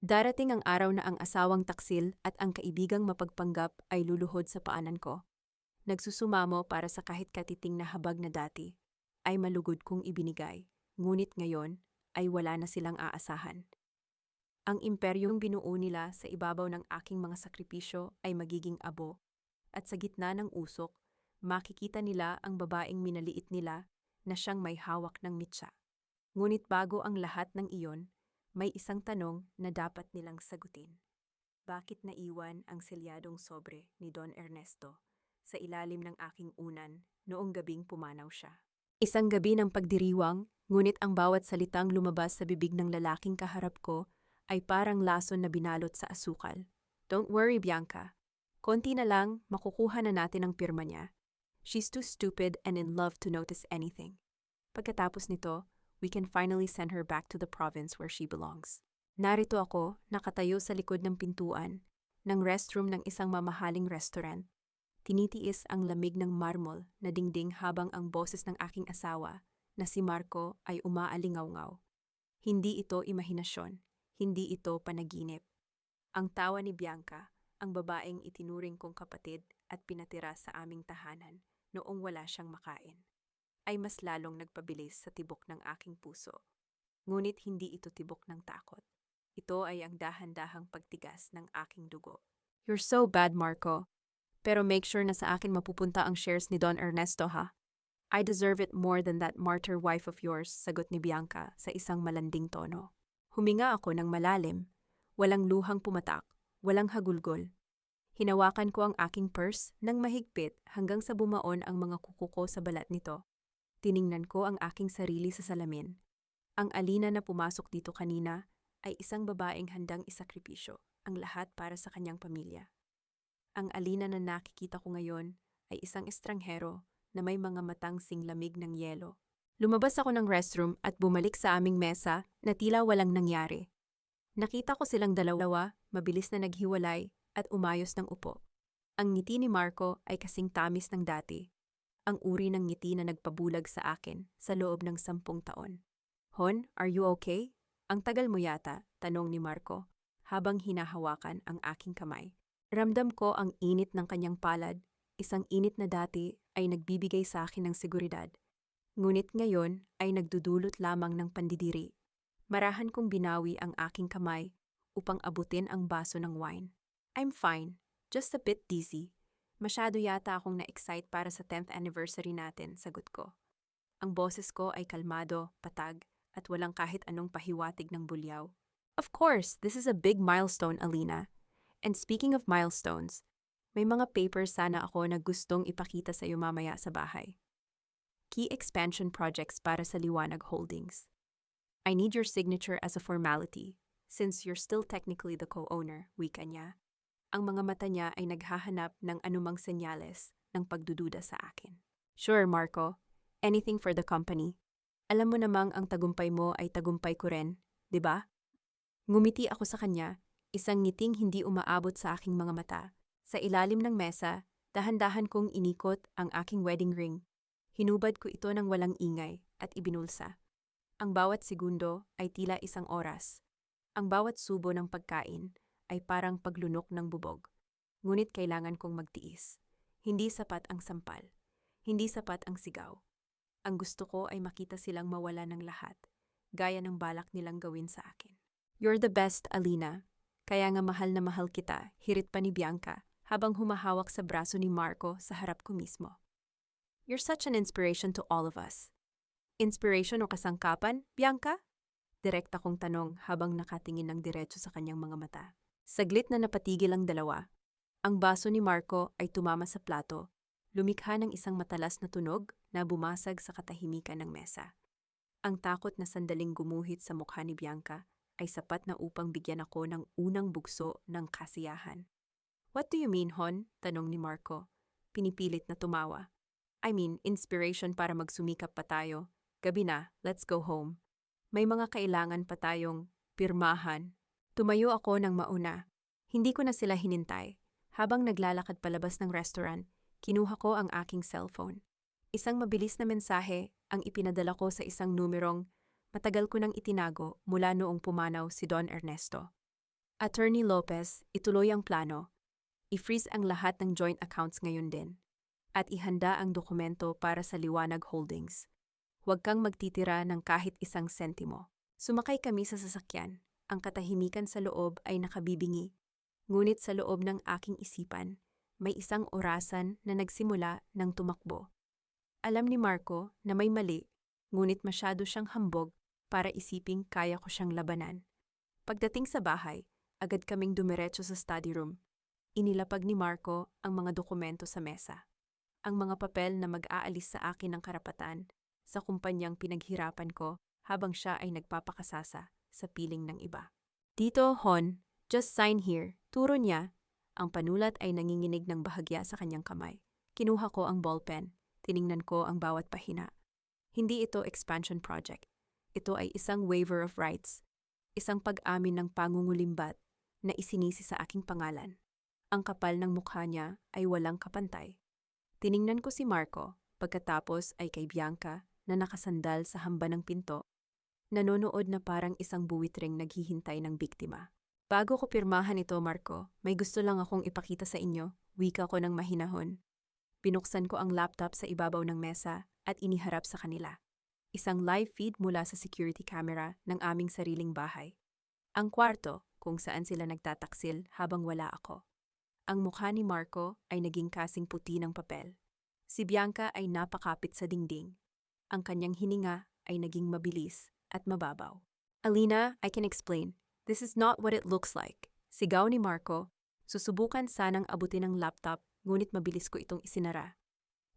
Darating ang araw na ang asawang taksil at ang kaibigang mapagpanggap ay luluhod sa paanan ko. Nagsusumamo para sa kahit katiting na habag na dati, ay malugod kong ibinigay, ngunit ngayon ay wala na silang aasahan. Ang imperyong binuo nila sa ibabaw ng aking mga sakripisyo ay magiging abo, at sa gitna ng usok, makikita nila ang babaeng minaliit nila na siyang may hawak ng mitsa. Ngunit bago ang lahat ng iyon, may isang tanong na dapat nilang sagutin. Bakit naiwan ang selyadong sobre ni Don Ernesto sa ilalim ng aking unan noong gabing pumanaw siya? Isang gabi ng pagdiriwang, ngunit ang bawat salitang lumabas sa bibig ng lalaking kaharap ko ay parang lason na binalot sa asukal. Don't worry, Bianca. Konti na lang, makukuha na natin ang pirma niya. She's too stupid and in love to notice anything. Pagkatapos nito, we can finally send her back to the province where she belongs. Narito ako, nakatayo sa likod ng pintuan, ng restroom ng isang mamahaling restaurant. Tinitiis ang lamig ng marmol na dingding habang ang boses ng aking asawa, na si Marco, ay umaalingaw-ngaw. Hindi ito imahinasyon, hindi ito panaginip. Ang tawa ni Bianca, ang babaeng itinuring kong kapatid at pinatira sa aming tahanan noong wala siyang makain, ay mas lalong nagpabilis sa tibok ng aking puso. Ngunit hindi ito tibok ng takot. Ito ay ang dahan-dahang pagtigas ng aking dugo. You're so bad, Marco. Pero make sure na sa akin mapupunta ang shares ni Don Ernesto, ha? I deserve it more than that martyr wife of yours, sagot ni Bianca sa isang malanding tono. Huminga ako ng malalim. Walang luhang pumatak, walang hagulgol. Hinawakan ko ang aking purse ng mahigpit hanggang sa bumaon ang mga kuko ko sa balat nito. Tiningnan ko ang aking sarili sa salamin. Ang Alina na pumasok dito kanina ay isang babaeng handang isakripisyo, ang lahat para sa kanyang pamilya. Ang Alina na nakikita ko ngayon ay isang estranghero na may mga matang singlamig ng yelo. Lumabas ako ng restroom at bumalik sa aming mesa na tila walang nangyari. Nakita ko silang dalawa, mabilis na naghiwalay at umayos ng upo. Ang ngiti ni Marco ay kasing tamis ng dati. Ang uri ng ngiti na nagpabulag sa akin sa loob ng 10 taon. Hon, are you okay? Ang tagal mo yata, tanong ni Marco, habang hinahawakan ang aking kamay. Ramdam ko ang init ng kanyang palad, isang init na dati ay nagbibigay sa akin ng seguridad. Ngunit ngayon ay nagdudulot lamang ng pandidiri. Marahan kong binawi ang aking kamay upang abutin ang baso ng wine. I'm fine, just a bit dizzy. Masyado yata akong na-excite para sa 10th anniversary natin, sagot ko. Ang boses ko ay kalmado, patag, at walang kahit anong pahiwatig ng bulyaw. Of course, this is a big milestone, Alina. And speaking of milestones, may mga papers sana ako na gustong ipakita sa iyo mamaya sa bahay. Key expansion projects para sa Liwanag Holdings. I need your signature as a formality, since you're still technically the co-owner, wika niya. Ang mga mata niya ay naghahanap ng anumang senyales ng pagdududa sa akin. Sure, Marco. Anything for the company. Alam mo namang ang tagumpay mo ay tagumpay ko rin, di ba? Ngumiti ako sa kanya, isang ngiting hindi umaabot sa aking mga mata. Sa ilalim ng mesa, dahan-dahan kong inikot ang aking wedding ring. Hinubad ko ito ng walang ingay at ibinulsa. Ang bawat segundo ay tila isang oras. Ang bawat subo ng pagkain ay parang paglunok ng bubog. Ngunit kailangan kong magtiis. Hindi sapat ang sampal. Hindi sapat ang sigaw. Ang gusto ko ay makita silang mawala ng lahat, gaya ng balak nilang gawin sa akin. You're the best, Alina. Kaya nga mahal na mahal kita, hirit pa ni Bianca, habang humahawak sa braso ni Marco sa harap ko mismo. You're such an inspiration to all of us. Inspiration o kasangkapan, Bianca? Direkta kong tanong habang nakatingin ng diretso sa kanyang mga mata. Saglit na napatigil ang dalawa. Ang baso ni Marco ay tumama sa plato, lumikha ng isang matalas na tunog na bumasag sa katahimikan ng mesa. Ang takot na sandaling gumuhit sa mukha ni Bianca ay sapat na upang bigyan ako ng unang bugso ng kasiyahan. What do you mean, Hon? Tanong ni Marco. Pinipilit na tumawa. I mean, inspiration para magsumikap pa tayo. Gabi na, let's go home. May mga kailangan pa tayong pirmahan. Tumayo ako ng mauna. Hindi ko na sila hinintay. Habang naglalakad palabas ng restaurant, kinuha ko ang aking cellphone. Isang mabilis na mensahe ang ipinadala ko sa isang numerong matagal ko nang itinago mula noong pumanaw si Don Ernesto. Attorney Lopez, ituloy ang plano. I-freeze ang lahat ng joint accounts ngayon din. At ihanda ang dokumento para sa Liwanag Holdings. Huwag kang magtitira ng kahit isang sentimo. Sumakay kami sa sasakyan. Ang katahimikan sa loob ay nakabibingi. Ngunit sa loob ng aking isipan, may isang orasan na nagsimula ng tumakbo. Alam ni Marco na may mali, ngunit masyado siyang hambog para isiping kaya ko siyang labanan. Pagdating sa bahay, agad kaming dumiretso sa study room. Inilapag ni Marco ang mga dokumento sa mesa. Ang mga papel na mag-aalis sa akin ng karapatan sa kumpanyang pinaghirapan ko habang siya ay nagpapakasasa sa piling ng iba. Dito, Hon, just sign here. Turo niya. Ang panulat ay nanginginig ng bahagya sa kanyang kamay. Kinuha ko ang ballpen. Tiningnan ko ang bawat pahina. Hindi ito expansion project. Ito ay isang waiver of rights. Isang pag-amin ng pangungulimbat na isinisi sa aking pangalan. Ang kapal ng mukha niya ay walang kapantay. Tiningnan ko si Marco, pagkatapos ay kay Bianca na nakasandal sa hamba ng pinto, nanonood na parang isang buwitring naghihintay ng biktima. Bago ko pirmahan ito, Marco, may gusto lang akong ipakita sa inyo, wika ko ng mahinahon. Binuksan ko ang laptop sa ibabaw ng mesa at iniharap sa kanila. Isang live feed mula sa security camera ng aming sariling bahay. Ang kwarto kung saan sila nagtataksil habang wala ako. Ang mukha ni Marco ay naging kasing puti ng papel. Si Bianca ay napakapit sa dingding. Ang kanyang hininga ay naging mabilis at mababaw. Alina, I can explain. This is not what it looks like. Sigaw ni Marco. Susubukan sanang abutin ang laptop, ngunit mabilis ko itong isinara.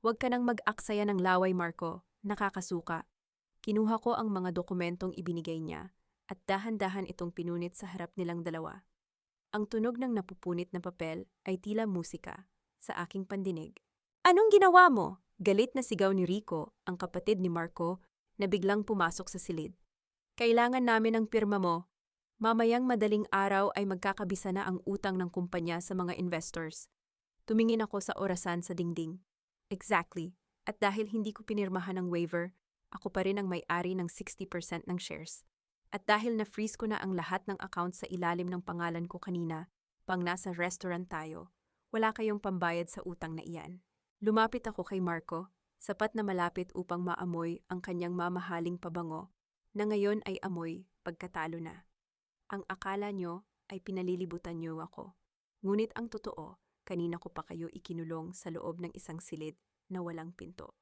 Huwag ka nang mag-aksaya ng laway, Marco. Nakakasuka. Kinuha ko ang mga dokumentong ibinigay niya at dahan-dahan itong pinunit sa harap nilang dalawa. Ang tunog ng napupunit na papel ay tila musika sa aking pandinig. Anong ginawa mo? Galit na sigaw ni Rico, ang kapatid ni Marco, na biglang pumasok sa silid. Kailangan namin ang pirma mo. Mamayang madaling araw ay magkakabisa na ang utang ng kumpanya sa mga investors. Tumingin ako sa orasan sa dingding. Exactly. At dahil hindi ko pinirmahan ang waiver, ako pa rin ang may-ari ng 60% ng shares. At dahil na-freeze ko na ang lahat ng accounts sa ilalim ng pangalan ko kanina, pang nasa restaurant tayo, wala kayong pambayad sa utang na iyan. Lumapit ako kay Marco, sapat na malapit upang maamoy ang kanyang mamahaling pabango, na ngayon ay amoy pagkatalo na. Ang akala nyo ay pinalilibutan nyo ako. Ngunit ang totoo, kanina ko pa kayo ikinulong sa loob ng isang silid na walang pinto.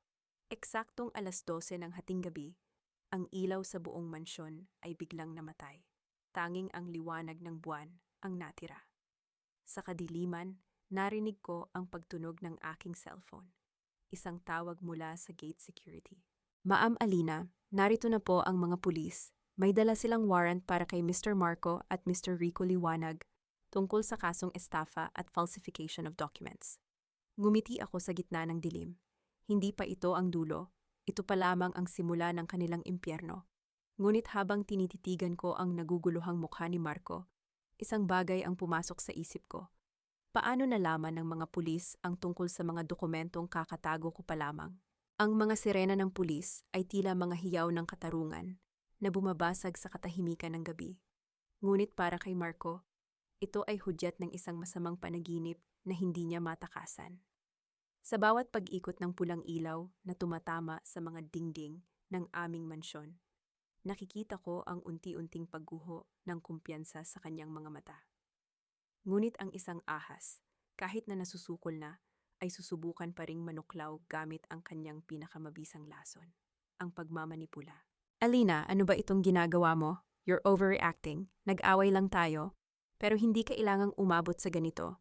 Eksaktong 12:00 ng hating gabi, ang ilaw sa buong mansyon ay biglang namatay. Tanging ang liwanag ng buwan ang natira. Sa kadiliman, narinig ko ang pagtunog ng aking cellphone. Isang tawag mula sa gate security. Ma'am Alina, narito na po ang mga pulis. May dala silang warrant para kay Mr. Marco at Mr. Rico Liwanag tungkol sa kasong estafa at falsification of documents. Ngumiti ako sa gitna ng dilim. Hindi pa ito ang dulo. Ito pa lamang ang simula ng kanilang impyerno. Ngunit habang tinititigan ko ang naguguluhang mukha ni Marco, isang bagay ang pumasok sa isip ko. Paano nalaman ng mga pulis ang tungkol sa mga dokumentong kakatago ko pa lamang? Ang mga sirena ng pulis ay tila mga hiyaw ng katarungan na bumabasag sa katahimikan ng gabi. Ngunit para kay Marco, ito ay hudyat ng isang masamang panaginip na hindi niya matakasan. Sa bawat pag-ikot ng pulang ilaw na tumatama sa mga dingding ng aming mansyon, nakikita ko ang unti-unting pagguho ng kumpiyansa sa kanyang mga mata. Ngunit ang isang ahas, kahit na nasusukol na, ay susubukan pa ring manuklaw gamit ang kanyang pinakamabisang lason, ang pagmamanipula. Alina, ano ba itong ginagawa mo? You're overreacting. Nag-away lang tayo. Pero hindi kailangang umabot sa ganito.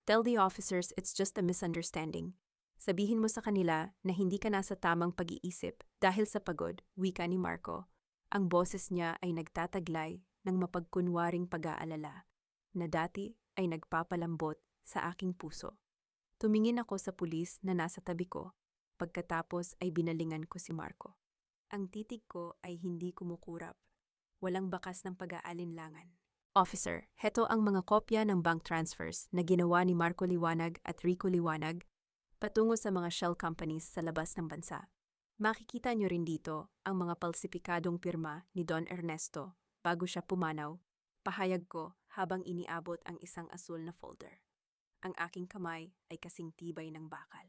Tell the officers it's just a misunderstanding. Sabihin mo sa kanila na hindi ka nasa tamang pag-iisip dahil sa pagod, wika ni Marco. Ang boses niya ay nagtataglay ng mapagkunwaring pag-aalala na dati ay nagpapalambot sa aking puso. Tumingin ako sa pulis na nasa tabi ko, pagkatapos ay binalingan ko si Marco. Ang titig ko ay hindi kumukurap. Walang bakas ng pag-aalinlangan. Officer, heto ang mga kopya ng bank transfers na ginawa ni Marco Liwanag at Rico Liwanag patungo sa mga shell companies sa labas ng bansa. Makikita nyo rin dito ang mga palsipikadong pirma ni Don Ernesto bago siya pumanaw. Pahayag ko, habang iniabot ang isang asul na folder. Ang aking kamay ay kasing tibay ng bakal.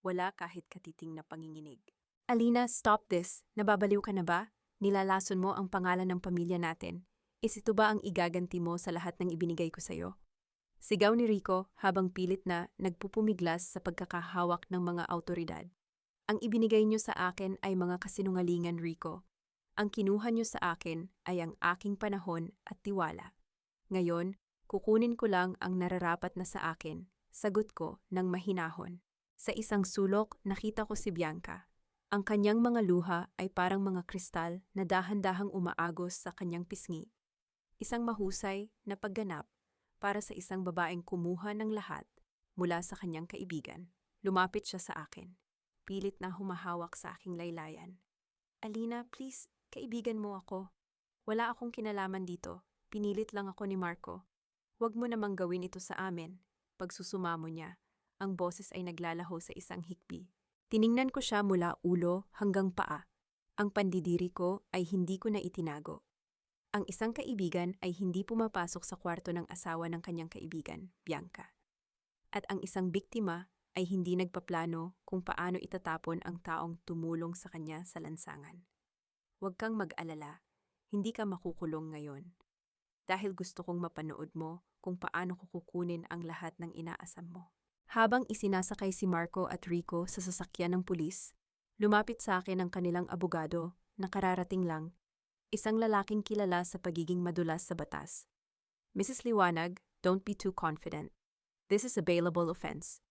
Wala kahit katiting na panginginig. Alina, stop this. Nababaliw ka na ba? Nilalason mo ang pangalan ng pamilya natin. Ito ba ang igaganti mo sa lahat ng ibinigay ko sa'yo? Sigaw ni Rico habang pilit na nagpupumiglas sa pagkakahawak ng mga autoridad. Ang ibinigay niyo sa akin ay mga kasinungalingan, Rico. Ang kinuha niyo sa akin ay ang aking panahon at tiwala. Ngayon, kukunin ko lang ang nararapat na sa akin, sagot ko ng mahinahon. Sa isang sulok, nakita ko si Bianca. Ang kanyang mga luha ay parang mga kristal na dahan-dahang umaagos sa kanyang pisngi. Isang mahusay na pagganap para sa isang babaeng kumuha ng lahat mula sa kanyang kaibigan. Lumapit siya sa akin. Pilit na humahawak sa aking laylayan. Alina, please, kaibigan mo ako. Wala akong kinalaman dito. Pinilit lang ako ni Marco. Huwag mo namang gawin ito sa amin. Pagsusumamo niya, ang boses ay naglalaho sa isang hikbi. Tiningnan ko siya mula ulo hanggang paa. Ang pandidiri ko ay hindi ko na itinago. Ang isang kaibigan ay hindi pumapasok sa kwarto ng asawa ng kanyang kaibigan, Bianca. At ang isang biktima ay hindi nagpaplano kung paano itatapon ang taong tumulong sa kanya sa lansangan. Huwag kang mag-alala, hindi ka makukulong ngayon. Dahil gusto kong mapanood mo kung paano ko kukunin ang lahat ng inaasam mo. Habang isinasakay si Marco at Rico sa sasakyan ng pulis, lumapit sa akin ang kanilang abogado na kararating lang, isang lalaking kilala sa pagiging madulas sa batas. Mrs. Liwanag, don't be too confident. This is a bailable offense.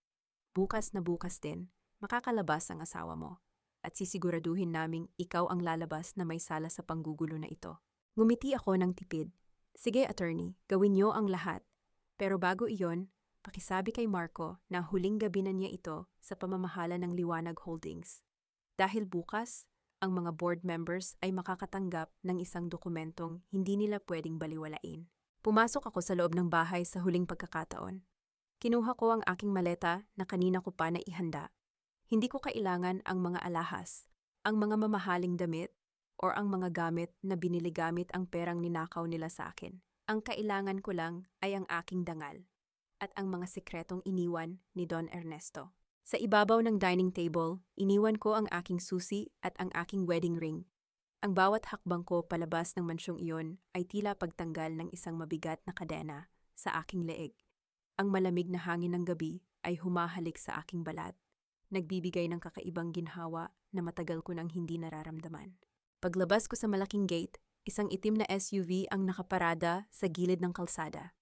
Bukas na bukas din, makakalabas ang asawa mo. At sisiguraduhin naming ikaw ang lalabas na may sala sa panggugulo na ito. Ngumiti ako ng tipid. Sige, attorney, gawin niyo ang lahat. Pero bago iyon, pakisabi kay Marco na huling gabi na niya ito sa pamamahala ng Liwanag Holdings. Dahil bukas, ang mga board members ay makakatanggap ng isang dokumentong hindi nila pwedeng baliwalain. Pumasok ako sa loob ng bahay sa huling pagkakataon. Kinuha ko ang aking maleta na kanina ko pa naihanda. Hindi ko kailangan ang mga alahas, ang mga mamahaling damit, o ang mga gamit na binili gamit ang perang ninakaw nila sa akin. Ang kailangan ko lang ay ang aking dangal at ang mga sikretong iniwan ni Don Ernesto. Sa ibabaw ng dining table, iniwan ko ang aking susi at ang aking wedding ring. Ang bawat hakbang ko palabas ng mansyong iyon ay tila pagtanggal ng isang mabigat na kadena sa aking leeg. Ang malamig na hangin ng gabi ay humahalik sa aking balat, nagbibigay ng kakaibang ginhawa na matagal ko nang hindi nararamdaman. Paglabas ko sa malaking gate, isang itim na SUV ang nakaparada sa gilid ng kalsada.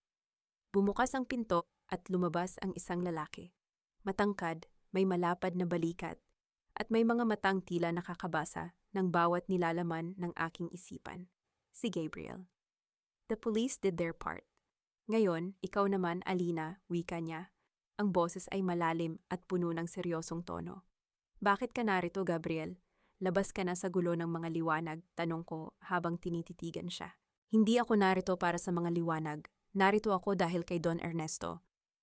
Bumukas ang pinto at lumabas ang isang lalaki. Matangkad, may malapad na balikat, at may mga matang tila nakakabasa ng bawat nilalaman ng aking isipan. Si Gabriel. The police did their part. Ngayon, ikaw naman, Alina, wika niya. Ang boses ay malalim at puno ng seryosong tono. Bakit ka narito, Gabriel? Labas ka na sa gulo ng mga liwanag, tanong ko habang tinititigan siya. Hindi ako narito para sa mga liwanag. Narito ako dahil kay Don Ernesto.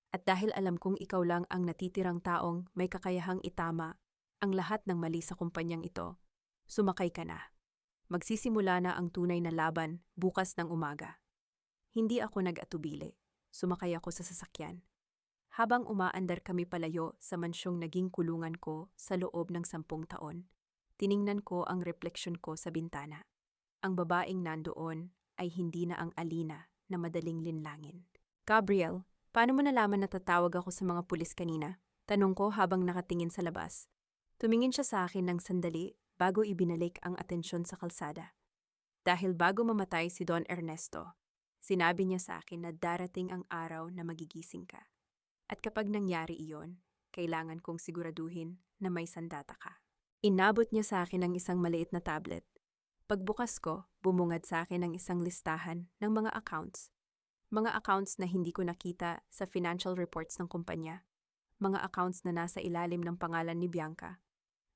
At dahil alam kong ikaw lang ang natitirang taong may kakayahang itama ang lahat ng mali sa kumpanyang ito, sumakay ka na. Magsisimula na ang tunay na laban bukas ng umaga. Hindi ako nag-atubili. Sumakay ako sa sasakyan. Habang umaandar kami palayo sa mansyong naging kulungan ko sa loob ng 10 taon, tiningnan ko ang refleksyon ko sa bintana. Ang babaeng nandoon ay hindi na ang Alina na madaling linlangin. Gabriel, paano mo nalaman na tatawag ako sa mga pulis kanina? Tanong ko habang nakatingin sa labas. Tumingin siya sa akin ng sandali bago ibinalik ang atensyon sa kalsada. Dahil bago mamatay si Don Ernesto, sinabi niya sa akin na darating ang araw na magigising ka. At kapag nangyari iyon, kailangan kong siguraduhin na may sandata ka. Inabot niya sa akin ang isang maliit na tablet. Pagbukas ko, bumungad sa akin ang isang listahan ng mga accounts. Mga accounts na hindi ko nakita sa financial reports ng kumpanya. Mga accounts na nasa ilalim ng pangalan ni Bianca.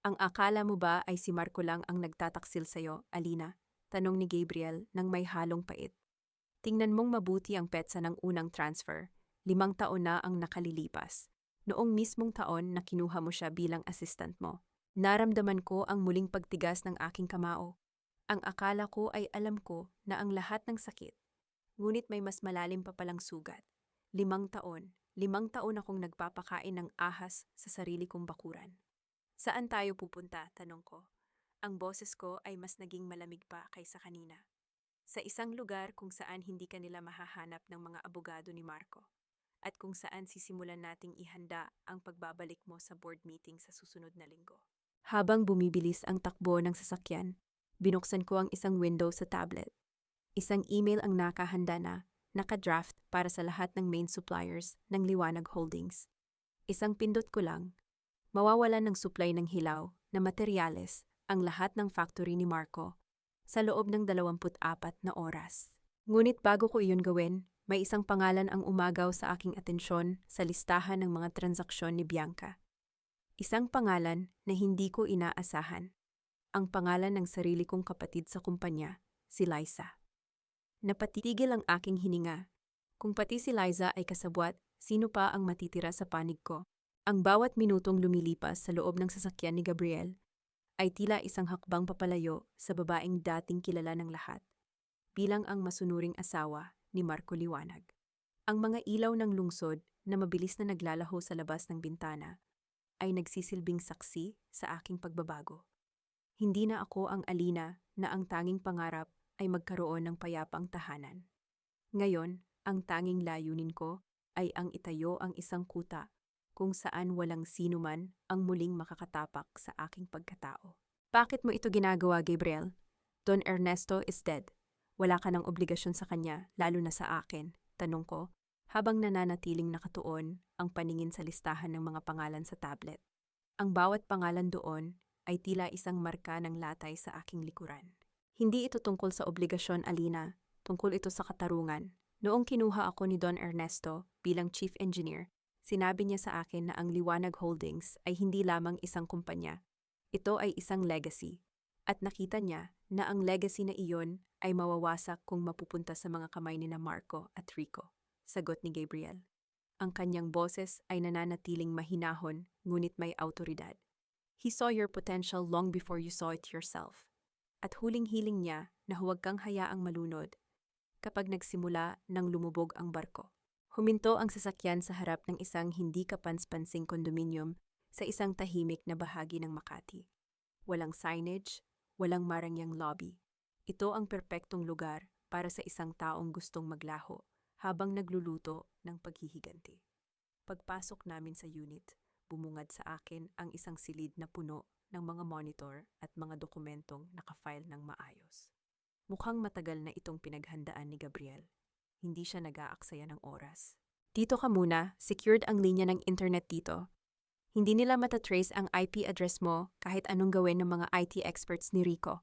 Ang akala mo ba ay si Marco lang ang nagtataksil sa'yo, Alina? Tanong ni Gabriel nang may halong pait. Tingnan mong mabuti ang petsa ng unang transfer. 5 taon na ang nakalilipas. Noong mismong taon na kinuha mo siya bilang assistant mo. Naramdaman ko ang muling pagtigas ng aking kamao. Ang akala ko ay alam ko na ang lahat ng sakit, Ngunit may mas malalim pa palang sugat. 5 taon. 5 taon akong nagpapakain ng ahas sa sarili kong bakuran. Saan tayo pupunta? Tanong ko. Ang boses ko ay mas naging malamig pa kaysa kanina. Sa isang lugar kung saan hindi kanila mahahanap ng mga abogado ni Marco. At kung saan sisimulan nating ihanda ang pagbabalik mo sa board meeting sa susunod na linggo. Habang bumibilis ang takbo ng sasakyan, binuksan ko ang isang window sa tablet. Isang email ang nakahanda na, naka-draft para sa lahat ng main suppliers ng Liwanag Holdings. Isang pindot ko lang, mawawalan ng supply ng hilaw na materyales ang lahat ng factory ni Marco sa loob ng 24 na oras. Ngunit bago ko iyon gawin, may isang pangalan ang umagaw sa aking atensyon sa listahan ng mga transaksyon ni Bianca. Isang pangalan na hindi ko inaasahan. Ang pangalan ng sarili kong kapatid sa kumpanya, si Liza. Napatitigil ang aking hininga. Kung pati si Liza ay kasabwat, sino pa ang matitira sa panig ko? Ang bawat minutong lumilipas sa loob ng sasakyan ni Gabriel ay tila isang hakbang papalayo sa babaeng dating kilala ng lahat, bilang ang masunuring asawa ni Marco Liwanag. Ang mga ilaw ng lungsod na mabilis na naglalaho sa labas ng bintana ay nagsisilbing saksi sa aking pagbabago. Hindi na ako ang Alina na ang tanging pangarap ay magkaroon ng payapang tahanan. Ngayon, ang tanging layunin ko ay ang itayo ang isang kuta kung saan walang sino man ang muling makakatapak sa aking pagkatao. Bakit mo ito ginagawa, Gabriel? Don Ernesto is dead. Wala ka ng obligasyon sa kanya, lalo na sa akin, tanong ko, habang nananatiling nakatuon ang paningin sa listahan ng mga pangalan sa tablet. Ang bawat pangalan doon ay tila isang marka ng latay sa aking likuran. Hindi ito tungkol sa obligasyon, Alina. Tungkol ito sa katarungan. Noong kinuha ako ni Don Ernesto bilang chief engineer, sinabi niya sa akin na ang Liwanag Holdings ay hindi lamang isang kumpanya. Ito ay isang legacy. At nakita niya na ang legacy na iyon ay mawawasak kung mapupunta sa mga kamay ni Marco at Rico. Sagot ni Gabriel. Ang kanyang boses ay nananatiling mahinahon ngunit may autoridad. He saw your potential long before you saw it yourself. At huling-hiling niya na huwag kang hayaang malunod kapag nagsimula nang lumubog ang barko. Huminto ang sasakyan sa harap ng isang hindi kapans-pansing kondominium sa isang tahimik na bahagi ng Makati. Walang signage, walang marangyang lobby. Ito ang perpektong lugar para sa isang taong gustong maglaho habang nagluluto ng paghihiganti. Pagpasok namin sa unit, bumungad sa akin ang isang silid na puno ng mga monitor at mga dokumentong nakafile ng maayos. Mukhang matagal na itong pinaghandaan ni Gabriel. Hindi siya nag-aaksaya ng oras. Dito ka muna, secured ang linya ng internet dito. Hindi nila matatrace ang IP address mo kahit anong gawin ng mga IT experts ni Rico.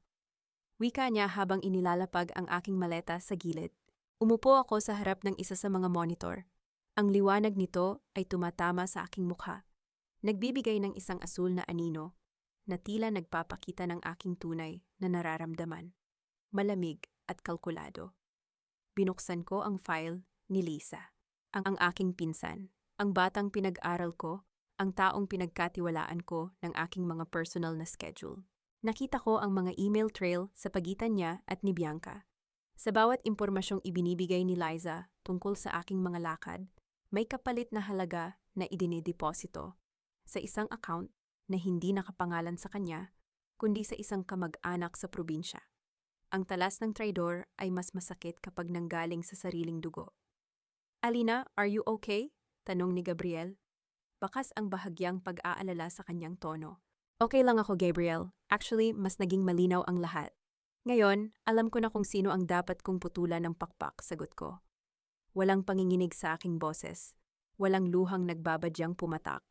Wika niya habang inilalapag ang aking maleta sa gilid. Umupo ako sa harap ng isa sa mga monitor. Ang liwanag nito ay tumatama sa aking mukha. Nagbibigay ng isang asul na anino na tila nagpapakita ng aking tunay na nararamdaman. Malamig at kalkulado. Binuksan ko ang file ni Lisa, ang aking pinsan, ang batang pinag-aral ko, ang taong pinagkatiwalaan ko ng aking mga personal na schedule. Nakita ko ang mga email trail sa pagitan niya at ni Bianca. Sa bawat impormasyong ibinibigay ni Liza tungkol sa aking mga lakad, may kapalit na halaga na idinideposito sa isang account na hindi nakapangalan sa kanya, kundi sa isang kamag-anak sa probinsya. Ang talas ng traidor ay mas masakit kapag nanggaling sa sariling dugo. Alina, are you okay? Tanong ni Gabriel. Bakas ang bahagyang pag-aalala sa kanyang tono. Okay lang ako, Gabriel. Actually, mas naging malinaw ang lahat. Ngayon, alam ko na kung sino ang dapat kong putulan ng pakpak, sagot ko. Walang panginginig sa aking boses. Walang luhang nagbabadyang pumatak.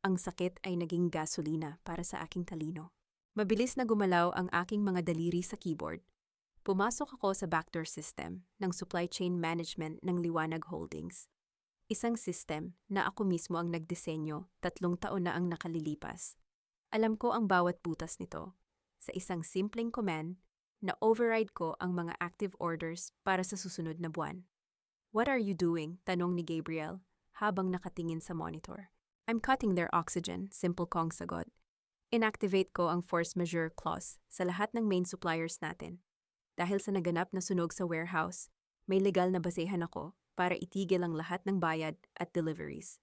Ang sakit ay naging gasolina para sa aking talino. Mabilis na gumalaw ang aking mga daliri sa keyboard. Pumasok ako sa backdoor system ng supply chain management ng Liwanag Holdings. Isang system na ako mismo ang nagdisenyo 3 taon na ang nakalilipas. Alam ko ang bawat butas nito. Sa isang simpleng command, na-override ko ang mga active orders para sa susunod na buwan. What are you doing? Tanong ni Gabriel habang nakatingin sa monitor. I'm cutting their oxygen, simple kong sagot. Inactivate ko ang force majeure clause sa lahat ng main suppliers natin. Dahil sa naganap na sunog sa warehouse, May legal na basehan ako para itigil ang lahat ng bayad at deliveries.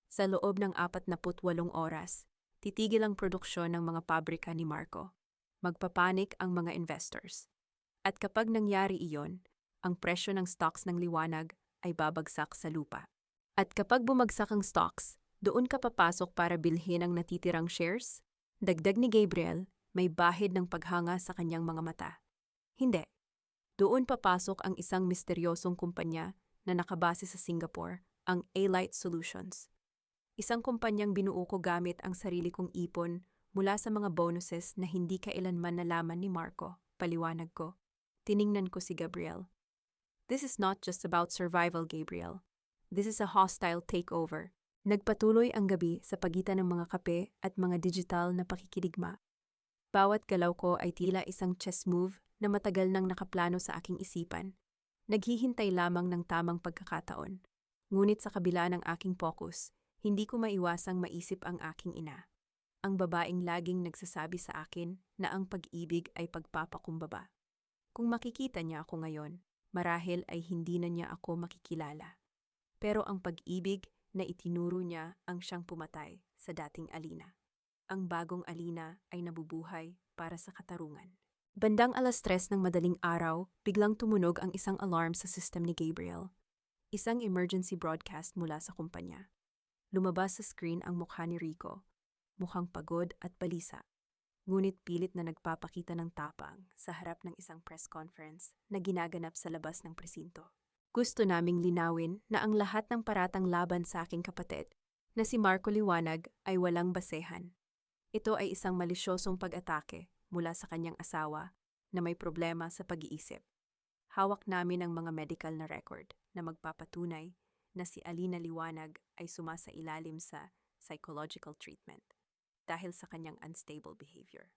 Sa loob ng 48 oras, titigil ang produksyon ng mga pabrika ni Marco. Magpapanik ang mga investors. At kapag nangyari iyon, ang presyo ng stocks ng liwanag ay babagsak sa lupa. At kapag bumagsak ang stocks, doon ka papasok para bilhin ang natitirang shares? Dagdag ni Gabriel, may bahid ng paghanga sa kanyang mga mata. Hindi. Doon papasok ang isang misteryosong kumpanya na nakabase sa Singapore, ang A-Light Solutions. Isang kumpanyang binuo ko gamit ang sarili kong ipon mula sa mga bonuses na hindi kailanman nalaman ni Marco, paliwanag ko. Tiningnan ko si Gabriel. This is not just about survival, Gabriel. This is a hostile takeover. Nagpatuloy ang gabi sa pagitan ng mga kape at mga digital na pakikidigma. Bawat galaw ko ay tila isang chess move na matagal nang nakaplano sa aking isipan. Naghihintay lamang ng tamang pagkakataon. Ngunit sa kabila ng aking focus, hindi ko maiwasang maisip ang aking ina. Ang babaeng laging nagsasabi sa akin na ang pag-ibig ay pagpapakumbaba. Kung makikita niya ako ngayon, marahil ay hindi na niya ako makikilala. Pero ang pag-ibig na itinuro niya ang siyang pumatay sa dating Alina. Ang bagong Alina ay nabubuhay para sa katarungan. Bandang 3:00 ng madaling araw, biglang tumunog ang isang alarm sa system ni Gabriel. Isang emergency broadcast mula sa kumpanya. Lumabas sa screen ang mukha ni Rico, mukhang pagod at balisa. Ngunit pilit na nagpapakita ng tapang sa harap ng isang press conference na ginaganap sa labas ng presinto. Gusto naming linawin na ang lahat ng paratang laban sa aking kapatid, na si Marco Liwanag, ay walang basehan. Ito ay isang malisyosong pag-atake mula sa kanyang asawa na may problema sa pag-iisip. Hawak namin ang mga medical na record na magpapatunay na si Alina Liwanag ay sumasailalim sa psychological treatment dahil sa kanyang unstable behavior.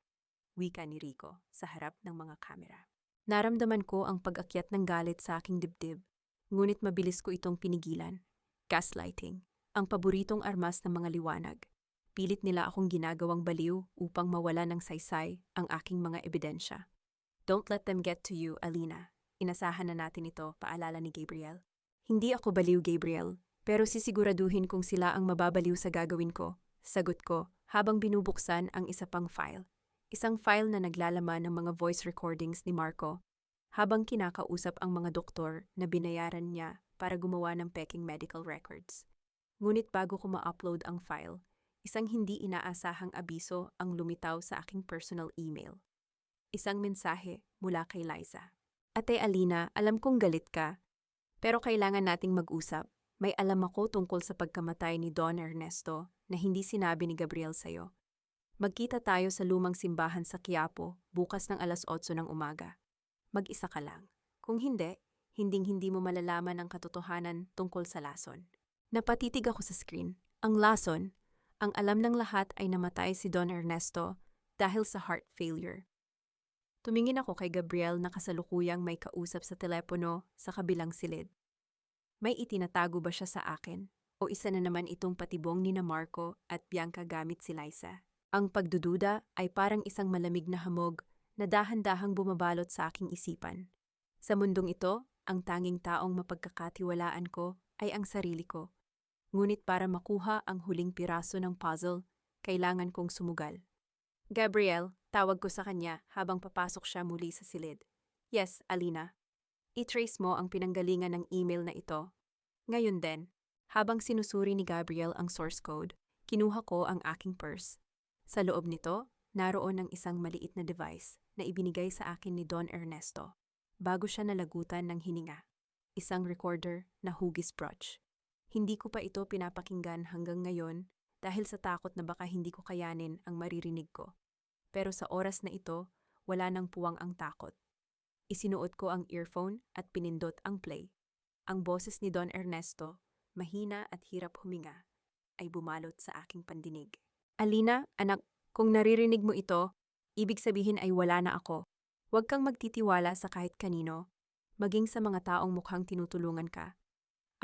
Wika ni Rico sa harap ng mga kamera. Naramdaman ko ang pag-akyat ng galit sa aking dibdib, ngunit mabilis ko itong pinigilan. Gaslighting, ang paboritong armas ng mga liwanag. Pilit nila akong ginagawang baliw upang mawala ng saysay ang aking mga ebidensya. Don't let them get to you, Alina. Inasahan na natin ito, paalala ni Gabriel. Hindi ako baliw, Gabriel, pero sisiguraduhin kung sila ang mababaliw sa gagawin ko. Sagot ko, habang binubuksan ang isa pang file. Isang file na naglalaman ng mga voice recordings ni Marco habang kinakausap ang mga doktor na binayaran niya para gumawa ng peking medical records. Ngunit bago ko ma-upload ang file, isang hindi inaasahang abiso ang lumitaw sa aking personal email. Isang mensahe mula kay Liza. Ate Alina, alam kong galit ka, pero kailangan nating mag-usap. May alam ako tungkol sa pagkamatay ni Don Ernesto na hindi sinabi ni Gabriel sa'yo. Magkita tayo sa lumang simbahan sa Quiapo bukas ng 8:00 ng umaga. Mag-isa ka lang. Kung hindi, hinding-hindi mo malalaman ang katotohanan tungkol sa lason. Napatitig ako sa screen. Ang lason, ang alam ng lahat ay namatay si Don Ernesto dahil sa heart failure. Tumingin ako kay Gabriel na kasalukuyang may kausap sa telepono sa kabilang silid. May itinatago ba siya sa akin? O isa na naman itong patibong ni na Marco at Bianca gamit si Liza? Ang pagdududa ay parang isang malamig na hamog na dahan-dahang bumabalot sa aking isipan. Sa mundong ito, ang tanging taong mapagkakatiwalaan ko ay ang sarili ko. Ngunit para makuha ang huling piraso ng puzzle, kailangan kong sumugal. Gabriel, tawag ko sa kanya habang papasok siya muli sa silid. Yes, Alina. I-trace mo ang pinanggalingan ng email na ito. Ngayon din, habang sinusuri ni Gabriel ang source code, kinuha ko ang aking purse. Sa loob nito, naroon ang isang maliit na device na ibinigay sa akin ni Don Ernesto bago siya nalagutan ng hininga. Isang recorder na hugis brooch. Hindi ko pa ito pinapakinggan hanggang ngayon dahil sa takot na baka hindi ko kayanin ang maririnig ko. Pero sa oras na ito, wala nang puwang ang takot. Isinuot ko ang earphone at pinindot ang play. Ang boses ni Don Ernesto, mahina at hirap huminga, ay bumalot sa aking pandinig. Alina, anak, kung naririnig mo ito, ibig sabihin ay wala na ako. Huwag kang magtitiwala sa kahit kanino, maging sa mga taong mukhang tinutulungan ka.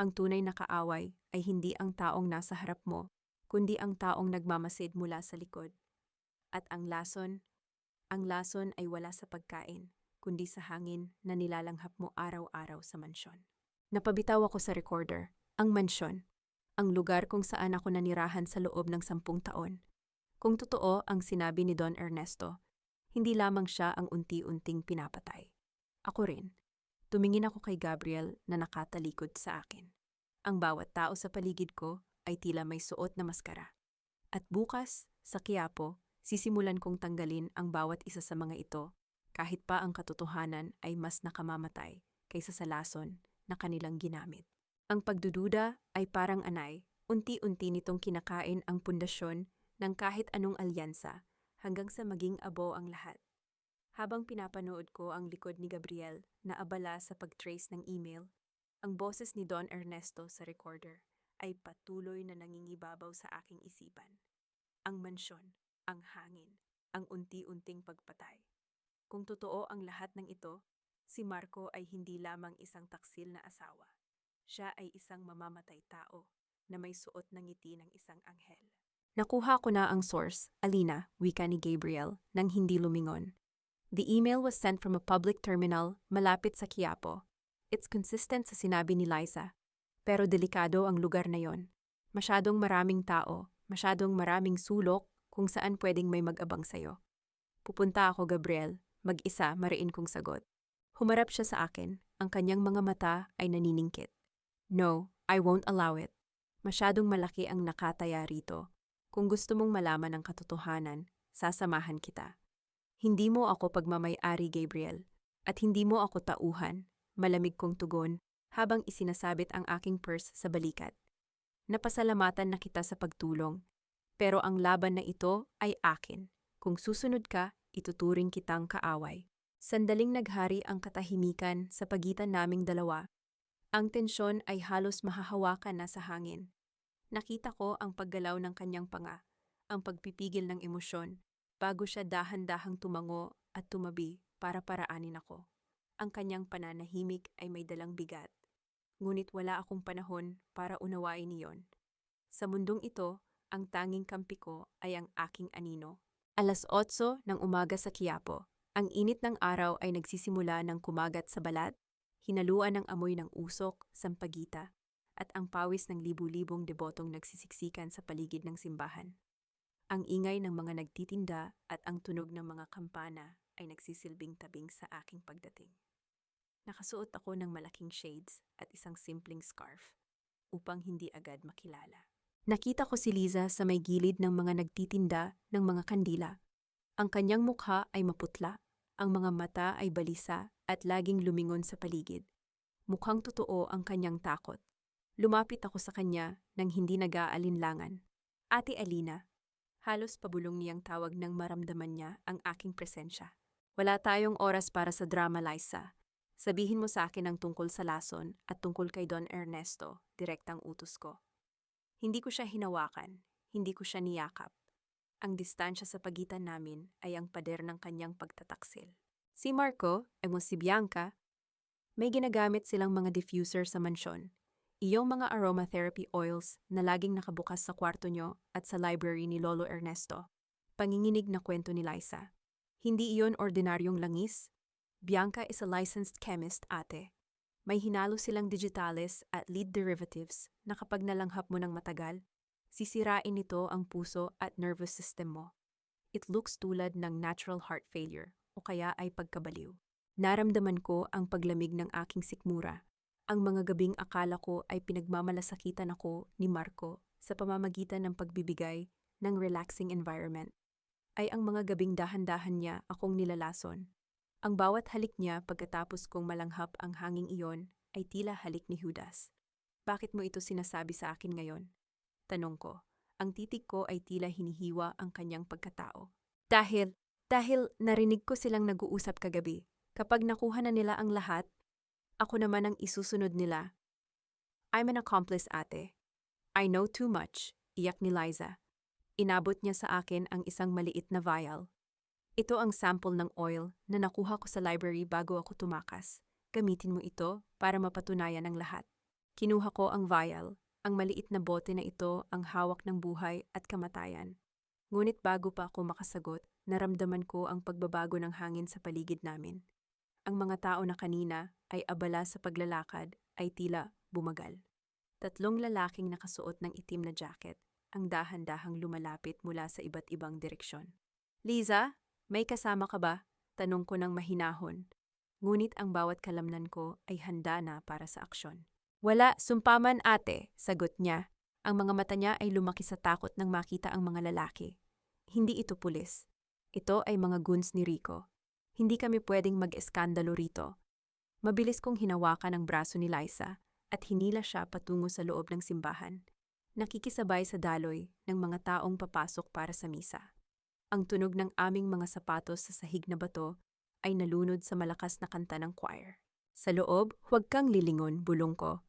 Ang tunay na kaaway ay hindi ang taong nasa harap mo, kundi ang taong nagmamasid mula sa likod. At ang lason ay wala sa pagkain, kundi sa hangin na nilalanghap mo araw-araw sa mansyon. Napabitaw ako sa recorder, ang mansyon, ang lugar kung saan ako nanirahan sa loob ng 10 taon. Kung totoo ang sinabi ni Don Ernesto, hindi lamang siya ang unti-unting pinapatay. Ako rin. Tumingin ako kay Gabriel na nakatalikod sa akin. Ang bawat tao sa paligid ko ay tila may suot na maskara. At bukas, sa Quiapo, sisimulan kong tanggalin ang bawat isa sa mga ito, kahit pa ang katotohanan ay mas nakamamatay kaysa sa lason na kanilang ginamit. Ang pagdududa ay parang anay, unti-unti nitong kinakain ang pundasyon ng kahit anong alyansa hanggang sa maging abo ang lahat. Habang pinapanood ko ang likod ni Gabriel na abala sa pag-trace ng email, ang boses ni Don Ernesto sa recorder ay patuloy na nangingibabaw sa aking isipan. Ang mansyon, ang hangin, ang unti-unting pagpatay. Kung totoo ang lahat ng ito, si Marco ay hindi lamang isang taksil na asawa. Siya ay isang mamamatay tao na may suot ng ngiti ng isang anghel. Nakuha ko na ang source, Alina, wika ni Gabriel, nang hindi lumingon. The email was sent from a public terminal malapit sa Quiapo. It's consistent sa sinabi ni Liza. Pero delikado ang lugar na yon. Masyadong maraming tao, masyadong maraming sulok kung saan pwedeng may mag-abang sayo. Pupunta ako, Gabriel, mag-isa, mariin kong sagot. Humarap siya sa akin, ang kanyang mga mata ay naniningkit. No, I won't allow it. Masyadong malaki ang nakataya rito. Kung gusto mong malaman ang katotohanan, sasamahan kita. Hindi mo ako pagmamay-ari, Gabriel, at hindi mo ako tauhan, malamig kong tugon, habang isinasabit ang aking purse sa balikat. Napasalamatan na kita sa pagtulong, pero ang laban na ito ay akin. Kung susunod ka, ituturing kitang kaaway. Sandaling naghari ang katahimikan sa pagitan naming dalawa. Ang tensyon ay halos mahahawakan na sa hangin. Nakita ko ang paggalaw ng kanyang panga, ang pagpipigil ng emosyon, bago siya dahan-dahang tumango at tumabi para paraanin ako. Ang kanyang pananahimik ay may dalang bigat. Ngunit wala akong panahon para unawain iyon. Sa mundong ito, ang tanging kampi ko ay ang aking anino. 8:00 ng umaga sa Quiapo. Ang init ng araw ay nagsisimula ng kumagat sa balat, hinaluan ng amoy ng usok, sampagita, at ang pawis ng libu-libong debotong nagsisiksikan sa paligid ng simbahan. Ang ingay ng mga nagtitinda at ang tunog ng mga kampana ay nagsisilbing tabing sa aking pagdating. Nakasuot ako ng malaking shades at isang simpleng scarf upang hindi agad makilala. Nakita ko si Liza sa may gilid ng mga nagtitinda ng mga kandila. Ang kanyang mukha ay maputla, ang mga mata ay balisa at laging lumingon sa paligid. Mukhang totoo ang kanyang takot. Lumapit ako sa kanya nang hindi nag-aalinlangan. Ate Alina. Halos pabulong niyang tawag nang maramdaman niya ang aking presensya. Wala tayong oras para sa drama, Liza. Sabihin mo sa akin ang tungkol sa lason at tungkol kay Don Ernesto, direktang utos ko. Hindi ko siya hinawakan, hindi ko siya niyakap. Ang distansya sa pagitan namin ay ang pader ng kanyang pagtataksil. Si Marco, si Bianca, may ginagamit silang mga diffuser sa mansyon. Iyong mga aromatherapy oils na laging nakabukas sa kwarto nyo at sa library ni Lolo Ernesto. Panginginig na kwento ni Liza. Hindi iyon ordinaryong langis. Bianca is a licensed chemist, ate. May hinalo silang digitalis at lead derivatives na kapag nalanghap mo ng matagal, sisirain nito ang puso at nervous system mo. It looks tulad ng natural heart failure o kaya ay pagkabaliw. Naramdaman ko ang paglamig ng aking sikmura. Ang mga gabing akala ko ay pinagmamalasakitan ako ni Marco sa pamamagitan ng pagbibigay ng relaxing environment, ay ang mga gabing dahan-dahan niya akong nilalason. Ang bawat halik niya pagkatapos kong malanghap ang hanging iyon ay tila halik ni Judas. Bakit mo ito sinasabi sa akin ngayon? Tanong ko. Ang titig ko ay tila hinihiwa ang kanyang pagkatao. Dahil narinig ko silang nag-uusap kagabi. Kapag nakuha na nila ang lahat, ako naman ang isusunod nila. I'm an accomplice, ate. I know too much, iyak ni Liza. Inabot niya sa akin ang isang maliit na vial. Ito ang sample ng oil na nakuha ko sa library bago ako tumakas. Gamitin mo ito para mapatunayan ang lahat. Kinuha ko ang vial. Ang maliit na bote na ito ang hawak ng buhay at kamatayan. Ngunit bago pa ako makasagot, naramdaman ko ang pagbabago ng hangin sa paligid namin. Ang mga tao na kanina ay abala sa paglalakad ay tila bumagal. Tatlong lalaking nakasuot ng itim na jacket ang dahan-dahang lumalapit mula sa iba't ibang direksyon. Liza, may kasama ka ba? Tanong ko ng mahinahon. Ngunit ang bawat kalamnan ko ay handa na para sa aksyon. Wala, sumpaman ate, sagot niya. Ang mga mata niya ay lumaki sa takot nang makita ang mga lalaki. Hindi ito pulis. Ito ay mga goons ni Rico. Hindi kami pwedeng mag-eskandalo rito. Mabilis kong hinawakan ang braso ni Liza at hinila siya patungo sa loob ng simbahan. Nakikisabay sa daloy ng mga taong papasok para sa misa. Ang tunog ng aming mga sapatos sa sahig na bato ay nalunod sa malakas na kanta ng choir. Sa loob, huwag kang lilingon, bulong ko.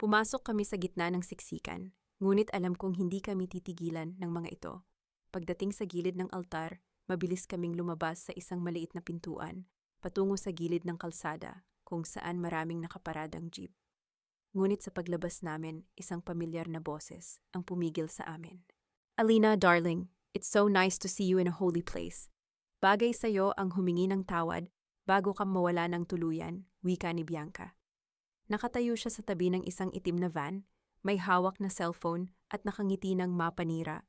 Pumasok kami sa gitna ng siksikan, ngunit alam kong hindi kami titigilan ng mga ito. Pagdating sa gilid ng altar, mabilis kaming lumabas sa isang maliit na pintuan, patungo sa gilid ng kalsada, kung saan maraming nakaparadang jeep. Ngunit sa paglabas namin, isang pamilyar na boses ang pumigil sa amin. Alina, darling, it's so nice to see you in a holy place. Bagay sa'yo ang humingi ng tawad bago ka mawala ng tuluyan, wika ni Bianca. Nakatayo siya sa tabi ng isang itim na van, may hawak na cellphone at nakangiti ng mapanira.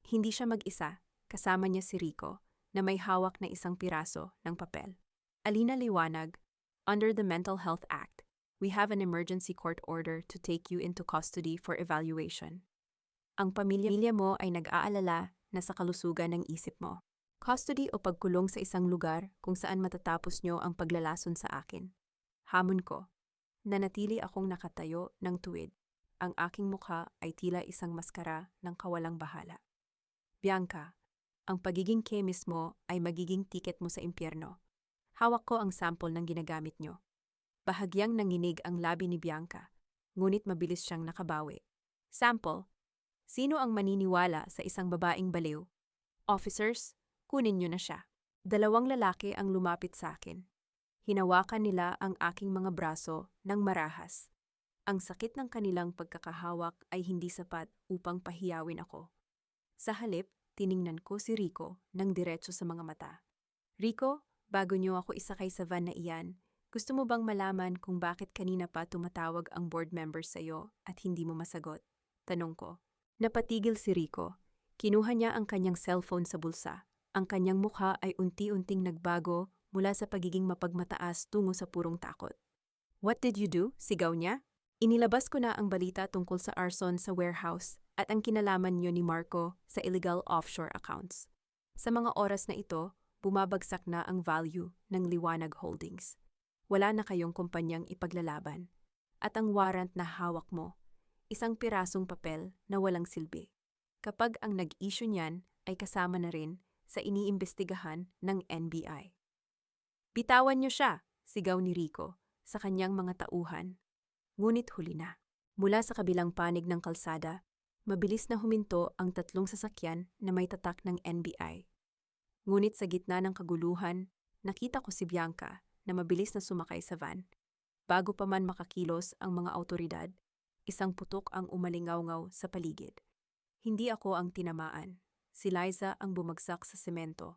Hindi siya mag-isa, kasama niya si Rico, na may hawak na isang piraso ng papel. Alina, liwanag, under the Mental Health Act, we have an emergency court order to take you into custody for evaluation. Ang pamilya mo ay nag-aalala na sa kalusugan ng isip mo. Custody o pagkulong sa isang lugar kung saan matatapos nyo ang paglalason sa akin. Hamon ko. Nanatili akong nakatayo ng tuwid. Ang aking mukha ay tila isang maskara ng kawalang bahala. Bianca, ang pagiging chemist mo ay magiging tiket mo sa impyerno. Hawak ko ang sample ng ginagamit nyo. Bahagyang nanginig ang labi ni Bianca, ngunit mabilis siyang nakabawi. Sample, sino ang maniniwala sa isang babaeng baliw? Officers, kunin niyo na siya. Dalawang lalaki ang lumapit sa akin. Hinawakan nila ang aking mga braso ng marahas. Ang sakit ng kanilang pagkakahawak ay hindi sapat upang pahiyawin ako. Sa halip, tiningnan ko si Rico ng diretso sa mga mata. Rico, bago niyo ako isakay sa van na iyan, gusto mo bang malaman kung bakit kanina pa tumatawag ang board members sa'yo at hindi mo masagot? Tanong ko. Napatigil si Rico. Kinuha niya ang kanyang cellphone sa bulsa. Ang kanyang mukha ay unti-unting nagbago mula sa pagiging mapagmataas tungo sa purong takot. What did you do? Sigaw niya. Inilabas ko na ang balita tungkol sa arson sa warehouse at ang kinalaman niyo ni Marco sa illegal offshore accounts. Sa mga oras na ito, bumabagsak na ang value ng Liwanag Holdings. Wala na kayong kumpanyang ipaglalaban. At ang warrant na hawak mo, isang pirasong papel na walang silbi. Kapag ang nag-issue niyan ay kasama na rin sa iniimbestigahan ng NBI. Bitawan niyo siya, sigaw ni Rico sa kanyang mga tauhan. Ngunit huli na. Mula sa kabilang panig ng kalsada, mabilis na huminto ang tatlong sasakyan na may tatak ng NBI. Ngunit sa gitna ng kaguluhan, nakita ko si Bianca na mabilis na sumakay sa van. Bago pa man makakilos ang mga awtoridad, isang putok ang umalingaw-ngaw sa paligid. Hindi ako ang tinamaan. Si Liza ang bumagsak sa semento.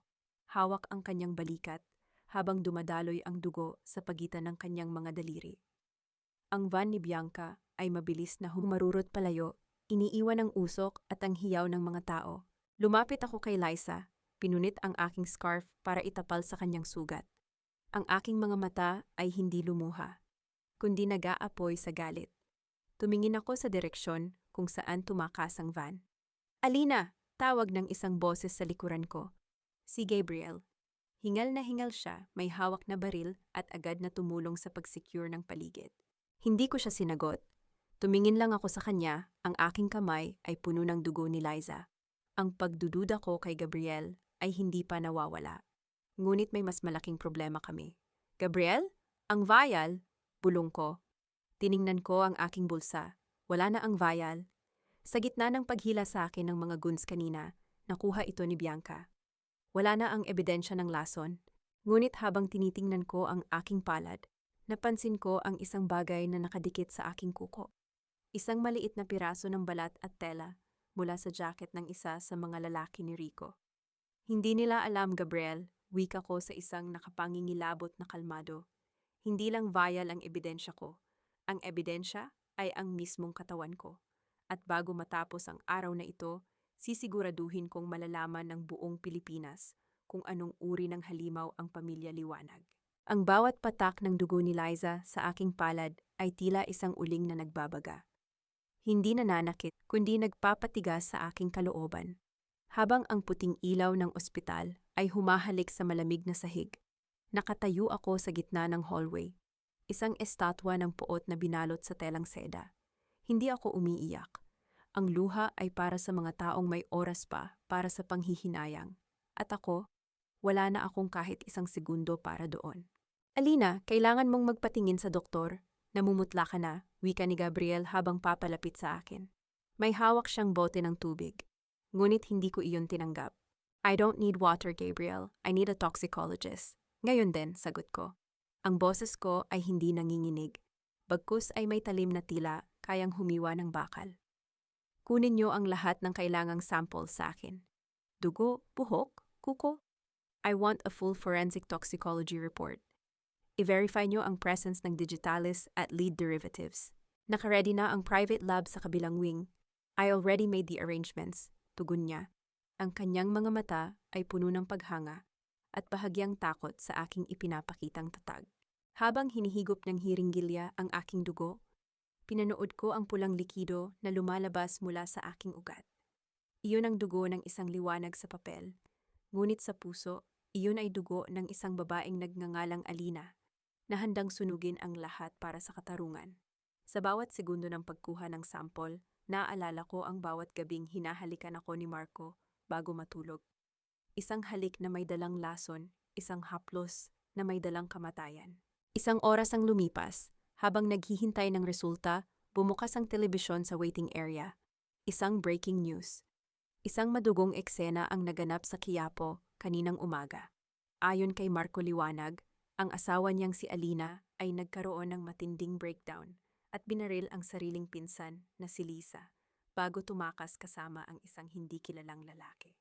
Hawak ang kanyang balikat habang dumadaloy ang dugo sa pagitan ng kanyang mga daliri. Ang van ni Bianca ay mabilis na humarurot palayo, iniiwan ang usok at ang hiyaw ng mga tao. Lumapit ako kay Liza, pinunit ang aking scarf para itapal sa kanyang sugat. Ang aking mga mata ay hindi lumuha, kundi nag-aapoy sa galit. Tumingin ako sa direksyon kung saan tumakas ang van. Alina! Tawag ng isang boses sa likuran ko. Si Gabriel. Hingal na hingal siya, may hawak na baril at agad na tumulong sa pag-secure ng paligid. Hindi ko siya sinagot. Tumingin lang ako sa kanya, ang aking kamay ay puno ng dugo ni Liza. Ang pagdududa ko kay Gabriel ay hindi pa nawawala. Ngunit may mas malaking problema kami. Gabriel? Ang vial? Bulong ko. Tiningnan ko ang aking bulsa. Wala na ang vial. Sa gitna ng paghila sa akin ng mga goons kanina, nakuha ito ni Bianca. Wala na ang ebidensya ng lason, ngunit habang tinitingnan ko ang aking palad, napansin ko ang isang bagay na nakadikit sa aking kuko. Isang maliit na piraso ng balat at tela mula sa jacket ng isa sa mga lalaki ni Rico. Hindi nila alam, Gabriel, wika ko sa isang nakapangingilabot na kalmado. Hindi lang vial ang ebidensya ko. Ang ebidensya ay ang mismong katawan ko. At bago matapos ang araw na ito, sisiguraduhin kong malalaman ng buong Pilipinas kung anong uri ng halimaw ang pamilya Liwanag. Ang bawat patak ng dugo ni Liza sa aking palad ay tila isang uling na nagbabaga. Hindi nananakit, kundi nagpapatigas sa aking kalooban. Habang ang puting ilaw ng ospital ay humahalik sa malamig na sahig, nakatayo ako sa gitna ng hallway, isang estatwa ng puot na binalot sa telang seda. Hindi ako umiiyak. Ang luha ay para sa mga taong may oras pa para sa panghihinayang. At ako, wala na akong kahit isang segundo para doon. Alina, kailangan mong magpatingin sa doktor. Namumutla ka na, wika ni Gabriel habang papalapit sa akin. May hawak siyang bote ng tubig. Ngunit hindi ko iyon tinanggap. I don't need water, Gabriel. I need a toxicologist. Ngayon din, sagot ko. Ang boses ko ay hindi nanginginig. Bagkus ay may talim na tila, kayang humiwa ng bakal. Kunin niyo ang lahat ng kailangang sample sa akin. Dugo, buhok, kuko. I want a full forensic toxicology report. I-verify niyo ang presence ng digitalis at lead derivatives. Nakaready na ang private lab sa kabilang wing. I already made the arrangements. Tugon niya. Ang kanyang mga mata ay puno ng paghanga at bahagyang takot sa aking ipinapakitang tatag. Habang hinihigop ng hiringgilya ang aking dugo, pinanood ko ang pulang likido na lumalabas mula sa aking ugat. Iyon ang dugo ng isang liwanag sa papel, ngunit sa puso, iyon ay dugo ng isang babaeng nagngangalang Alina na handang sunugin ang lahat para sa katarungan. Sa bawat segundo ng pagkuha ng sample, naaalala ko ang bawat gabing hinahalikan ako ni Marco bago matulog. Isang halik na may dalang lason, isang haplos na may dalang kamatayan. Isang oras ang lumipas, habang naghihintay ng resulta, bumukas ang telebisyon sa waiting area. Isang breaking news. Isang madugong eksena ang naganap sa Quiapo kaninang umaga. Ayon kay Marco Liwanag, ang asawa niyang si Alina ay nagkaroon ng matinding breakdown at binaril ang sariling pinsan na si Lisa bago tumakas kasama ang isang hindi kilalang lalaki.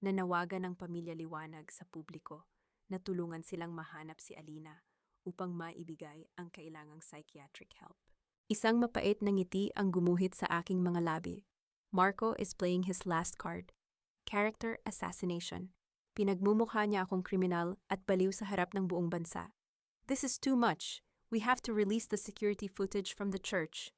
Nanawagan ng pamilya Liwanag sa publiko na tulungan silang mahanap si Alina upang maibigay ang kailangang psychiatric help. Isang mapait na ngiti ang gumuhit sa aking mga labi. Marco is playing his last card. Character assassination. Pinagmumukha niya akong kriminal at baliw sa harap ng buong bansa. This is too much. We have to release the security footage from the church.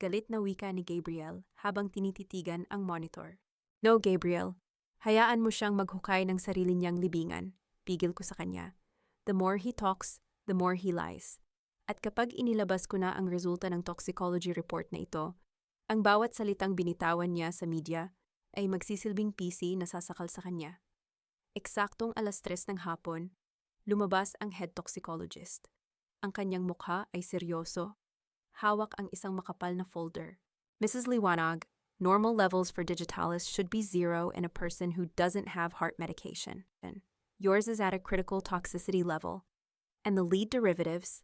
Galit na wika ni Gabriel habang tinititigan ang monitor. No, Gabriel. Hayaan mo siyang maghukay ng sarili niyang libingan. Pigil ko sa kanya. The more he talks, the more he lies. At kapag inilabas ko na ang resulta ng toxicology report na ito, ang bawat salitang binitawan niya sa media ay magsisilbing PC na sasakal sa kanya. Eksaktong 3:00 ng hapon, lumabas ang head toxicologist. Ang kanyang mukha ay seryoso. Hawak ang isang makapal na folder. Mrs. Liwanag, normal levels for digitalis should be 0 in a person who doesn't have heart medication. Yours is at a critical toxicity level. And the lead derivatives,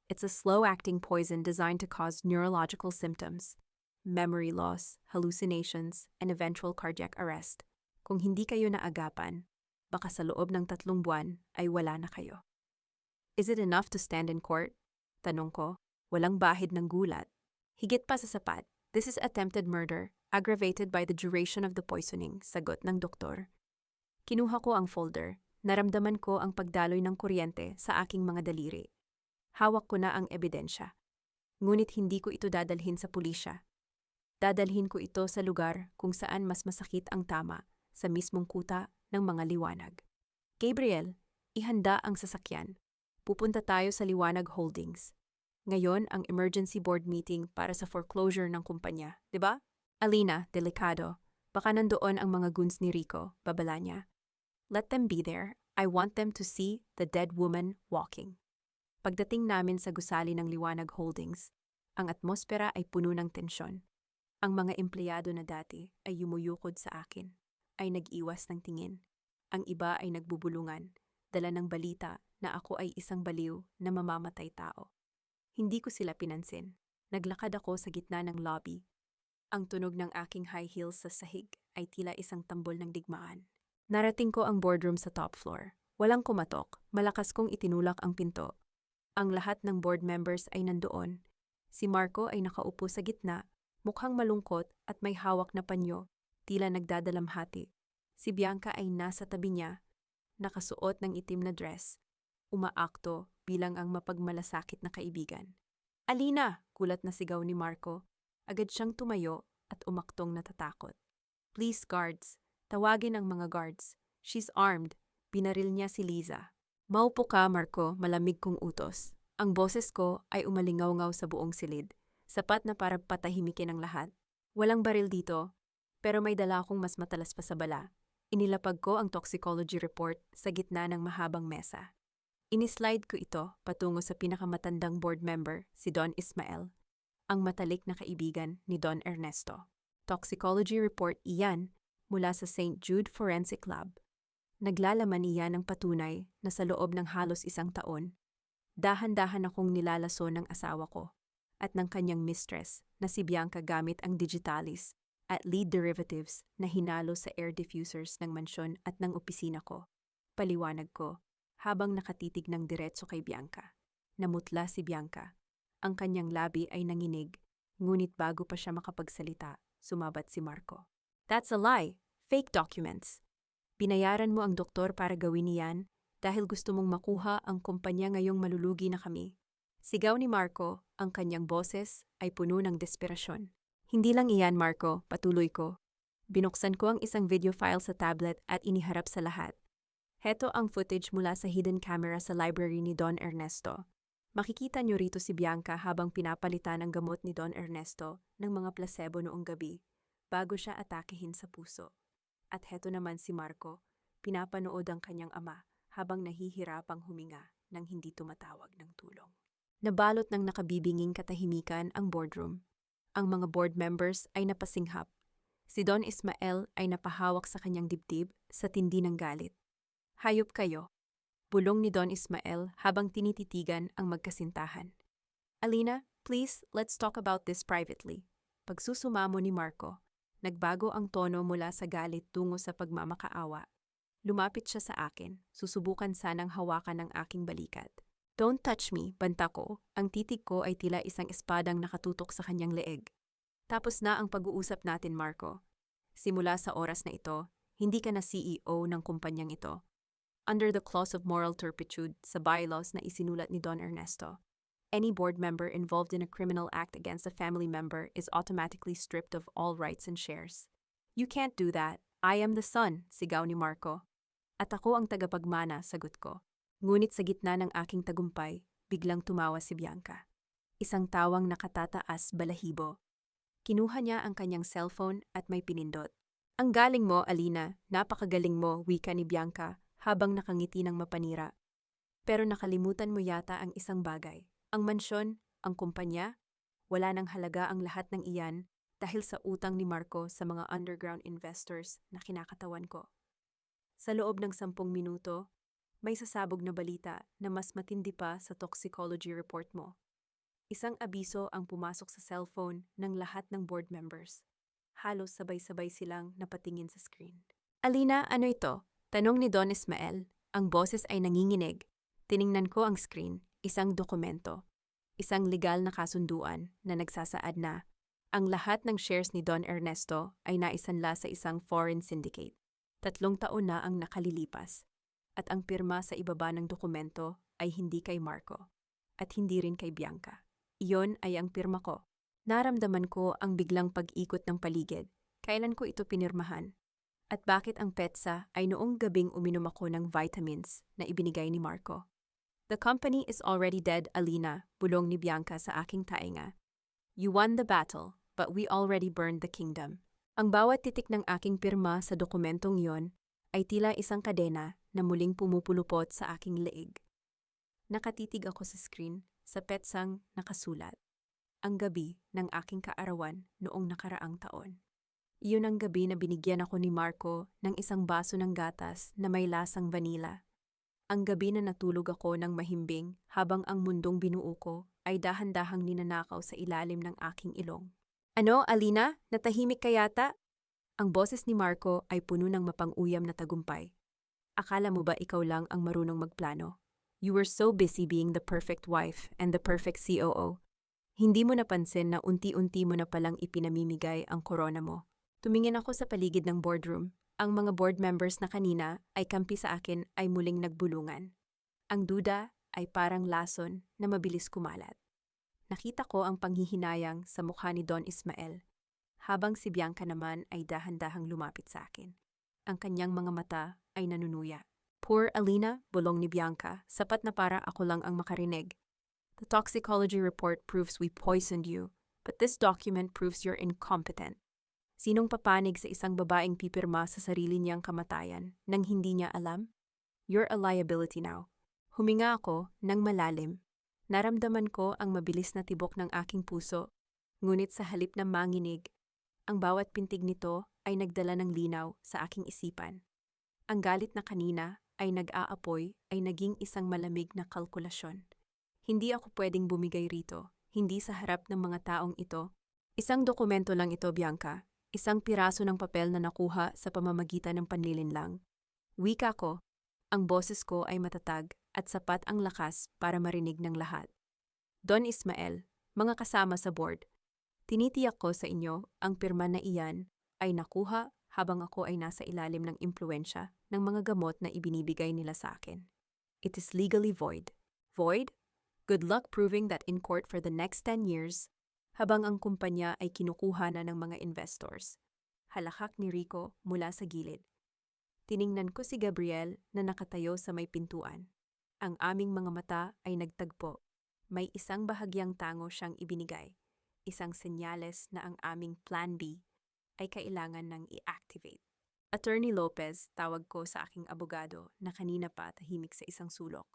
it's a slow-acting poison designed to cause neurological symptoms, memory loss, hallucinations, and eventual cardiac arrest. Kung hindi kayo naagapan, baka sa loob ng 3 buwan ay wala na kayo. Is it enough to stand in court? Tanong ko, walang bahid ng gulat. Higit pa sa sapat, this is attempted murder, aggravated by the duration of the poisoning, sagot ng doktor. Kinuha ko ang folder. Naramdaman ko ang pagdaloy ng kuryente sa aking mga daliri. Hawak ko na ang ebidensya. Ngunit hindi ko ito dadalhin sa pulisya. Dadalhin ko ito sa lugar kung saan mas masakit ang tama, sa mismong kuta ng mga Liwanag. Gabriel, ihanda ang sasakyan. Pupunta tayo sa Liwanag Holdings. Ngayon ang emergency board meeting para sa foreclosure ng kumpanya, di ba? Alina, delikado. Baka nandoon ang mga goons ni Rico, babala niya. Let them be there. I want them to see the dead woman walking. Pagdating namin sa gusali ng Liwanag Holdings, ang atmosfera ay puno ng tensyon. Ang mga empleyado na dati ay yumuyukod sa akin, ay nag-iwas ng tingin. Ang iba ay nagbubulungan, dala ng balita na ako ay isang baliw na mamamatay tao. Hindi ko sila pinansin. Naglakad ako sa gitna ng lobby. Ang tunog ng aking high heels sa sahig ay tila isang tambol ng digmaan. Narating ko ang boardroom sa top floor. Walang kumatok, malakas kong itinulak ang pinto. Ang lahat ng board members ay nandoon. Si Marco ay nakaupo sa gitna, mukhang malungkot at may hawak na panyo, tila nagdadalamhati. Si Bianca ay nasa tabi niya, nakasuot ng itim na dress, umaakto bilang ang mapagmalasakit na kaibigan. "Alina!" Kulat na sigaw ni Marco. Agad siyang tumayo at umaktong natatakot. "Please, guards. Tawagin ang mga guards. She's armed." Binaril niya si Liza. "Maupo ka, Marco," malamig kong utos. Ang boses ko ay umalingaw-ngaw sa buong silid, sapat na para patahimikin ang lahat. Walang baril dito, pero may dala akong mas matalas pa sa bala. Inilapag ko ang toxicology report sa gitna ng mahabang mesa. Inislide ko ito patungo sa pinakamatandang board member, si Don Ismael, ang matalik na kaibigan ni Don Ernesto. Toxicology report iyan mula sa St. Jude Forensic Lab. Naglalaman iyan ng patunay na sa loob ng halos 1 taon, dahan-dahan akong nilalaso ng asawa ko at ng kanyang mistress na si Bianca gamit ang digitalis at lead derivatives na hinalo sa air diffusers ng mansyon at ng opisina ko. Paliwanag ko habang nakatitig ng diretso kay Bianca. Namutla si Bianca. Ang kanyang labi ay nanginig, ngunit bago pa siya makapagsalita, sumabat si Marco. "That's a lie! Fake documents! Binayaran mo ang doktor para gawin niyan dahil gusto mong makuha ang kumpanya ngayong malulugi na kami." Sigaw ni Marco, ang kanyang boses ay puno ng desperasyon. "Hindi lang iyan, Marco," patuloy ko. Binuksan ko ang isang video file sa tablet at iniharap sa lahat. Heto ang footage mula sa hidden camera sa library ni Don Ernesto. Makikita niyo rito si Bianca habang pinapalitan ang gamot ni Don Ernesto ng mga placebo noong gabi bago siya atakehin sa puso. At heto naman si Marco, pinapanood ang kanyang ama habang nahihirapang huminga nang hindi tumatawag ng tulong. Nabalot ng nakabibinging katahimikan ang boardroom. Ang mga board members ay napasinghap. Si Don Ismael ay napahawak sa kanyang dibdib sa tindi ng galit. "Hayop kayo," bulong ni Don Ismael habang tinititigan ang magkasintahan. "Alina, please, let's talk about this privately." Pagsusumamo ni Marco, nagbago ang tono mula sa galit tungo sa pagmamakaawa. Lumapit siya sa akin, susubukan sanang hawakan ang aking balikat. "Don't touch me," banta ko. Ang titig ko ay tila isang espadang nakatutok sa kanyang leeg. "Tapos na ang pag-uusap natin, Marco. Simula sa oras na ito, hindi ka na CEO ng kumpanyang ito. Under the clause of moral turpitude sa bylaws na isinulat ni Don Ernesto, any board member involved in a criminal act against a family member is automatically stripped of all rights and shares." "You can't do that. I am the son," sigaw ni Marco. "At ako ang tagapagmana," sagot ko. Ngunit sa gitna ng aking tagumpay, biglang tumawa si Bianca. Isang tawang nakatataas balahibo. Kinuha niya ang kanyang cellphone at may pinindot. "Ang galing mo, Alina. Napakagaling mo," wika ni Bianca habang nakangiti ng mapanira. "Pero nakalimutan mo yata ang isang bagay. Ang mansyon, ang kumpanya, wala nang halaga ang lahat ng iyan dahil sa utang ni Marco sa mga underground investors na kinakatawan ko." Sa loob ng 10 minuto, may sasabog na balita na mas matindi pa sa toxicology report mo. Isang abiso ang pumasok sa cellphone ng lahat ng board members. Halos sabay-sabay silang napatingin sa screen. "Alina, ano ito?" Tanong ni Don Ismael. Ang boses ay nanginginig. Tiningnan ko ang screen, isang dokumento. Isang legal na kasunduan na nagsasaad na ang lahat ng shares ni Don Ernesto ay naisanla sa isang foreign syndicate. 3 taon na ang nakalilipas. At ang pirma sa ibaba ng dokumento ay hindi kay Marco at hindi rin kay Bianca. Iyon ay ang pirma ko. Naramdaman ko ang biglang pag-ikot ng paligid. Kailan ko ito pinirmahan? At bakit ang petsa ay noong gabing uminom ako ng vitamins na ibinigay ni Marco? "The company is already dead, Alina," bulong ni Bianca sa aking tainga. "You won the battle, but we already burned the kingdom." Ang bawat titik ng aking pirma sa dokumentong iyon ay tila isang kadena na muling pumupulupot sa aking leeg. Nakatitig ako sa screen, sa petsang nakasulat, "Ang gabi ng aking kaarawan noong nakaraang taon." Iyon ang gabi na binigyan ako ni Marco ng isang baso ng gatas na may lasang vanilla. Ang gabi na natulog ako ng mahimbing habang ang mundong binuo ko ay dahan-dahang ninanakaw sa ilalim ng aking ilong. "Ano, Alina? Natahimik ka yata?" Ang boses ni Marco ay puno ng mapang-uyam na tagumpay. "Akala mo ba ikaw lang ang marunong magplano? You were so busy being the perfect wife and the perfect COO. Hindi mo napansin na unti-unti mo na palang ipinamimigay ang korona mo. Tumingin ako sa paligid ng boardroom. Ang mga board members na kanina ay kampi sa akin ay muling nagbulungan. Ang duda ay parang lason na mabilis kumalat. Nakita ko ang panghihinayang sa mukha ni Don Ismael, habang si Bianca naman ay dahan-dahang lumapit sa akin. Ang kanyang mga mata ay nanunuya. Poor Alina, bulong ni Bianca, sapat na para ako lang ang makarinig. The toxicology report proves we poisoned you, but this document proves you're incompetent. Sinong papanig sa isang babaeng pipirma sa sarili niyang kamatayan nang hindi niya alam? You're a liability now. Huminga ako ng malalim. Naramdaman ko ang mabilis na tibok ng aking puso, ngunit sa halip na manginig, ang bawat pintig nito ay nagdala ng linaw sa aking isipan. Ang galit na kanina ay nag-aapoy ay naging isang malamig na kalkulasyon. Hindi ako pwedeng bumigay rito, hindi sa harap ng mga taong ito. Isang dokumento lang ito, Bianca. Isang piraso ng papel na nakuha sa pamamagitan ng panlilinlang. Wika ko, ang boses ko ay matatag at sapat ang lakas para marinig ng lahat. Don Ismael, mga kasama sa board, tinitiyak ko sa inyo ang pirma na iyan ay nakuha habang ako ay nasa ilalim ng impluensya ng mga gamot na ibinibigay nila sa akin. It is legally void. Void? Good luck proving that in court for the next 10 years, habang ang kumpanya ay kinukuha na ng mga investors. Halakak ni Rico mula sa gilid. Tiningnan ko si Gabriel na nakatayo sa may pintuan. Ang aming mga mata ay nagtagpo. May isang bahagyang tango siyang ibinigay. Isang senyales na ang aming Plan B ay kailangan ng i-activate. Attorney Lopez, tawag ko sa aking abogado na kanina pa tahimik sa isang sulok.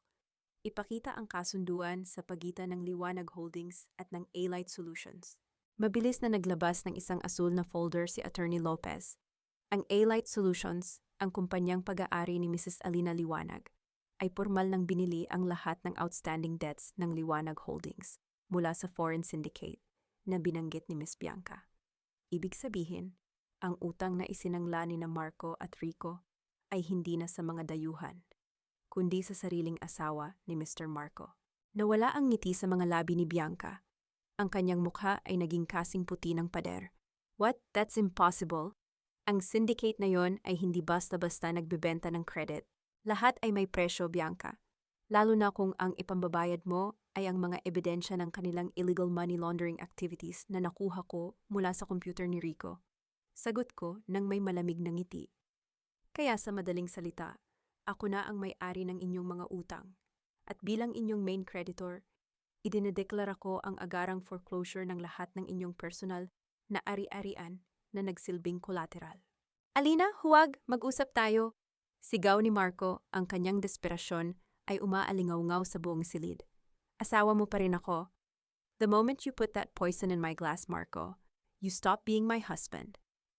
Ipakita ang kasunduan sa pagitan ng Liwanag Holdings at ng A-Light Solutions. Mabilis na naglabas ng isang asul na folder si Attorney Lopez. Ang A-Light Solutions, ang kumpanyang pag-aari ni Mrs. Alina Liwanag, ay pormal nang binili ang lahat ng outstanding debts ng Liwanag Holdings mula sa foreign syndicate na binanggit ni Ms. Bianca. Ibig sabihin, ang utang na isinangla ni na Marco at Rico ay hindi na sa mga dayuhan, kundi sa sariling asawa ni Mr. Marco. Nawala ang ngiti sa mga labi ni Bianca. Ang kanyang mukha ay naging kasing puti ng pader. What? That's impossible. Ang syndicate na yon ay hindi basta-basta nagbebenta ng credit. Lahat ay may presyo, Bianca. Lalo na kung ang ipambabayad mo ay ang mga ebidensya ng kanilang illegal money laundering activities na nakuha ko mula sa computer ni Rico. Sagot ko nang may malamig na ngiti. Kaya sa madaling salita, ako na ang may-ari ng inyong mga utang. At bilang inyong main creditor, idinedeklara ko ang agarang foreclosure ng lahat ng inyong personal na ari-arian na nagsilbing collateral. Alina, huwag! Mag-usap tayo! Sigaw ni Marco, ang kanyang desperasyon ay umaalingaw-ngaw sa buong silid. Asawa mo pa rin ako. The moment you put that poison in my glass, Marco, you stopped being my husband.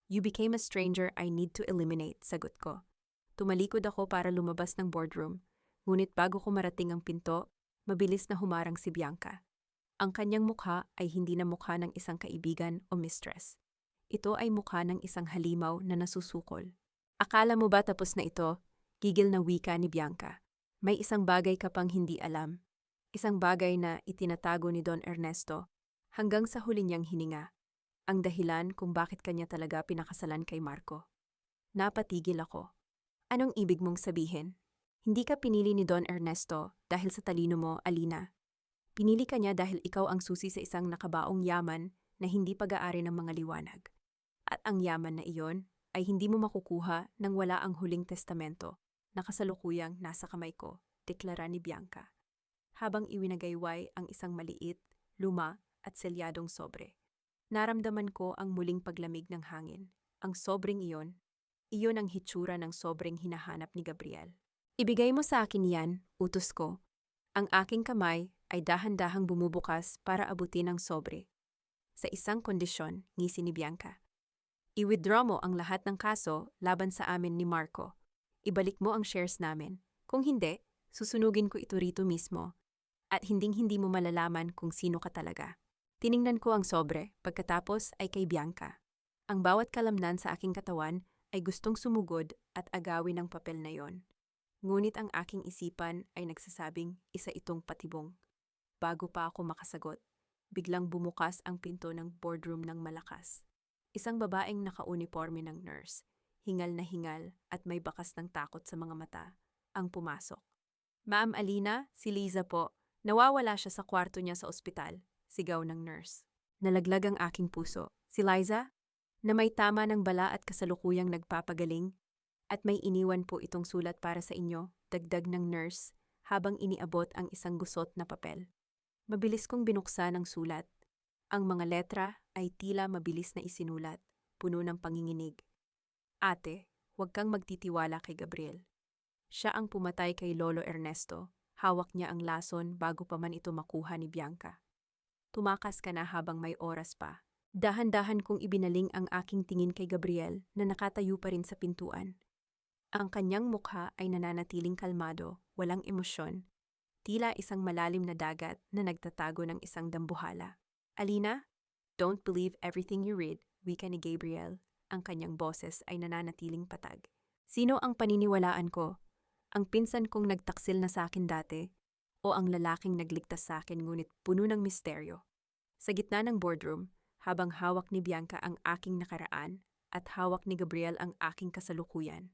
You became a stranger I need to eliminate, sagot ko. Tumalikod ako para lumabas ng boardroom, ngunit bago ko marating ang pinto, mabilis na humarang si Bianca. Ang kanyang mukha ay hindi na mukha ng isang kaibigan o mistress. Ito ay mukha ng isang halimaw na nasusukol. Akala mo ba tapos na ito? Gigil na wika ni Bianca. May isang bagay ka pang hindi alam. Isang bagay na itinatago ni Don Ernesto hanggang sa huli niyang hininga. Ang dahilan kung bakit kanya talaga pinakasalan kay Marco. Napatigil ako. Anong ibig mong sabihin? Hindi ka pinili ni Don Ernesto dahil sa talino mo, Alina. Pinili ka niya dahil ikaw ang susi sa isang nakabaong yaman na hindi pag-aari ng mga liwanag. At ang yaman na iyon ay hindi mo makukuha nang wala ang huling testamento na kasalukuyang nasa kamay ko, deklara ni Bianca. Habang iwinagayway ang isang maliit, luma at selyadong sobre. Naramdaman ko ang muling paglamig ng hangin. Ang sobreng iyon ang hitsura ng sobreng hinahanap ni Gabriel. Ibigay mo sa akin yan, utos ko. Ang aking kamay ay dahan-dahang bumubukas para abutin ang sobre. Sa isang kondisyon, ngisi ni Bianca. I-withdraw mo ang lahat ng kaso laban sa amin ni Marco. Ibalik mo ang shares namin. Kung hindi, susunugin ko ito rito mismo. At hinding-hindi mo malalaman kung sino ka talaga. Tiningnan ko ang sobre, pagkatapos ay kay Bianca. Ang bawat kalamnan sa aking katawan ay gustong sumugod at agawin ang papel na yon. Ngunit ang aking isipan ay nagsasabing isa itong patibong. Bago pa ako makasagot, biglang bumukas ang pinto ng boardroom ng malakas. Isang babaeng nakauniforme ng nurse, hingal na hingal at may bakas ng takot sa mga mata, ang pumasok. Ma'am Alina, si Liza po. Nawawala siya sa kwarto niya sa ospital, sigaw ng nurse. Nalaglag ang aking puso. Si Liza? Na may tama ng bala at kasalukuyang nagpapagaling? At may iniwan po itong sulat para sa inyo, dagdag ng nurse, habang iniabot ang isang gusot na papel. Mabilis kong binuksan ang sulat. Ang mga letra ay tila mabilis na isinulat, puno ng panginginig. Ate, huwag kang magtitiwala kay Gabriel. Siya ang pumatay kay Lolo Ernesto. Hawak niya ang lason bago pa man ito makuha ni Bianca. Tumakas ka na habang may oras pa. Dahan-dahan kong ibinaling ang aking tingin kay Gabriel na nakatayo pa rin sa pintuan. Ang kanyang mukha ay nananatiling kalmado, walang emosyon, tila isang malalim na dagat na nagtatago ng isang dambuhala. Alina, don't believe everything you read, wika ni Gabriel. Ang kanyang boses ay nananatiling patag. Sino ang paniniwalaan ko? Ang pinsan kong nagtaksil na sa akin dati, o ang lalaking nagligtas sa akin ngunit puno ng misteryo? Sa gitna ng boardroom, habang hawak ni Bianca ang aking nakaraan at hawak ni Gabriel ang aking kasalukuyan,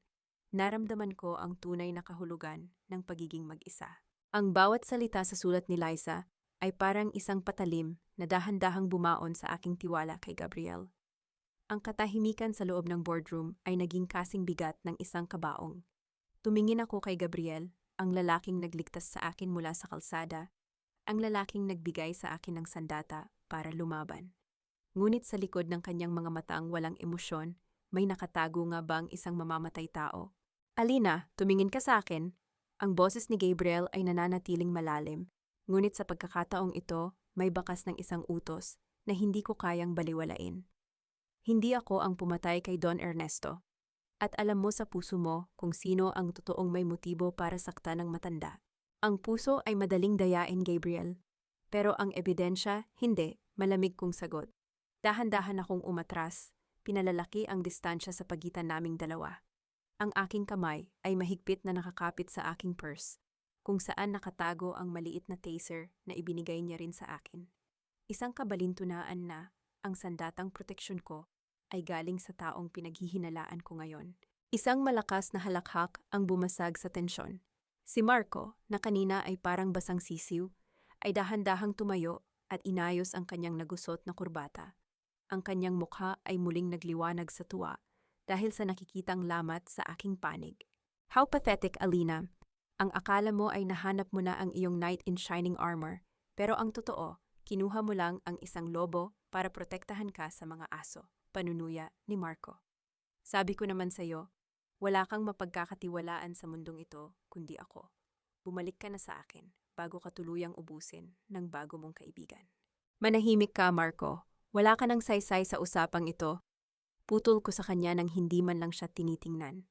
naramdaman ko ang tunay na kahulugan ng pagiging mag-isa. Ang bawat salita sa sulat ni Liza ay parang isang patalim na dahan-dahang bumaon sa aking tiwala kay Gabriel. Ang katahimikan sa loob ng boardroom ay naging kasing bigat ng isang kabaong. Tumingin ako kay Gabriel, ang lalaking nagligtas sa akin mula sa kalsada, ang lalaking nagbigay sa akin ng sandata para lumaban. Ngunit sa likod ng kanyang mga matang walang emosyon, may nakatago nga bang isang mamamatay tao? Alina, tumingin ka sa akin. Ang boses ni Gabriel ay nananatiling malalim, ngunit sa pagkakataong ito, may bakas ng isang utos na hindi ko kayang baliwalain. Hindi ako ang pumatay kay Don Ernesto. At alam mo sa puso mo kung sino ang totoong may motibo para saktan ng matanda. Ang puso ay madaling dayain, Gabriel. Pero ang ebidensya, hindi, malamig kong sagot. Dahan-dahan akong umatras, pinalalaki ang distansya sa pagitan naming dalawa. Ang aking kamay ay mahigpit na nakakapit sa aking purse, kung saan nakatago ang maliit na taser na ibinigay niya rin sa akin. Isang kabalintunaan na ang sandatang proteksyon ko ay galing sa taong pinaghihinalaan ko ngayon. Isang malakas na halakhak ang bumasag sa tensyon. Si Marco, na kanina ay parang basang sisiw, ay dahan-dahang tumayo at inayos ang kanyang nagusot na kurbata. Ang kanyang mukha ay muling nagliwanag sa tuwa dahil sa nakikitang lamat sa aking panig. How pathetic, Alina. Ang akala mo ay nahanap mo na ang iyong knight in shining armor, pero ang totoo, kinuha mo lang ang isang lobo para protektahan ka sa mga aso. Panunuya ni Marco. Sabi ko naman sa'yo, wala kang mapagkakatiwalaan sa mundong ito kundi ako. Bumalik ka na sa akin bago ka tuluyang ubusin ng bago mong kaibigan. Manahimik ka, Marco. Wala ka ng saysay sa usapang ito. Putol ko sa kanya nang hindi man lang siya tinitingnan.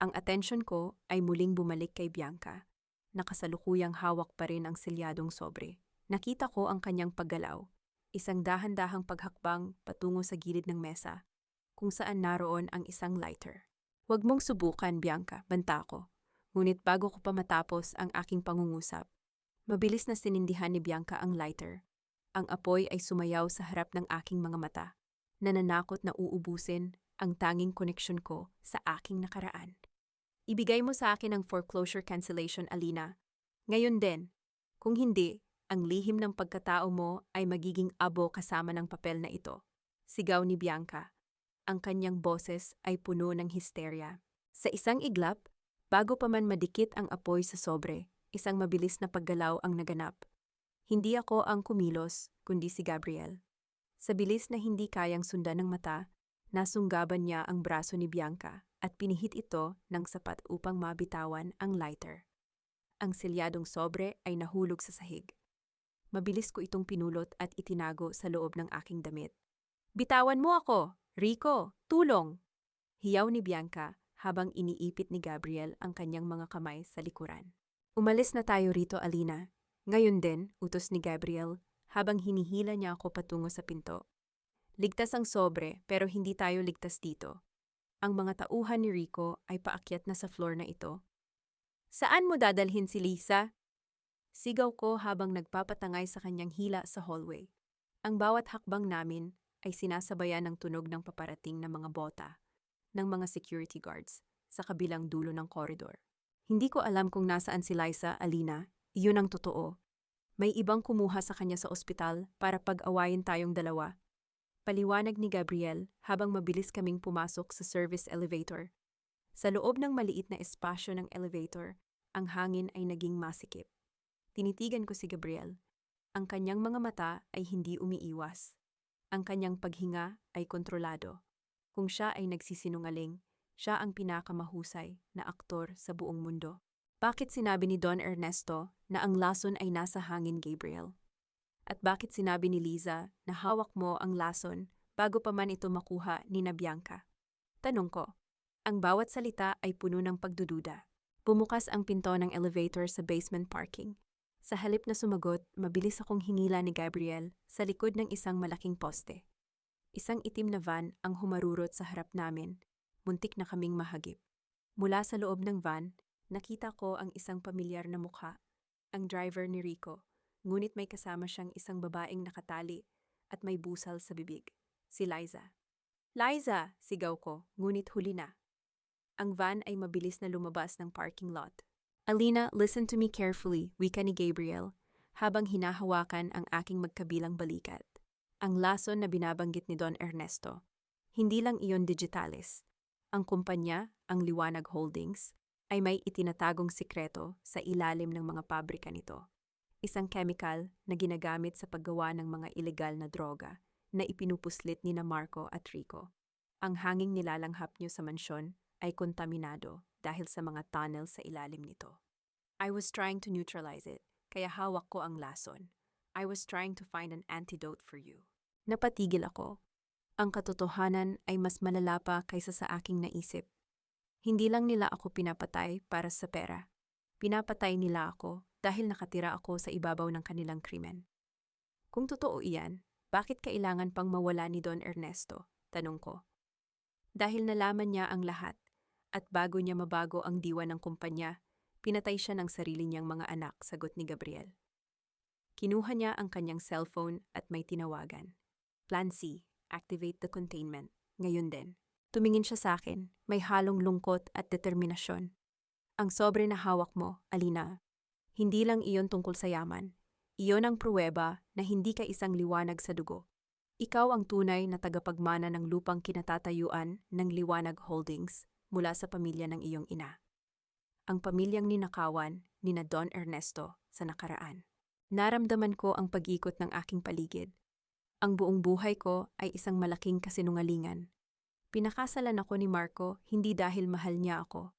Ang atensyon ko ay muling bumalik kay Bianca. Nakasalukuyang hawak pa rin ang selyadong sobre. Nakita ko ang kanyang paggalaw. Isang dahan-dahang paghakbang patungo sa gilid ng mesa, kung saan naroon ang isang lighter. Huwag mong subukan, Bianca, banta ko. Ngunit bago ko pa matapos ang aking pangungusap, mabilis na sinindihan ni Bianca ang lighter. Ang apoy ay sumayaw sa harap ng aking mga mata, nananakot na uubusin ang tanging koneksyon ko sa aking nakaraan. Ibigay mo sa akin ang foreclosure cancellation, Alina. Ngayon din. Kung hindi, ang lihim ng pagkatao mo ay magiging abo kasama ng papel na ito. Sigaw ni Bianca. Ang kanyang boses ay puno ng histerya. Sa isang iglap, bago pa man madikit ang apoy sa sobre, isang mabilis na paggalaw ang naganap. Hindi ako ang kumilos, kundi si Gabriel. Sa bilis na hindi kayang sundan ng mata, nasunggaban niya ang braso ni Bianca at pinihit ito ng sapat upang mabitawan ang lighter. Ang selyadong sobre ay nahulog sa sahig. Mabilis ko itong pinulot at itinago sa loob ng aking damit. Bitawan mo ako! Rico, tulong! Hiyaw ni Bianca habang iniipit ni Gabriel ang kanyang mga kamay sa likuran. Umalis na tayo rito, Alina. Ngayon din, utos ni Gabriel habang hinihila niya ako patungo sa pinto. Ligtas ang sobre pero hindi tayo ligtas dito. Ang mga tauhan ni Rico ay paakyat na sa floor na ito. Saan mo dadalhin si Lisa? Sigaw ko habang nagpapatangay sa kanyang hila sa hallway. Ang bawat hakbang namin ay sinasabayan ng tunog ng paparating na mga bota ng mga security guards sa kabilang dulo ng koridor. Hindi ko alam kung nasaan si Liza, Alina. Iyon ang totoo. May ibang kumuha sa kanya sa ospital para pag-awayin tayong dalawa. Paliwanag ni Gabriel habang mabilis kaming pumasok sa service elevator. Sa loob ng maliit na espasyo ng elevator, ang hangin ay naging masikip. Tinitigan ko si Gabriel. Ang kanyang mga mata ay hindi umiiwas. Ang kanyang paghinga ay kontrolado. Kung siya ay nagsisinungaling, siya ang pinakamahusay na aktor sa buong mundo. Bakit sinabi ni Don Ernesto na ang lason ay nasa hangin, Gabriel? At bakit sinabi ni Liza na hawak mo ang lason bago pa man ito makuha ni Bianca? Tanong ko. Ang bawat salita ay puno ng pagdududa. Bumukas ang pinto ng elevator sa basement parking. Sa halip na sumagot, mabilis akong hinila ni Gabriel sa likod ng isang malaking poste. Isang itim na van ang humarurot sa harap namin. Muntik na kaming mahagip. Mula sa loob ng van, nakita ko ang isang pamilyar na mukha, ang driver ni Rico, ngunit may kasama siyang isang babaeng nakatali at may busal sa bibig, si Liza. Liza! Sigaw ko, ngunit huli na. Ang van ay mabilis na lumabas ng parking lot. Alina, listen to me carefully, wika ni Gabriel, habang hinahawakan ang aking magkabilang balikat. Ang lason na binabanggit ni Don Ernesto. Hindi lang iyon digitalis. Ang kumpanya, ang Liwanag Holdings, ay may itinatagong sikreto sa ilalim ng mga pabrika nito. Isang chemical na ginagamit sa paggawa ng mga ilegal na droga na ipinupuslit ni Marco at Rico. Ang hanging nilalanghap niyo sa mansyon ay kontaminado dahil sa mga tunnel sa ilalim nito. I was trying to neutralize it, kaya hawak ko ang lason. I was trying to find an antidote for you. Napatigil ako. Ang katotohanan ay mas malala pa kaysa sa aking naisip. Hindi lang nila ako pinapatay para sa pera. Pinapatay nila ako dahil nakatira ako sa ibabaw ng kanilang krimen. Kung totoo iyan, bakit kailangan pang mawala ni Don Ernesto? Tanong ko. Dahil nalaman niya ang lahat, at bago niya mabago ang diwa ng kumpanya, pinatay siya ng sarili niyang mga anak, sagot ni Gabriel. Kinuha niya ang kanyang cellphone at may tinawagan. Plan C. Activate the containment. Ngayon din. Tumingin siya sa akin, may halong lungkot at determinasyon. Ang sobre na hawak mo, Alina. Hindi lang iyon tungkol sa yaman. Iyon ang pruweba na hindi ka isang liwanag sa dugo. Ikaw ang tunay na tagapagmana ng lupang kinatatayuan ng Liwanag Holdings mula sa pamilya ng iyong ina. Ang pamilyang ninakawan ni na Don Ernesto sa nakaraan. Naramdaman ko ang pag-ikot ng aking paligid. Ang buong buhay ko ay isang malaking kasinungalingan. Pinakasalan ako ni Marco hindi dahil mahal niya ako,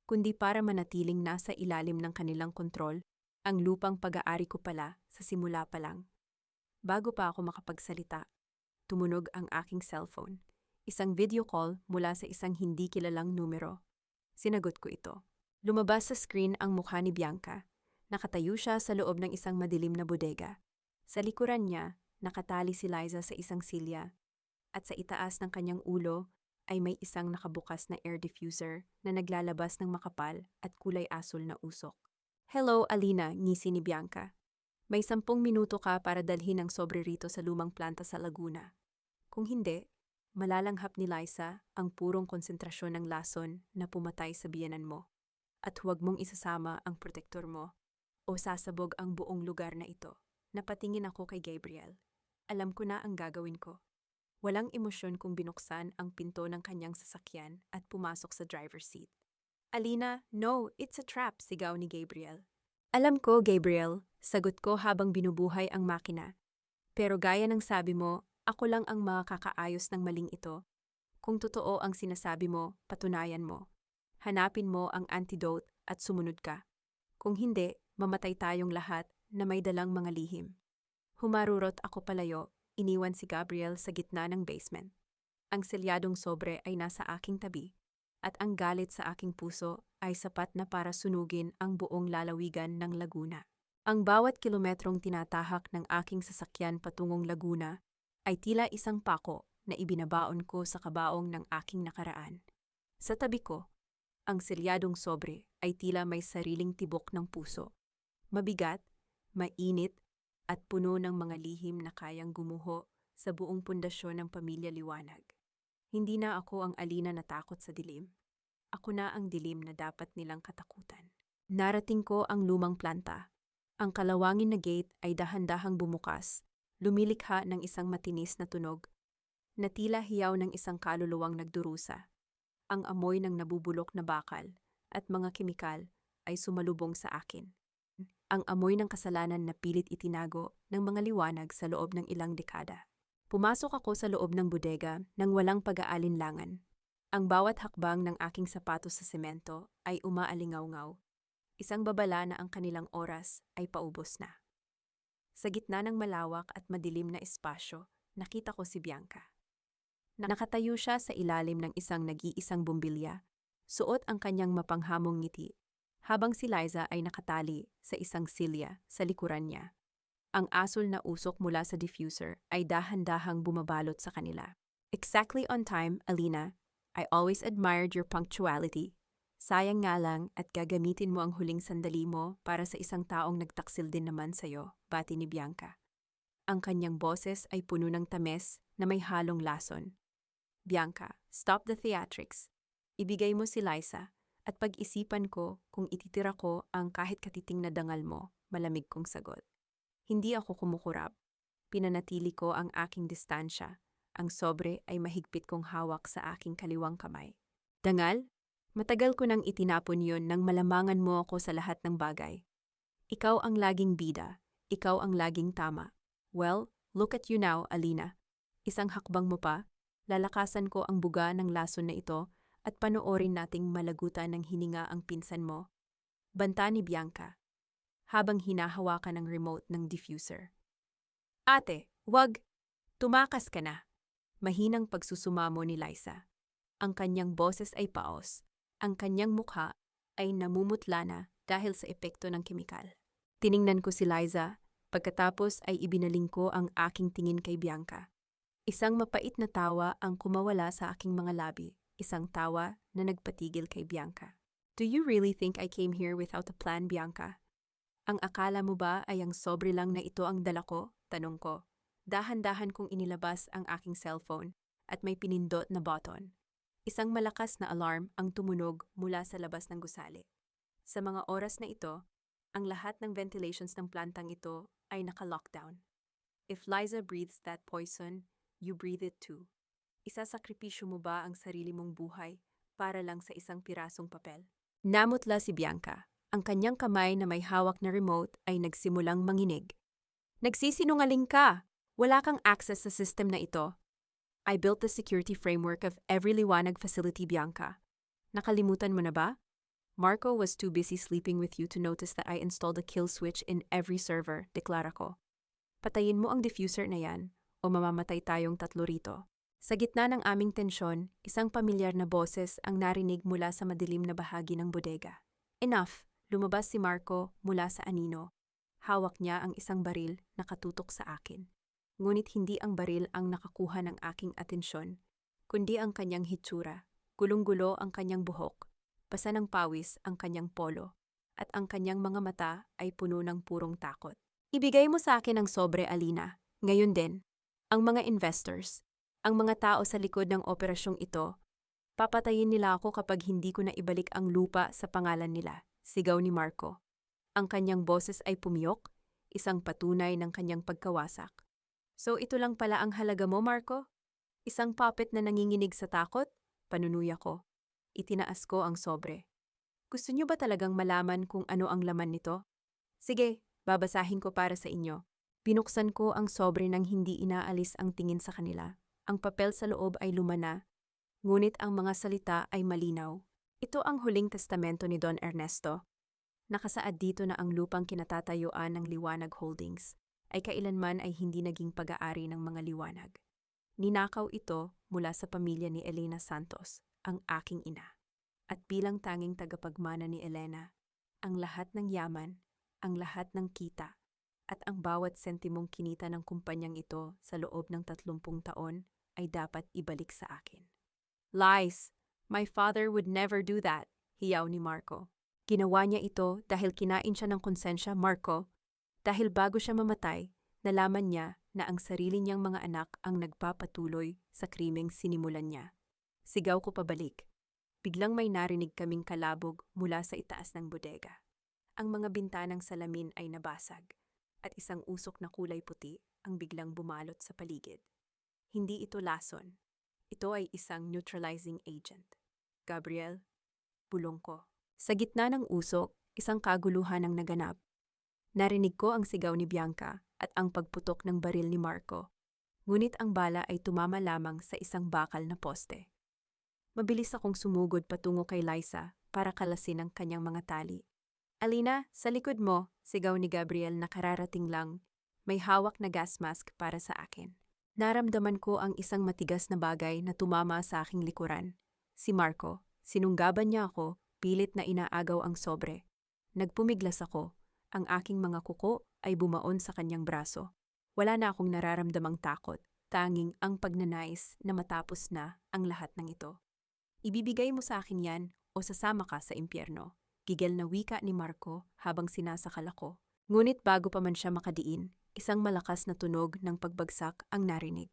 kundi para manatiling nasa ilalim ng kanilang kontrol ang lupang pag-aari ko pala sa simula pa lang. Bago pa ako makapagsalita, tumunog ang aking cellphone. Isang video call mula sa isang hindi kilalang numero. Sinagot ko ito. Lumabas sa screen ang mukha ni Bianca. Nakatayo siya sa loob ng isang madilim na bodega. Sa likuran niya, nakatali si Liza sa isang silya. At sa itaas ng kanyang ulo ay may isang nakabukas na air diffuser na naglalabas ng makapal at kulay asul na usok. Hello, Alina, ngisi ni Bianca. May 10 minuto ka para dalhin ang sobre rito sa lumang planta sa Laguna. Kung hindi, malalanghap ni Liza ang purong konsentrasyon ng lason na pumatay sa biyenan mo. At huwag mong isasama ang protektor mo o sasabog ang buong lugar na ito. Napatingin ako kay Gabriel. Alam ko na ang gagawin ko. Walang emosyon kung binuksan ang pinto ng kanyang sasakyan at pumasok sa driver's seat. Alina, no, it's a trap, sigaw ni Gabriel. Alam ko, Gabriel, sagot ko habang binubuhay ang makina. Pero gaya ng sabi mo, ako lang ang makakaayos ng maling ito. Kung totoo ang sinasabi mo, patunayan mo. Hanapin mo ang antidote at sumunod ka. Kung hindi, mamatay tayong lahat na may dalang mga lihim. Humarurot ako palayo, iniwan si Gabriel sa gitna ng basement. Ang selyadong sobre ay nasa aking tabi, at ang galit sa aking puso ay sapat na para sunugin ang buong lalawigan ng Laguna. Ang bawat kilometrong tinatahak ng aking sasakyan patungong Laguna ay tila isang pako na ibinabaon ko sa kabaong ng aking nakaraan. Sa tabi ko, Ang selyadong sobre ay tila may sariling tibok ng puso. Mabigat, mainit, at puno ng mga lihim na kayang gumuho sa buong pundasyon ng pamilya Liwanag. Hindi na ako ang Alina na takot sa dilim. Ako na ang dilim na dapat nilang katakutan. Narating ko ang lumang planta. Ang kalawangin na gate ay dahan-dahang bumukas, lumilikha ng isang matinis na tunog, na tila hiyaw ng isang kaluluwang nagdurusa. Ang amoy ng nabubulok na bakal at mga kemikal ay sumalubong sa akin. Ang amoy ng kasalanan na pilit itinago ng mga Liwanag sa loob ng ilang dekada. Pumasok ako sa loob ng bodega nang walang pag-aalinlangan. Ang bawat hakbang ng aking sapatos sa semento ay umaalingaw-ngaw. Isang babala na ang kanilang oras ay paubos na. Sa gitna ng malawak at madilim na espasyo, nakita ko si Bianca. Nakatayo siya sa ilalim ng isang nag-iisang bumbilya, suot ang kanyang mapanghamong ngiti, habang si Liza ay nakatali sa isang silya sa likuran niya. Ang asul na usok mula sa diffuser ay dahan-dahang bumabalot sa kanila. Exactly on time, Alina. I always admired your punctuality. Sayang nga lang at gagamitin mo ang huling sandali mo para sa isang taong nagtaksil din naman sa'yo, bati ni Bianca. Ang kanyang boses ay puno ng tamis na may halong lason. Bianca, stop the theatrics. Ibigay mo si Liza at pag-isipan ko kung ititira ko ang kahit katiting na dangal mo, malamig kong sagot. Hindi ako kumukurap. Pinanatili ko ang aking distansya. Ang sobre ay mahigpit kong hawak sa aking kaliwang kamay. Dangal? Matagal ko nang itinapon yon nang malamangan mo ako sa lahat ng bagay. Ikaw ang laging bida. Ikaw ang laging tama. Well, look at you now, Alina. Isang hakbang mo pa, lalakasan ko ang buga ng lason na ito at panoorin nating malagutan ng hininga ang pinsan mo. Banta ni Bianca, habang hinahawakan ang remote ng diffuser. Ate, wag! Tumakas ka na! Mahinang pagsusumamo ni Liza. Ang kanyang boses ay paos. Ang kanyang mukha ay namumutla na dahil sa epekto ng kemikal. Tiningnan ko si Liza, pagkatapos ay ibinaling ko ang aking tingin kay Bianca. Isang mapait na tawa ang kumawala sa aking mga labi, isang tawa na nagpatigil kay Bianca. Do you really think I came here without a plan, Bianca? Ang akala mo ba ay ang sobre lang na ito ang dala ko? Tanong ko. Dahan-dahan kong inilabas ang aking cellphone at may pinindot na button. Isang malakas na alarm ang tumunog mula sa labas ng gusali. Sa mga oras na ito, ang lahat ng ventilations ng plantang ito ay naka-lockdown. If Liza breathes that poison, you breathe it too. Isasakripisyo mo ba ang sarili mong buhay para lang sa isang pirasong papel? Namutla si Bianca. Ang kanyang kamay na may hawak na remote ay nagsimulang manginig. Nagsisinungaling ka! Wala kang access sa system na ito. I built the security framework of every Liwanag facility, Bianca. Nakalimutan mo na ba? Marco was too busy sleeping with you to notice that I installed a kill switch in every server, deklara ko. Patayin mo ang diffuser na yan o mamamatay tayong tatlo rito. Sa gitna ng aming tensyon, isang pamilyar na boses ang narinig mula sa madilim na bahagi ng bodega. Enough! Lumabas si Marco mula sa anino. Hawak niya ang isang baril na katutok sa akin. Ngunit hindi ang baril ang nakakuha ng aking atensyon, kundi ang kanyang hitsura. Gulong-gulo ang kanyang buhok, basa ng pawis ang kanyang polo, at ang kanyang mga mata ay puno ng purong takot. Ibigay mo sa akin ang sobre, Alina. Ngayon din, ang mga investors, ang mga tao sa likod ng operasyong ito, papatayin nila ako kapag hindi ko na ibalik ang lupa sa pangalan nila, sigaw ni Marco. Ang kanyang boses ay pumiyok, isang patunay ng kanyang pagkawasak. So ito lang pala ang halaga mo, Marco? Isang puppet na nanginginig sa takot? Panunuya ko. Itinaas ko ang sobre. Gusto niyo ba talagang malaman kung ano ang laman nito? Sige, babasahin ko para sa inyo. Binuksan ko ang sobre nang hindi inaalis ang tingin sa kanila. Ang papel sa loob ay lumana, ngunit ang mga salita ay malinaw. Ito ang huling testamento ni Don Ernesto. Nakasaad dito na ang lupang kinatatayuan ng Liwanag Holdings ay kailanman ay hindi naging pag-aari ng mga Liwanag. Ninakaw ito mula sa pamilya ni Elena Santos, ang aking ina. At bilang tanging tagapagmana ni Elena, ang lahat ng yaman, ang lahat ng kita, at ang bawat sentimong kinita ng kumpanyang ito sa loob ng 30 taon ay dapat ibalik sa akin. Lies! My father would never do that. hiyaw ni Marco. Ginawa niya ito dahil kinain siya ng konsensya, Marco. Dahil bago siya mamatay, nalaman niya na ang sarili niyang mga anak ang nagpapatuloy sa krimeng sinimulan niya. Sigaw ko pabalik. Biglang may narinig kaming kalabog mula sa itaas ng bodega. Ang mga bintanang salamin ay nabasag at isang usok na kulay puti ang biglang bumalot sa paligid. Hindi ito lason. Ito ay isang neutralizing agent. Gabriel, bulong ko. Sa gitna ng usok, isang kaguluhan ang naganap. Narinig ko ang sigaw ni Bianca at ang pagputok ng baril ni Marco. Ngunit ang bala ay tumama lamang sa isang bakal na poste. Mabilis akong sumugod patungo kay Liza para kalasin ang kanyang mga tali. Alina, sa likod mo, sigaw ni Gabriel na kararating lang. May hawak na gas mask para sa akin. Naramdaman ko ang isang matigas na bagay na tumama sa aking likuran. Si Marco, sinunggaban niya ako, pilit na inaagaw ang sobre. Nagpumiglas ako. Ang aking mga kuko ay bumaon sa kanyang braso. Wala na akong nararamdamang takot, tanging ang pagnanais na matapos na ang lahat ng ito. Ibibigay mo sa akin yan o sasama ka sa impyerno. Gigil na wika ni Marco habang sinasakal ako. Ngunit bago pa man siya makadiin, isang malakas na tunog ng pagbagsak ang narinig.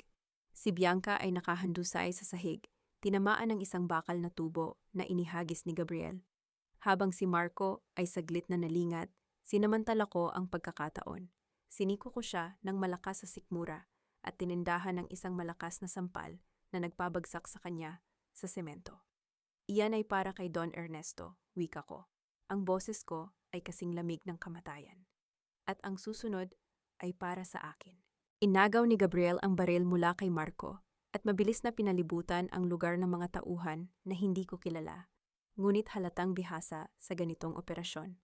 Si Bianca ay nakahandusay sa sahig, tinamaan ng isang bakal na tubo na inihagis ni Gabriel. Habang si Marco ay saglit na nalingat, sinamantala ko ang pagkakataon. Siniko ko siya ng malakas sa sikmura at tinindahan ng isang malakas na sampal na nagpabagsak sa kanya sa semento. Iyan ay para kay Don Ernesto, wika ko. Ang boses ko ay kasing lamig ng kamatayan. At ang susunod ay para sa akin. Inagaw ni Gabriel ang baril mula kay Marco at mabilis na pinalibutan ang lugar ng mga tauhan na hindi ko kilala. Ngunit halatang bihasa sa ganitong operasyon.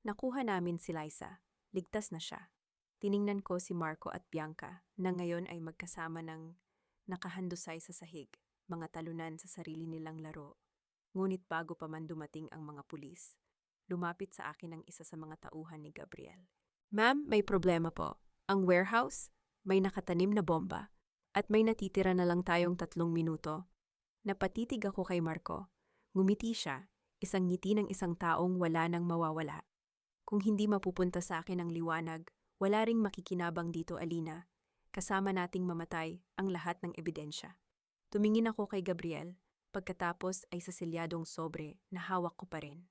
Nakuha namin si Liza. Ligtas na siya. Tiningnan ko si Marco at Bianca na ngayon ay magkasama ng nakahandusay sa sahig, mga talunan sa sarili nilang laro. Ngunit bago pa man dumating ang mga pulis, lumapit sa akin ang isa sa mga tauhan ni Gabriel. Ma'am, may problema po. Ang warehouse, may nakatanim na bomba. At may natitira na lang tayong 3 minuto. Napatitig ako kay Marco. Ngumiti siya, isang ngiti ng isang taong wala nang mawawala. Kung hindi mapupunta sa akin ang liwanag, wala ring makikinabang dito, Alina. Kasama nating mamatay ang lahat ng ebidensya. Tumingin ako kay Gabriel, pagkatapos ay sa selyadong sobre na hawak ko pa rin.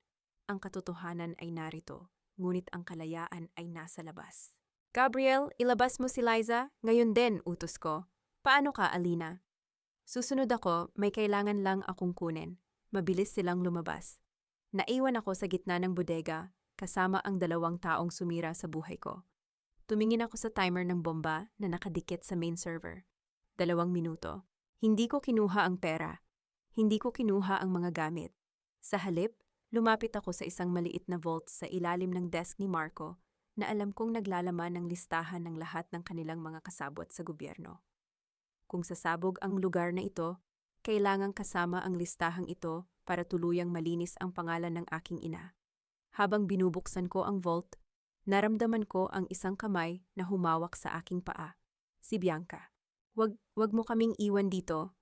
Ang katotohanan ay narito, ngunit ang kalayaan ay nasa labas. Gabriel, ilabas mo si Liza, ngayon din, utos ko. Paano ka, Alina? Susunod ako, may kailangan lang akong kunin. Mabilis silang lumabas. Naiwan ako sa gitna ng bodega, kasama ang 2 taong sumira sa buhay ko. Tumingin ako sa timer ng bomba na nakadikit sa main server. 2 minuto. Hindi ko kinuha ang pera. Hindi ko kinuha ang mga gamit. Sa halip, lumapit ako sa isang maliit na vault sa ilalim ng desk ni Marco na alam kong naglalaman ng listahan ng lahat ng kanilang mga kasabwat sa gobyerno. Kung sasabog ang lugar na ito, kailangang kasama ang listahang ito para tuluyang malinis ang pangalan ng aking ina. Habang binubuksan ko ang vault, naramdaman ko ang isang kamay na humawak sa aking paa. Si Bianca. Wag mo kaming iwan dito.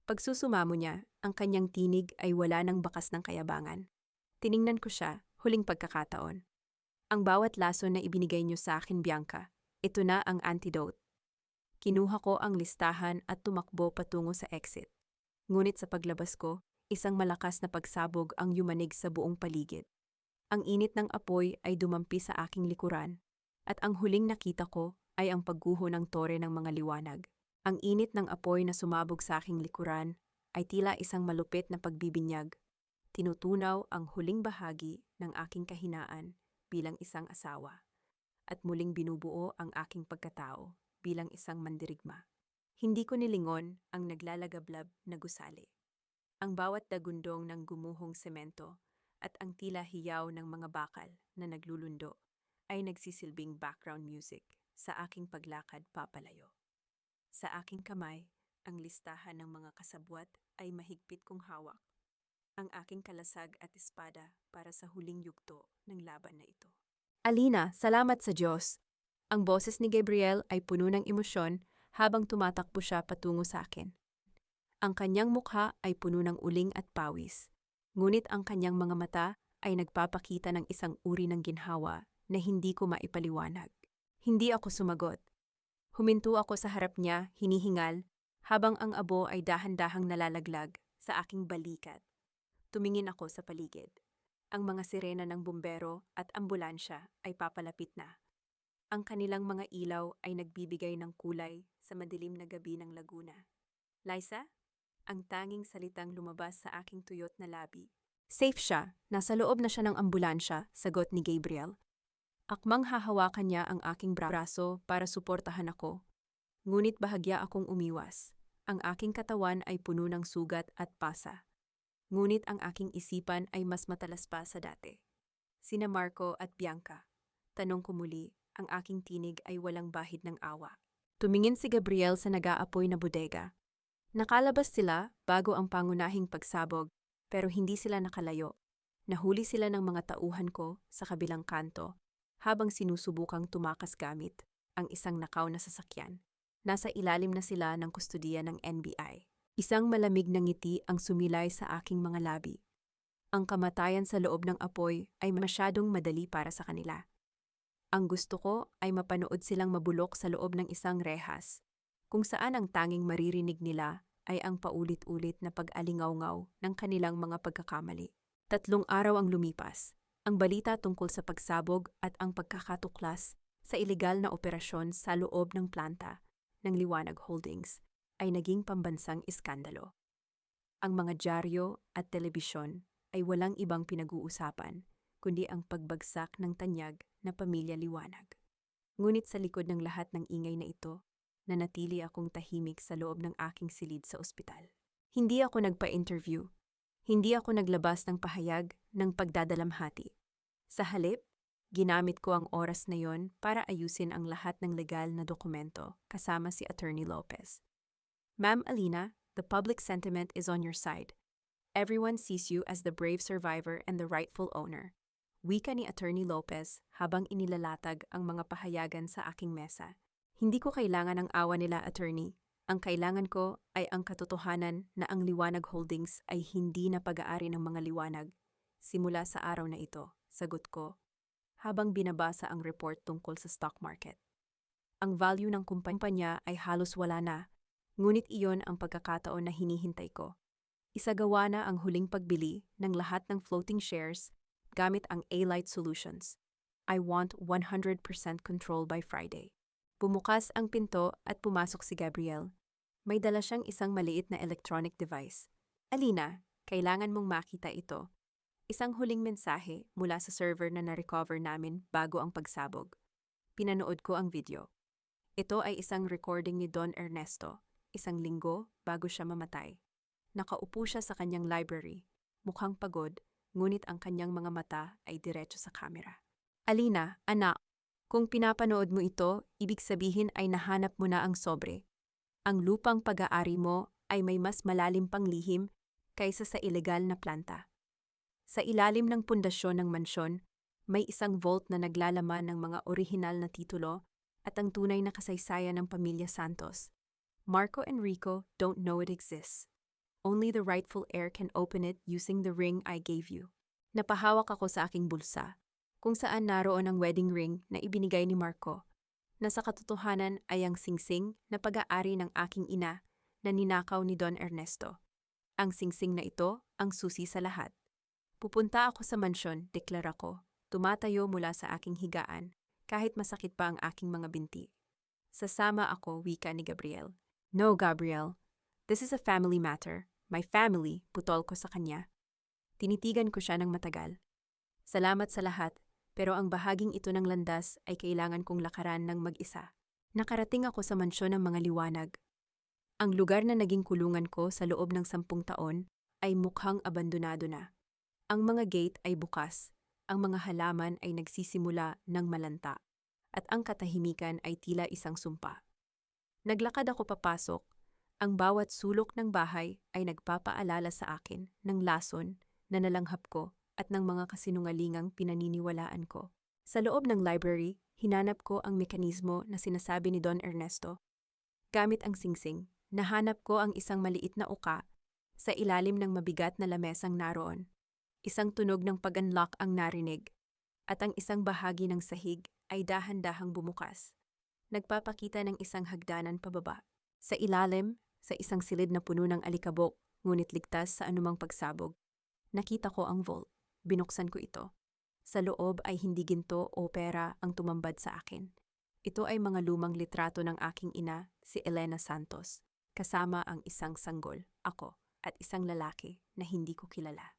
Pagsusumamo niya, ang kanyang tinig ay wala ng bakas ng kayabangan. Tiningnan ko siya, huling pagkakataon. Ang bawat lason na ibinigay niyo sa akin, Bianca, ito na ang antidote. Kinuha ko ang listahan at tumakbo patungo sa exit. Ngunit sa paglabas ko, isang malakas na pagsabog ang yumanig sa buong paligid. Ang init ng apoy ay dumampi sa aking likuran, at ang huling nakita ko ay ang pagguho ng tore ng mga liwanag. Ang init ng apoy na sumabog sa aking likuran ay tila isang malupit na pagbibinyag. Tinutunaw ang huling bahagi ng aking kahinaan bilang isang asawa, at muling binubuo ang aking pagkatao bilang isang mandirigma. Hindi ko nilingon ang naglalagablab na gusali. Ang bawat dagundong ng gumuhong semento at ang tila hiyaw ng mga bakal na naglulundo ay nagsisilbing background music sa aking paglakad papalayo. Sa aking kamay, ang listahan ng mga kasabwat ay mahigpit kong hawak. Ang aking kalasag at espada para sa huling yugto ng laban na ito. Alina, salamat sa Diyos! Ang boses ni Gabriel ay puno ng emosyon habang tumatakbo siya patungo sa akin. Ang kanyang mukha ay puno ng uling at pawis. Ngunit ang kanyang mga mata ay nagpapakita ng isang uri ng ginhawa na hindi ko maipaliwanag. Hindi ako sumagot. Huminto ako sa harap niya, hinihingal, habang ang abo ay dahan-dahang nalalaglag sa aking balikat. Tumingin ako sa paligid. Ang mga sirena ng bumbero at ambulansya ay papalapit na. Ang kanilang mga ilaw ay nagbibigay ng kulay sa madilim na gabi ng Laguna. Liza? Ang tanging salitang lumabas sa aking tuyot na labi. Safe siya. Nasa loob na siya ng ambulansya, sagot ni Gabriel. Akmang hahawakan niya ang aking braso para suportahan ako. Ngunit bahagya akong umiwas. Ang aking katawan ay puno ng sugat at pasa. Ngunit ang aking isipan ay mas matalas pa sa dati. Sina Marco at Bianca. Tanong ko muli, ang aking tinig ay walang bahid ng awa. Tumingin si Gabriel sa nag-aapoy na bodega. Nakalabas sila bago ang pangunahing pagsabog, pero hindi sila nakalayo. Nahuli sila ng mga tauhan ko sa kabilang kanto, habang sinusubukang tumakas gamit ang isang nakaw na sasakyan. Nasa ilalim na sila ng kustudiya ng NBI. Isang malamig na ngiti ang sumilay sa aking mga labi. Ang kamatayan sa loob ng apoy ay masyadong madali para sa kanila. Ang gusto ko ay mapanood silang mabulok sa loob ng isang rehas, kung saan ang tanging maririnig nila ay ang paulit-ulit na pag-alingaw-ngaw ng kanilang mga pagkakamali. 3 araw ang lumipas. Ang balita tungkol sa pagsabog at ang pagkakatuklas sa ilegal na operasyon sa loob ng planta ng Liwanag Holdings ay naging pambansang iskandalo. Ang mga dyaryo at telebisyon ay walang ibang pinag-uusapan kundi ang pagbagsak ng tanyag na Pamilya Liwanag. Ngunit sa likod ng lahat ng ingay na ito, nanatili akong tahimik sa loob ng aking silid sa ospital. Hindi ako nagpa-interview. Hindi ako naglabas ng pahayag ng pagdadalamhati. Sa halip, ginamit ko ang oras na yon para ayusin ang lahat ng legal na dokumento kasama si Attorney Lopez. Ma'am Alina, the public sentiment is on your side. Everyone sees you as the brave survivor and the rightful owner. Wika ni Attorney Lopez habang inilalatag ang mga pahayagan sa aking mesa. Hindi ko kailangan ang awa nila, Attorney. Ang kailangan ko ay ang katotohanan na ang Liwanag Holdings ay hindi na pag-aari ng mga liwanag. Simula sa araw na ito, sagot ko, habang binabasa ang report tungkol sa stock market. Ang value ng kumpanya ay halos wala na, ngunit iyon ang pagkakataon na hinihintay ko. Isagawa na ang huling pagbili ng lahat ng floating shares gamit ang A-Light Solutions. I want 100% control by Friday. Bumukas ang pinto at pumasok si Gabriel. May dala siyang isang maliit na electronic device. Alina, kailangan mong makita ito. Isang huling mensahe mula sa server na na-recover namin bago ang pagsabog. Pinanood ko ang video. Ito ay isang recording ni Don Ernesto, 1 linggo bago siya mamatay. Nakaupo siya sa kanyang library, mukhang pagod, ngunit ang kanyang mga mata ay diretso sa kamera. Alina, anak, kung pinapanood mo ito, ibig sabihin ay nahanap mo na ang sobre. Ang lupang pag-aari mo ay may mas malalim pang lihim kaysa sa ilegal na planta. Sa ilalim ng pundasyon ng mansyon, may isang vault na naglalaman ng mga orihinal na titulo at ang tunay na kasaysayan ng Pamilya Santos. Marco and Rico don't know it exists. Only the rightful heir can open it using the ring I gave you. Napahawak ako sa aking bulsa, kung saan naroon ang wedding ring na ibinigay ni Marco, na sa katotohanan ay ang singsing na pag-aari ng aking ina na ninakaw ni Don Ernesto. Ang singsing na ito ang susi sa lahat. Pupunta ako sa mansyon, deklara ko, tumatayo mula sa aking higaan, kahit masakit pa ang aking mga binti. Sasama ako, wika ni Gabriel. No, Gabriel. This is a family matter. My family, putol ko sa kanya. Tinitigan ko siya ng matagal. Salamat sa lahat, pero ang bahaging ito ng landas ay kailangan kong lakaran ng mag-isa. Nakarating ako sa mansyon ng mga liwanag. Ang lugar na naging kulungan ko sa loob ng 10 taon ay mukhang abandonado na. Ang mga gate ay bukas, ang mga halaman ay nagsisimula ng malanta, at ang katahimikan ay tila isang sumpa. Naglakad ako papasok. Ang bawat sulok ng bahay ay nagpapaalala sa akin ng lason na nalanghap ko at ng mga kasinungalingang pinaniniwalaan ko. Sa loob ng library, hinanap ko ang mekanismo na sinasabi ni Don Ernesto. Gamit ang singsing, nahanap ko ang isang maliit na uka sa ilalim ng mabigat na lamesang naroon. Isang tunog ng pag-unlock ang narinig, at ang isang bahagi ng sahig ay dahan-dahang bumukas. Nagpapakita ng isang hagdanan pababa. Sa ilalim, sa isang silid na puno ng alikabok, ngunit ligtas sa anumang pagsabog. Nakita ko ang vault. Binuksan ko ito. Sa loob ay hindi ginto o pera ang tumambad sa akin. Ito ay mga lumang litrato ng aking ina, si Elena Santos, kasama ang isang sanggol, ako, at isang lalaki na hindi ko kilala.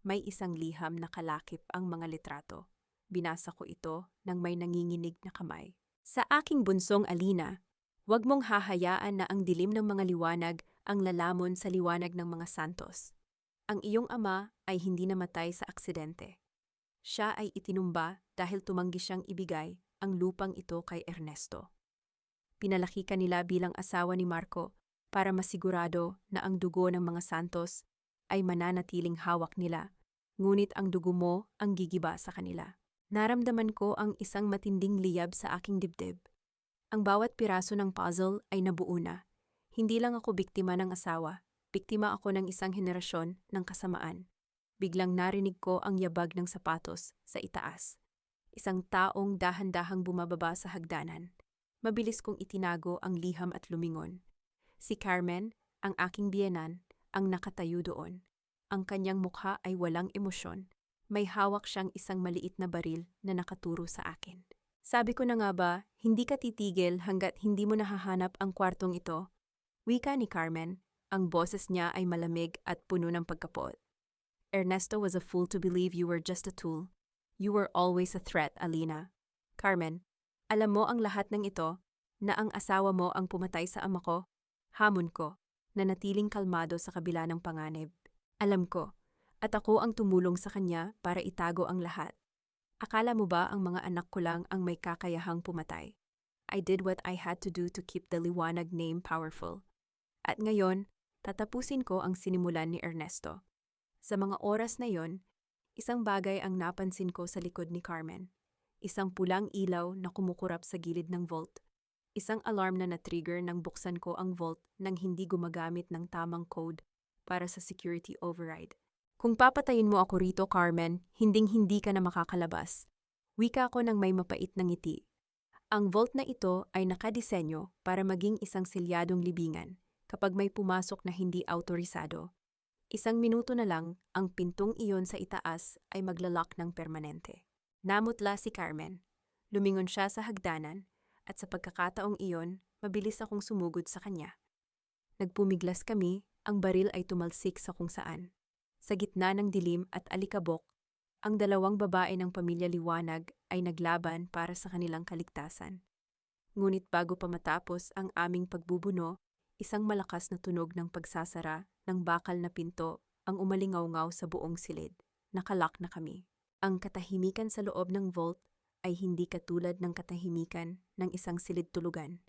May isang liham na kalakip ang mga litrato. Binasa ko ito nang may nanginginig na kamay. Sa aking bunsong Alina, huwag mong hahayaan na ang dilim ng mga liwanag ang lalamon sa liwanag ng mga santos. Ang iyong ama ay hindi namatay sa aksidente. Siya ay itinumba dahil tumanggi siyang ibigay ang lupang ito kay Ernesto. Pinalaki ka nila bilang asawa ni Marco para masigurado na ang dugo ng mga santos ay mananatiling hawak nila, ngunit ang dugo mo ang gigiba sa kanila. Naramdaman ko ang isang matinding liyab sa aking dibdib. Ang bawat piraso ng puzzle ay nabuo na. Hindi lang ako biktima ng asawa, biktima ako ng isang henerasyon ng kasamaan. Biglang narinig ko ang yabag ng sapatos sa itaas. Isang taong dahan-dahang bumababa sa hagdanan. Mabilis kong itinago ang liham at lumingon. Si Carmen, ang aking biyenan, ang nakatayo doon. Ang kanyang mukha ay walang emosyon. May hawak siyang isang maliit na baril na nakaturo sa akin. Sabi ko na nga ba, hindi ka titigil hanggat hindi mo nahahanap ang kwartong ito. Wika ni Carmen, ang boses niya ay malamig at puno ng pagkapot. Ernesto was a fool to believe you were just a tool. You were always a threat, Alina. Carmen, alam mo ang lahat ng ito, na ang asawa mo ang pumatay sa ama ko? Hamon ko, na natiling kalmado sa kabila ng panganib. Alam ko, at ako ang tumulong sa kanya para itago ang lahat. Akala mo ba ang mga anak ko lang ang may kakayahang pumatay? I did what I had to do to keep the liwanag name powerful. At ngayon, tatapusin ko ang sinimulan ni Ernesto. Sa mga oras na yon, isang bagay ang napansin ko sa likod ni Carmen. Isang pulang ilaw na kumukurap sa gilid ng vault. Isang alarm na na-trigger nang buksan ko ang vault nang hindi gumagamit ng tamang code para sa security override. Kung papatayin mo ako rito, Carmen, hinding-hindi ka na makakalabas. Wika ko ng may mapait na ngiti. Ang vault na ito ay nakadisenyo para maging isang selyadong libingan kapag may pumasok na hindi autorisado. Isang minuto na lang, ang pintong iyon sa itaas ay maglalak ng permanente. Namutla si Carmen. Lumingon siya sa hagdanan at sa pagkakataong iyon, mabilis akong sumugod sa kanya. Nagpumiglas kami, ang baril ay tumalsik sa kung saan. Sa gitna ng dilim at alikabok, ang dalawang babae ng pamilya Liwanag ay naglaban para sa kanilang kaligtasan. Ngunit bago pa matapos ang aming pagbubuno, isang malakas na tunog ng pagsasara ng bakal na pinto ang umalingaw-ngaw sa buong silid. Nakalak na kami. Ang katahimikan sa loob ng vault ay hindi katulad ng katahimikan ng isang silid tulugan.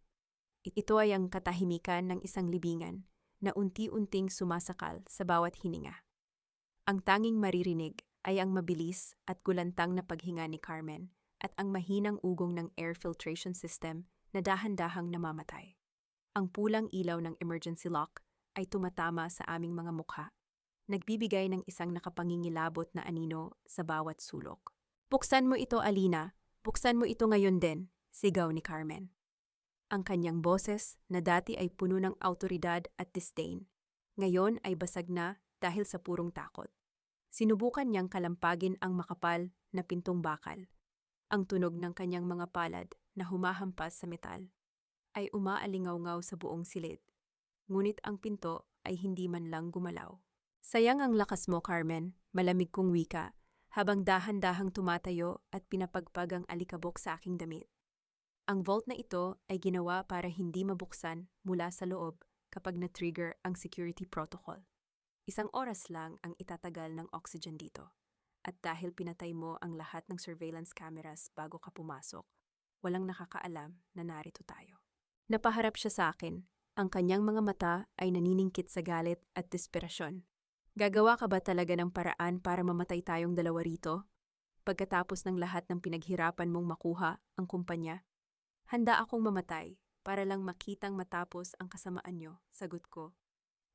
Ito ay ang katahimikan ng isang libingan na unti-unting sumasakal sa bawat hininga. Ang tanging maririnig ay ang mabilis at gulantang na paghinga ni Carmen at ang mahinang ugong ng air filtration system na dahan-dahang namamatay. Ang pulang ilaw ng emergency lock ay tumatama sa aming mga mukha, nagbibigay ng isang nakapangingilabot na anino sa bawat sulok. Buksan mo ito, Alina. Buksan mo ito ngayon din, sigaw ni Carmen. Ang kanyang boses na dati ay puno ng autoridad at disdain, ngayon ay basag na dahil sa purong takot. Sinubukan niyang kalampagin ang makapal na pintong bakal. Ang tunog ng kanyang mga palad na humahampas sa metal ay umaalingaw-ngaw sa buong silid. Ngunit ang pinto ay hindi man lang gumalaw. Sayang ang lakas mo, Carmen, malamig kong wika, habang dahan-dahang tumatayo at pinapagpag ang alikabok sa aking damit. Ang vault na ito ay ginawa para hindi mabuksan mula sa loob kapag na-trigger ang security protocol. Isang oras lang ang itatagal ng oxygen dito. At dahil pinatay mo ang lahat ng surveillance cameras bago ka pumasok, walang nakakaalam na narito tayo. Napaharap siya sa akin. Ang kanyang mga mata ay naniningkit sa galit at desperasyon. Gagawa ka ba talaga ng paraan para mamatay tayong dalawa rito? Pagkatapos ng lahat ng pinaghirapan mong makuha ang kumpanya? Handa akong mamatay para lang makitang matapos ang kasamaan nyo, sagot ko.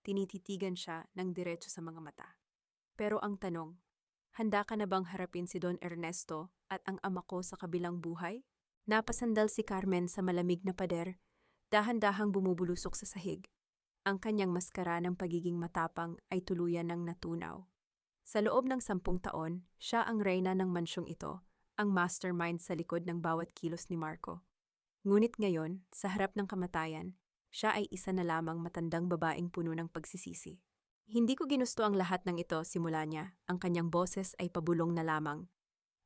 Tinititigan siya ng diretso sa mga mata. Pero ang tanong, Handa ka na bang harapin si Don Ernesto at ang ama ko sa kabilang buhay? Napasandal si Carmen sa malamig na pader, dahan-dahang bumubulusok sa sahig. Ang kanyang maskara ng pagiging matapang ay tuluyan ng natunaw. Sa loob ng 10 taon, siya ang reyna ng mansyong ito, ang mastermind sa likod ng bawat kilos ni Marco. Ngunit ngayon, sa harap ng kamatayan, siya ay isa na lamang matandang babaeng puno ng pagsisisi. Hindi ko ginusto ang lahat ng ito simula niya, ang kanyang boses ay pabulong na lamang.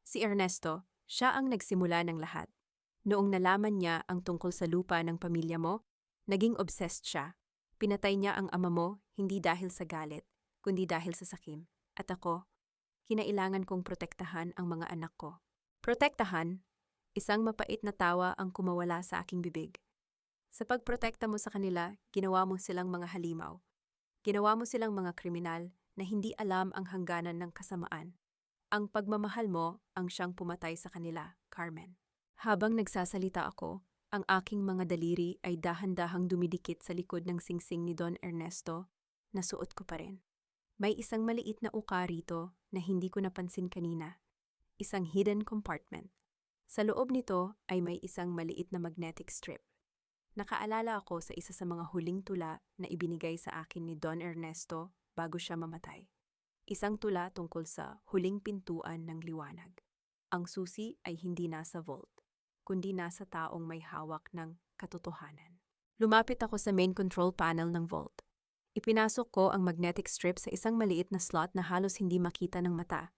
Si Ernesto, siya ang nagsimula ng lahat. Noong nalaman niya ang tungkol sa lupa ng pamilya mo, naging obsessed siya. Pinatay niya ang ama mo hindi dahil sa galit, kundi dahil sa sakim. At ako, kinailangan kong protektahan ang mga anak ko. Protektahan? Isang mapait na tawa ang kumawala sa aking bibig. Sa pagprotekta mo sa kanila, ginawa mo silang mga halimaw. Ginawa mo silang mga kriminal na hindi alam ang hangganan ng kasamaan. Ang pagmamahal mo ang siyang pumatay sa kanila, Carmen. Habang nagsasalita ako, ang aking mga daliri ay dahan-dahang dumidikit sa likod ng singsing ni Don Ernesto na suot ko pa rin. May isang maliit na uka rito na hindi ko napansin kanina. Isang hidden compartment. Sa loob nito ay may isang maliit na magnetic strip. Nakaalala ako sa isa sa mga huling tula na ibinigay sa akin ni Don Ernesto bago siya mamatay. Isang tula tungkol sa huling pintuan ng liwanag. Ang susi ay hindi nasa vault, kundi nasa taong may hawak ng katotohanan. Lumapit ako sa main control panel ng vault. Ipinasok ko ang magnetic strip sa isang maliit na slot na halos hindi makita ng mata.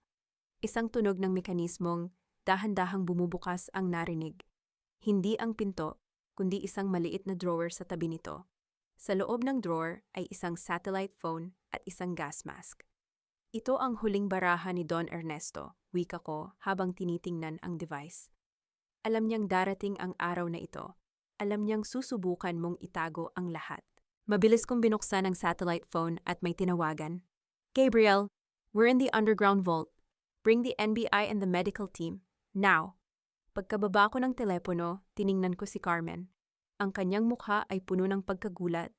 Isang tunog ng mekanismong dahan-dahang bumubukas ang narinig. Hindi ang pinto, kundi isang maliit na drawer sa tabi nito. Sa loob ng drawer ay isang satellite phone at isang gas mask. Ito ang huling baraha ni Don Ernesto, wika ko habang tinitingnan ang device. Alam niyang darating ang araw na ito. Alam niyang susubukan mong itago ang lahat. Mabilis kong binuksan ang satellite phone at may tinawagan. Gabriel, we're in the underground vault. Bring the NBI and the medical team. Now! Pagkababa ko ng telepono, tiningnan ko si Carmen. Ang kanyang mukha ay puno ng pagkagulat.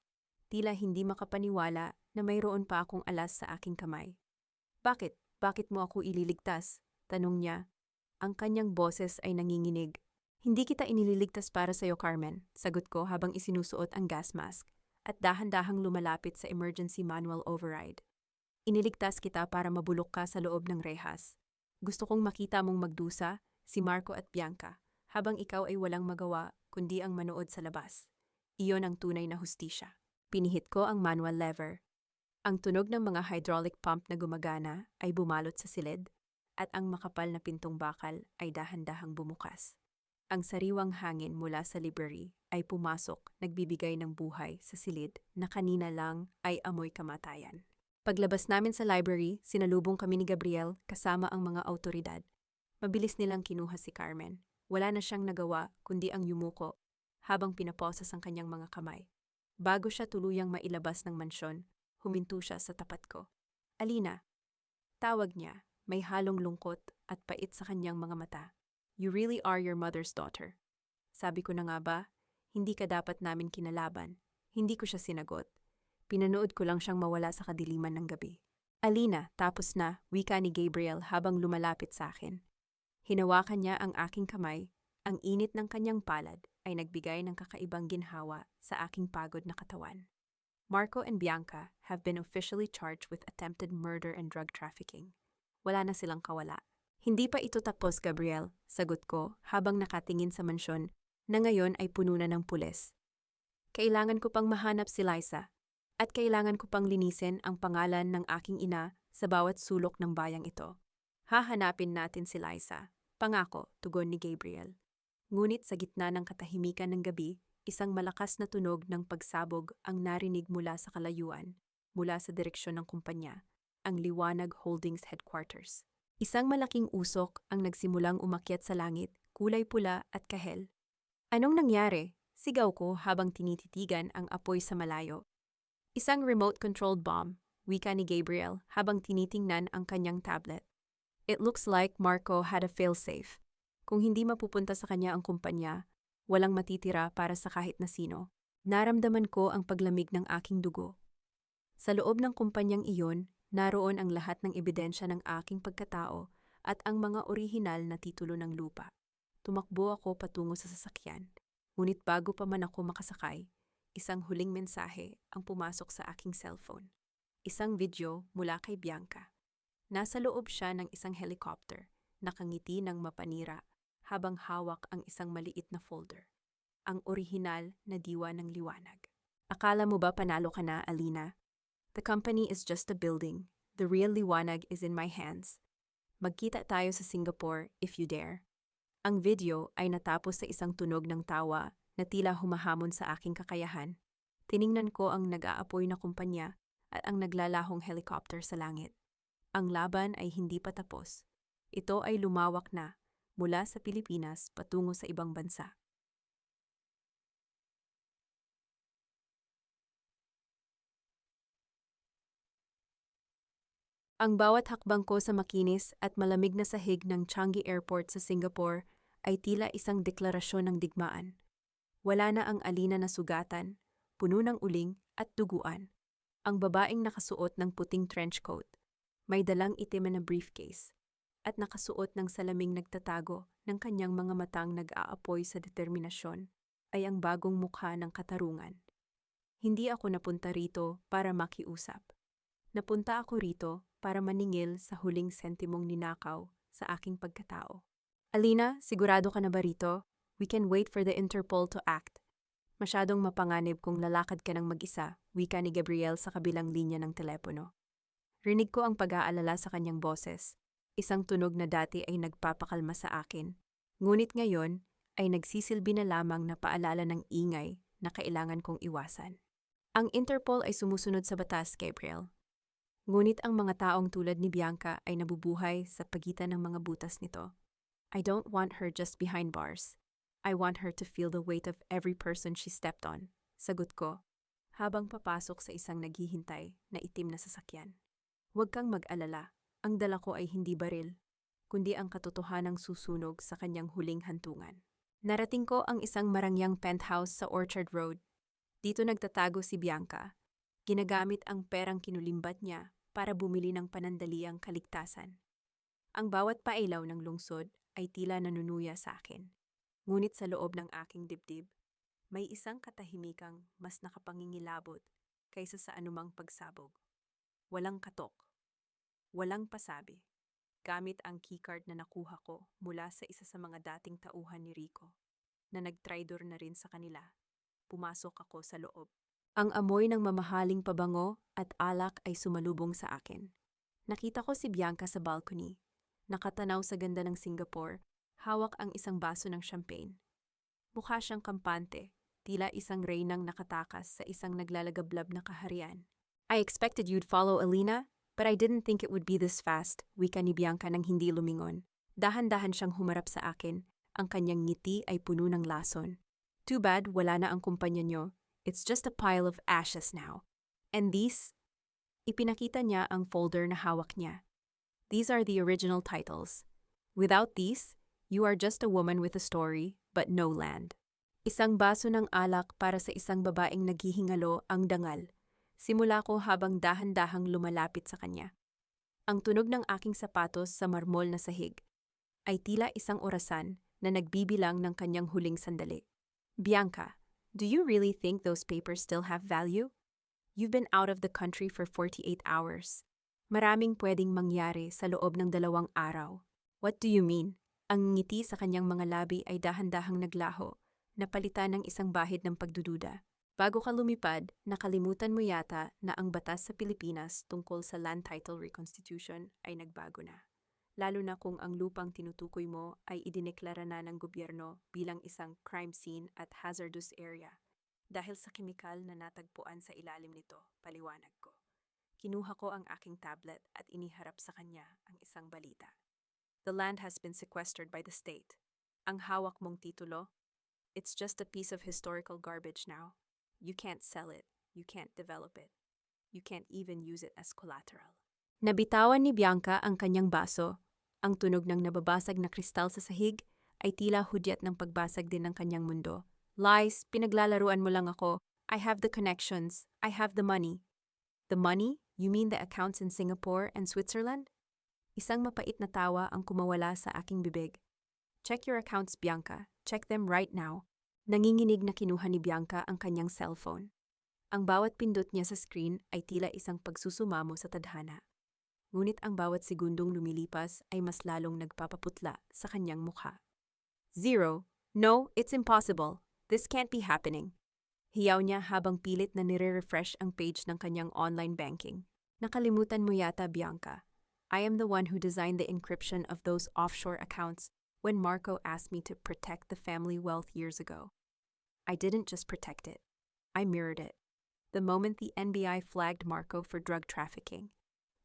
Tila hindi makapaniwala na mayroon pa akong alas sa aking kamay. Bakit? Bakit mo ako ililigtas? Tanong niya. Ang kanyang boses ay nanginginig. Hindi kita inililigtas para sa'yo, Carmen, sagot ko habang isinusuot ang gas mask at dahan-dahang lumalapit sa emergency manual override. Iniligtas kita para mabulok ka sa loob ng rehas. Gusto kong makita mong magdusa, si Marco at Bianca, habang ikaw ay walang magawa kundi ang manood sa labas. Iyon ang tunay na hustisya. Pinihit ko ang manual lever. Ang tunog ng mga hydraulic pump na gumagana ay bumalot sa silid at ang makapal na pintong bakal ay dahan-dahang bumukas. Ang sariwang hangin mula sa library ay pumasok, nagbibigay ng buhay sa silid na kanina lang ay amoy kamatayan. Paglabas namin sa library, sinalubong kami ni Gabriel kasama ang mga awtoridad. Mabilis nilang kinuha si Carmen. Wala na siyang nagawa kundi ang yumuko habang pinaposas ang kanyang mga kamay. Bago siya tuluyang mailabas ng mansyon, huminto siya sa tapat ko. Alina, tawag niya, may halong lungkot at pait sa kanyang mga mata. You really are your mother's daughter. Sabi ko na nga ba, hindi ka dapat namin kinalaban. Hindi ko siya sinagot. Pinanood ko lang siyang mawala sa kadiliman ng gabi. Alina, tapos na, wika ni Gabriel habang lumalapit sa akin. Hinawakan niya ang aking kamay, ang init ng kanyang palad ay nagbigay ng kakaibang ginhawa sa aking pagod na katawan. Marco and Bianca have been officially charged with attempted murder and drug trafficking. Wala na silang kawala. Hindi pa ito tapos, Gabriel, sagot ko habang nakatingin sa mansyon na ngayon ay puno na ng pulis. Kailangan ko pang mahanap si Liza at kailangan ko pang linisin ang pangalan ng aking ina sa bawat sulok ng bayang ito. Hahanapin natin si Liza, pangako, tugon ni Gabriel. Ngunit sa gitna ng katahimikan ng gabi, isang malakas na tunog ng pagsabog ang narinig mula sa kalayuan, mula sa direksyon ng kumpanya, ang Liwanag Holdings Headquarters. Isang malaking usok ang nagsimulang umakyat sa langit, kulay pula at kahel. Anong nangyari? Sigaw ko habang tinititigan ang apoy sa malayo. Isang remote-controlled bomb, wika ni Gabriel habang tinitingnan ang kanyang tablet. It looks like Marco had a failsafe. Kung hindi mapupunta sa kanya ang kumpanya, walang matitira para sa kahit na sino. Naramdaman ko ang paglamig ng aking dugo. Sa loob ng kumpanyang iyon, Naroon ang lahat ng ebidensya ng aking pagkatao at ang mga orihinal na titulo ng lupa. Tumakbo ako patungo sa sasakyan. Ngunit bago pa man ako makasakay, isang huling mensahe ang pumasok sa aking cellphone. Isang video mula kay Bianca. Nasa loob siya ng isang helicopter, nakangiti ng mapanira habang hawak ang isang maliit na folder. Ang orihinal na diwa ng liwanag. Akala mo ba panalo ka na, Alina? The company is just a building. The real liwanag is in my hands. Magkita tayo sa Singapore if you dare. Ang video ay natapos sa isang tunog ng tawa na tila humahamon sa aking kakayahan. Tiningnan ko ang nag-aapoy na kumpanya at ang naglalahong helicopter sa langit. Ang laban ay hindi pa tapos. Ito ay lumawak na mula sa Pilipinas patungo sa ibang bansa. Ang bawat hakbang ko sa makinis at malamig na sahig ng Changi Airport sa Singapore ay tila isang deklarasyon ng digmaan. Wala na ang Alina na sugatan, puno ng uling at duguan. Ang babaeng nakasuot ng puting trench coat, may dalang itim na briefcase, at nakasuot ng salaming nagtatago ng kanyang mga matang nag-aapoy sa determinasyon, ay ang bagong mukha ng katarungan. Hindi ako napunta rito para makiusap. Napunta ako rito para maningil sa huling sentimong ninakaw sa aking pagkatao. Alina, sigurado ka na ba rito? We can wait for the Interpol to act. Masyadong mapanganib kung lalakad ka ng mag-isa, wika ni Gabriel sa kabilang linya ng telepono. Rinig ko ang pag-aalala sa kanyang boses. Isang tunog na dati ay nagpapakalma sa akin. Ngunit ngayon ay nagsisilbi na lamang na paalala ng ingay na kailangan kong iwasan. Ang Interpol ay sumusunod sa batas, Gabriel. Ngunit ang mga taong tulad ni Bianca ay nabubuhay sa pagitan ng mga butas nito. I don't want her just behind bars. I want her to feel the weight of every person she stepped on. Sagot ko, habang papasok sa isang naghihintay na itim na sasakyan. Huwag kang mag-alala, ang dala ko ay hindi baril, kundi ang katotohanang susunog sa kanyang huling hantungan. Narating ko ang isang marangyang penthouse sa Orchard Road. Dito nagtatago si Bianca. Ginagamit ang perang kinulimbat niya para bumili ng panandaliang kaligtasan. Ang bawat pailaw ng lungsod ay tila nanunuya sa akin. Ngunit sa loob ng aking dibdib, may isang katahimikang mas nakapangingilabot kaysa sa anumang pagsabog. Walang katok, walang pasabi. Gamit ang keycard na nakuha ko mula sa isa sa mga dating tauhan ni Rico, na nagtraidor na rin sa kanila, pumasok ako sa loob. Ang amoy ng mamahaling pabango at alak ay sumalubong sa akin. Nakita ko si Bianca sa balcony. Nakatanaw sa ganda ng Singapore, hawak ang isang baso ng champagne. Mukha siyang kampante, tila isang reynang nakatakas sa isang naglalagablab na kaharian. I expected you'd follow, Alina, but I didn't think it would be this fast, wika ni Bianca nang hindi lumingon. Dahan-dahan siyang humarap sa akin, ang kanyang ngiti ay puno ng lason. Too bad wala na ang kumpanya niyo. It's just a pile of ashes now. And these? Ipinakita niya ang folder na hawak niya. These are the original titles. Without these, you are just a woman with a story, but no land. Isang baso ng alak para sa isang babaeng naghihingalo ang dangal. Simula ko habang dahan-dahang lumalapit sa kanya. Ang tunog ng aking sapatos sa marmol na sahig ay tila isang orasan na nagbibilang ng kanyang huling sandali. Bianca, do you really think those papers still have value? You've been out of the country for 48 hours. Maraming pwedeng mangyari sa loob ng 2 araw. What do you mean? Ang ngiti sa kanyang mga labi ay dahan-dahang naglaho, napalitan ng isang bahid ng pagdududa. Bago ka lumipad, nakalimutan mo yata na ang batas sa Pilipinas tungkol sa land title reconstitution ay nagbago na. Lalo na kung ang lupang tinutukoy mo ay idineklara na ng gobyerno bilang isang crime scene at hazardous area. Dahil sa kemikal na natagpuan sa ilalim nito, paliwanag ko. Kinuha ko ang aking tablet at iniharap sa kanya ang isang balita. The land has been sequestered by the state. Ang hawak mong titulo, it's just a piece of historical garbage now. You can't sell it. You can't develop it. You can't even use it as collateral. Nabitawan ni Bianca ang kanyang baso. Ang tunog ng nababasag na kristal sa sahig ay tila hudyat ng pagbasag din ng kanyang mundo. Lies, pinaglalaruan mo lang ako. I have the connections. I have the money. The money? You mean the accounts in Singapore and Switzerland? Isang mapait na tawa ang kumawala sa aking bibig. Check your accounts, Bianca. Check them right now. Nanginginig na kinuha ni Bianca ang kanyang cellphone. Ang bawat pindot niya sa screen ay tila isang pagsusumamo sa tadhana. Ngunit ang bawat segundong lumilipas ay mas lalong nagpapaputla sa kanyang mukha. 0. No, it's impossible. This can't be happening. Hiyaw niya habang pilit na nire-refresh ang page ng kanyang online banking. Nakalimutan mo yata, Bianca. I am the one who designed the encryption of those offshore accounts when Marco asked me to protect the family wealth years ago. I didn't just protect it. I mirrored it. The moment the NBI flagged Marco for drug trafficking,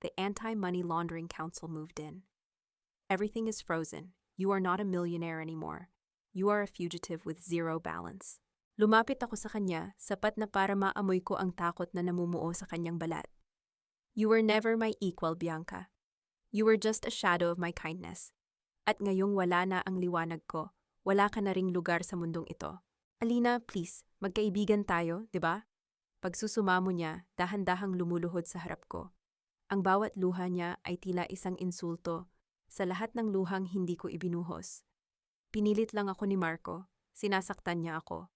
the Anti-Money Laundering Council moved in. Everything is frozen. You are not a millionaire anymore. You are a fugitive with zero balance. Lumapit ako sa kanya, sapat na para maamoy ko ang takot na namumuo sa kanyang balat. You were never my equal, Bianca. You were just a shadow of my kindness. At ngayong wala na ang liwanag ko, wala ka na ring lugar sa mundong ito. Alina, please, magkaibigan tayo, di ba? Pagsusumamo niya, dahan-dahang lumuluhod sa harap ko. Ang bawat luha niya ay tila isang insulto sa lahat ng luhang hindi ko ibinuhos. Pinilit lang ako ni Marco, sinasaktan niya ako.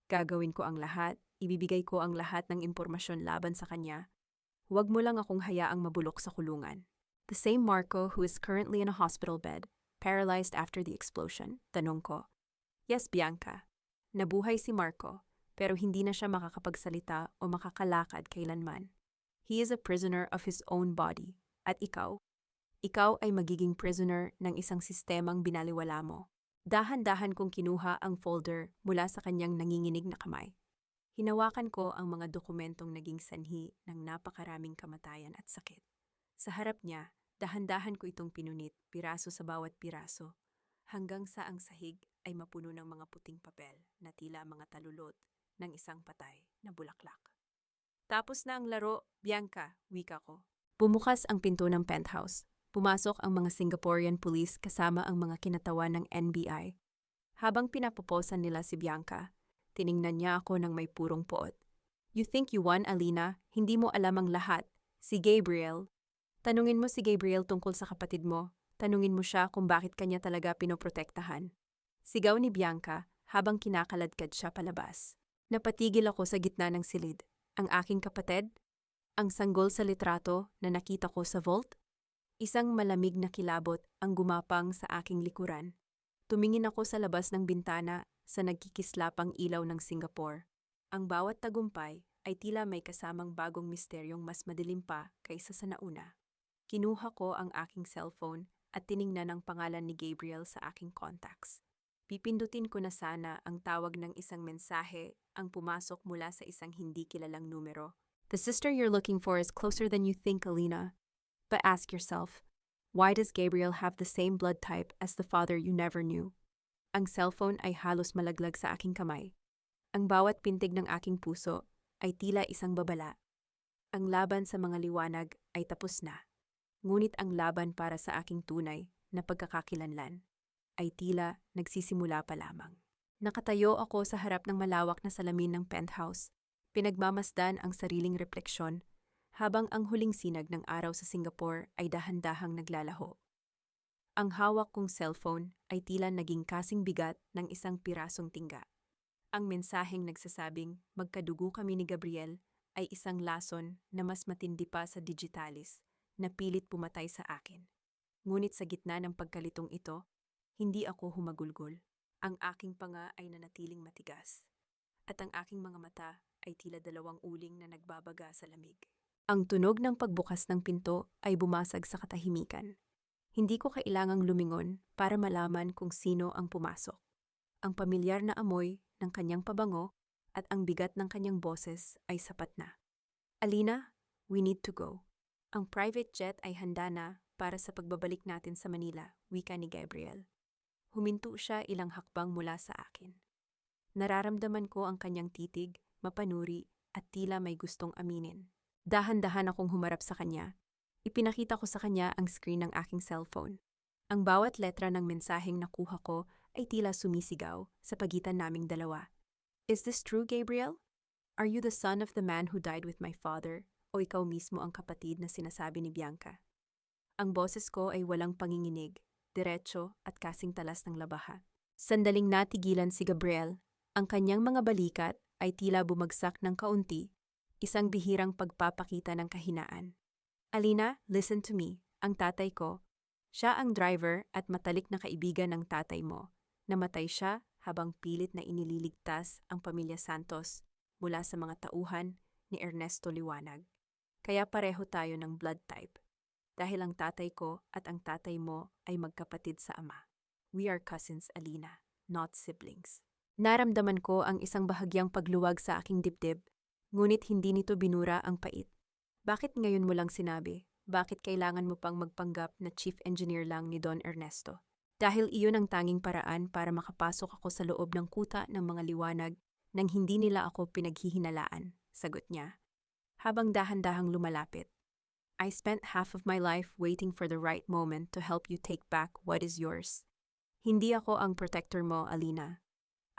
Gagawin ko ang lahat, ibibigay ko ang lahat ng impormasyon laban sa kanya. Huwag mo lang akong hayaang mabulok sa kulungan. The same Marco who is currently in a hospital bed, paralyzed after the explosion, tanong ko. Yes, Bianca. Nabuhay si Marco, pero hindi na siya makakapagsalita o makakalakad kailanman. He is a prisoner of his own body. At ikaw? Ikaw ay magiging prisoner ng isang sistemang binaliwala mo. Dahan-dahan kong kinuha ang folder mula sa kanyang nanginginig na kamay. Hinawakan ko ang mga dokumentong naging sanhi ng napakaraming kamatayan at sakit. Sa harap niya, dahan-dahan ko itong pinunit, piraso sa bawat piraso, hanggang sa ang sahig ay mapuno ng mga puting papel na tila mga talulot ng isang patay na bulaklak. Tapos na ang laro, Bianca, wika ko. Bumukas ang pinto ng penthouse. Pumasok ang mga Singaporean police kasama ang mga kinatawan ng NBI. Habang pinapoposan nila si Bianca, tiningnan niya ako ng may purong poot. You think you won, Alina? Hindi mo alam ang lahat. Si Gabriel. Tanungin mo si Gabriel tungkol sa kapatid mo. Tanungin mo siya kung bakit kanya talaga pinoprotektahan. Sigaw ni Bianca habang kinakaladkad siya palabas. Napatigil ako sa gitna ng silid. Ang aking kapatid? Ang sanggol sa litrato na nakita ko sa vault? Isang malamig na kilabot ang gumapang sa aking likuran. Tumingin ako sa labas ng bintana sa nagkikislapang ilaw ng Singapore. Ang bawat tagumpay ay tila may kasamang bagong misteryong mas madilim pa kaysa sa nauna. Kinuha ko ang aking cellphone at tiningnan ang pangalan ni Gabriel sa aking contacts. Pipindutin ko na sana ang tawag ng isang mensahe ang pumasok mula sa isang hindi kilalang numero. The sister you're looking for is closer than you think, Alina. But ask yourself, why does Gabriel have the same blood type as the father you never knew? Ang cellphone ay halos malaglag sa aking kamay. Ang bawat pintig ng aking puso ay tila isang babala. Ang laban sa mga liwanag ay tapos na. Ngunit ang laban para sa aking tunay na pagkakakilanlan ay tila nagsisimula pa lamang. Nakatayo ako sa harap ng malawak na salamin ng penthouse, pinagmamasdan ang sariling refleksyon habang ang huling sinag ng araw sa Singapore ay dahan-dahang naglalaho. Ang hawak kong cellphone ay tila naging kasing bigat ng isang pirasong tingga. Ang mensaheng nagsasabing magkadugo kami ni Gabriel ay isang lason na mas matindi pa sa digitalis na pilit pumatay sa akin. Ngunit sa gitna ng pagkalitong ito, hindi ako humagulgol. Ang aking panga ay nanatiling matigas. At ang aking mga mata ay tila dalawang uling na nagbabaga sa lamig. Ang tunog ng pagbukas ng pinto ay bumasag sa katahimikan. Hindi ko kailangang lumingon para malaman kung sino ang pumasok. Ang pamilyar na amoy ng kanyang pabango at ang bigat ng kanyang boses ay sapat na. Alina, we need to go. Ang private jet ay handa na para sa pagbabalik natin sa Manila, wika ni Gabriel. Huminto siya ilang hakbang mula sa akin. Nararamdaman ko ang kanyang titig, mapanuri at tila may gustong aminin. Dahan-dahan akong humarap sa kanya. Ipinakita ko sa kanya ang screen ng aking cellphone. Ang bawat letra ng mensaheng nakuha ko ay tila sumisigaw sa pagitan naming dalawa. Is this true, Gabriel? Are you the son of the man who died with my father? o ikaw mismo ang kapatid na sinasabi ni Bianca? Ang boses ko ay walang panginginig, diretso at kasing talas ng labaha. Sandaling natigilan si Gabriel, ang kanyang mga balikat ay tila bumagsak ng kaunti, isang bihirang pagpapakita ng kahinaan. Alina, listen to me, ang tatay ko. Siya ang driver at matalik na kaibigan ng tatay mo. Namatay siya habang pilit na inililigtas ang pamilya Santos mula sa mga tauhan ni Ernesto Liwanag. Kaya pareho tayo ng blood type. Dahil ang tatay ko at ang tatay mo ay magkapatid sa ama. We are cousins, Alina, not siblings. Naramdaman ko ang isang bahagyang pagluwag sa aking dibdib, ngunit hindi nito binura ang pait. Bakit ngayon mo lang sinabi? Bakit kailangan mo pang magpanggap na chief engineer lang ni Don Ernesto? Dahil iyon ang tanging paraan para makapasok ako sa loob ng kuta ng mga liwanag nang hindi nila ako pinaghihinalaan, sagot niya. Habang dahan-dahang lumalapit. I spent half of my life waiting for the right moment to help you take back what is yours. Hindi ako ang protector mo, Alina.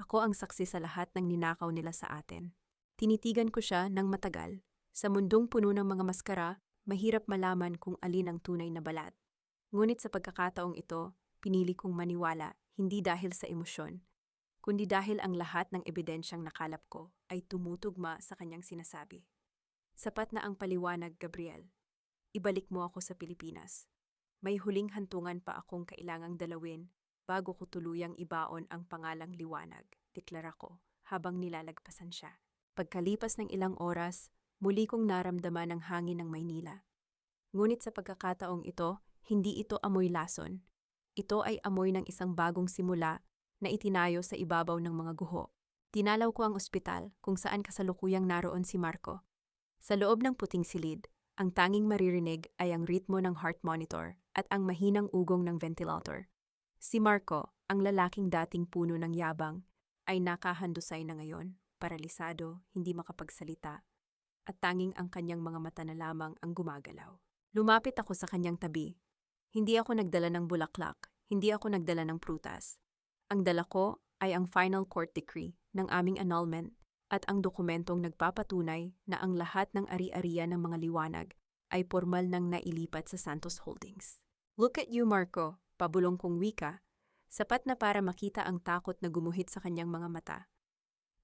Ako ang saksi sa lahat ng ninakaw nila sa atin. Tinitigan ko siya ng matagal. Sa mundong puno ng mga maskara, mahirap malaman kung alin ang tunay na balat. Ngunit sa pagkakataong ito, pinili kong maniwala hindi dahil sa emosyon, kundi dahil ang lahat ng ebidensyang nakalap ko ay tumutugma sa kanyang sinasabi. Sapat na ang paliwanag, Gabriel. Ibalik mo ako sa Pilipinas. May huling hantungan pa akong kailangang dalawin bago ko tuluyang ibaon ang pangalang Liwanag, deklara ko habang nilalagpasan siya. Pagkalipas ng ilang oras, muli kong naramdaman ang hangin ng Maynila. Ngunit sa pagkakataong ito, hindi ito amoy lason. Ito ay amoy ng isang bagong simula na itinayo sa ibabaw ng mga guho. Tinalaw ko ang ospital kung saan kasalukuyang naroon si Marco. Sa loob ng puting silid, ang tanging maririnig ay ang ritmo ng heart monitor at ang mahinang ugong ng ventilator. Si Marco, ang lalaking dating puno ng yabang, ay nakahandusay na ngayon, paralisado, hindi makapagsalita, at tanging ang kanyang mga mata na lamang ang gumagalaw. Lumapit ako sa kanyang tabi. Hindi ako nagdala ng bulaklak, hindi ako nagdala ng prutas. Ang dala ko ay ang final court decree ng aming annulment at ang dokumentong nagpapatunay na ang lahat ng ari-arian ng mga liwanag ay formal nang nailipat sa Santos Holdings. Look at you, Marco, pabulong kong wika, sapat na para makita ang takot na gumuhit sa kanyang mga mata.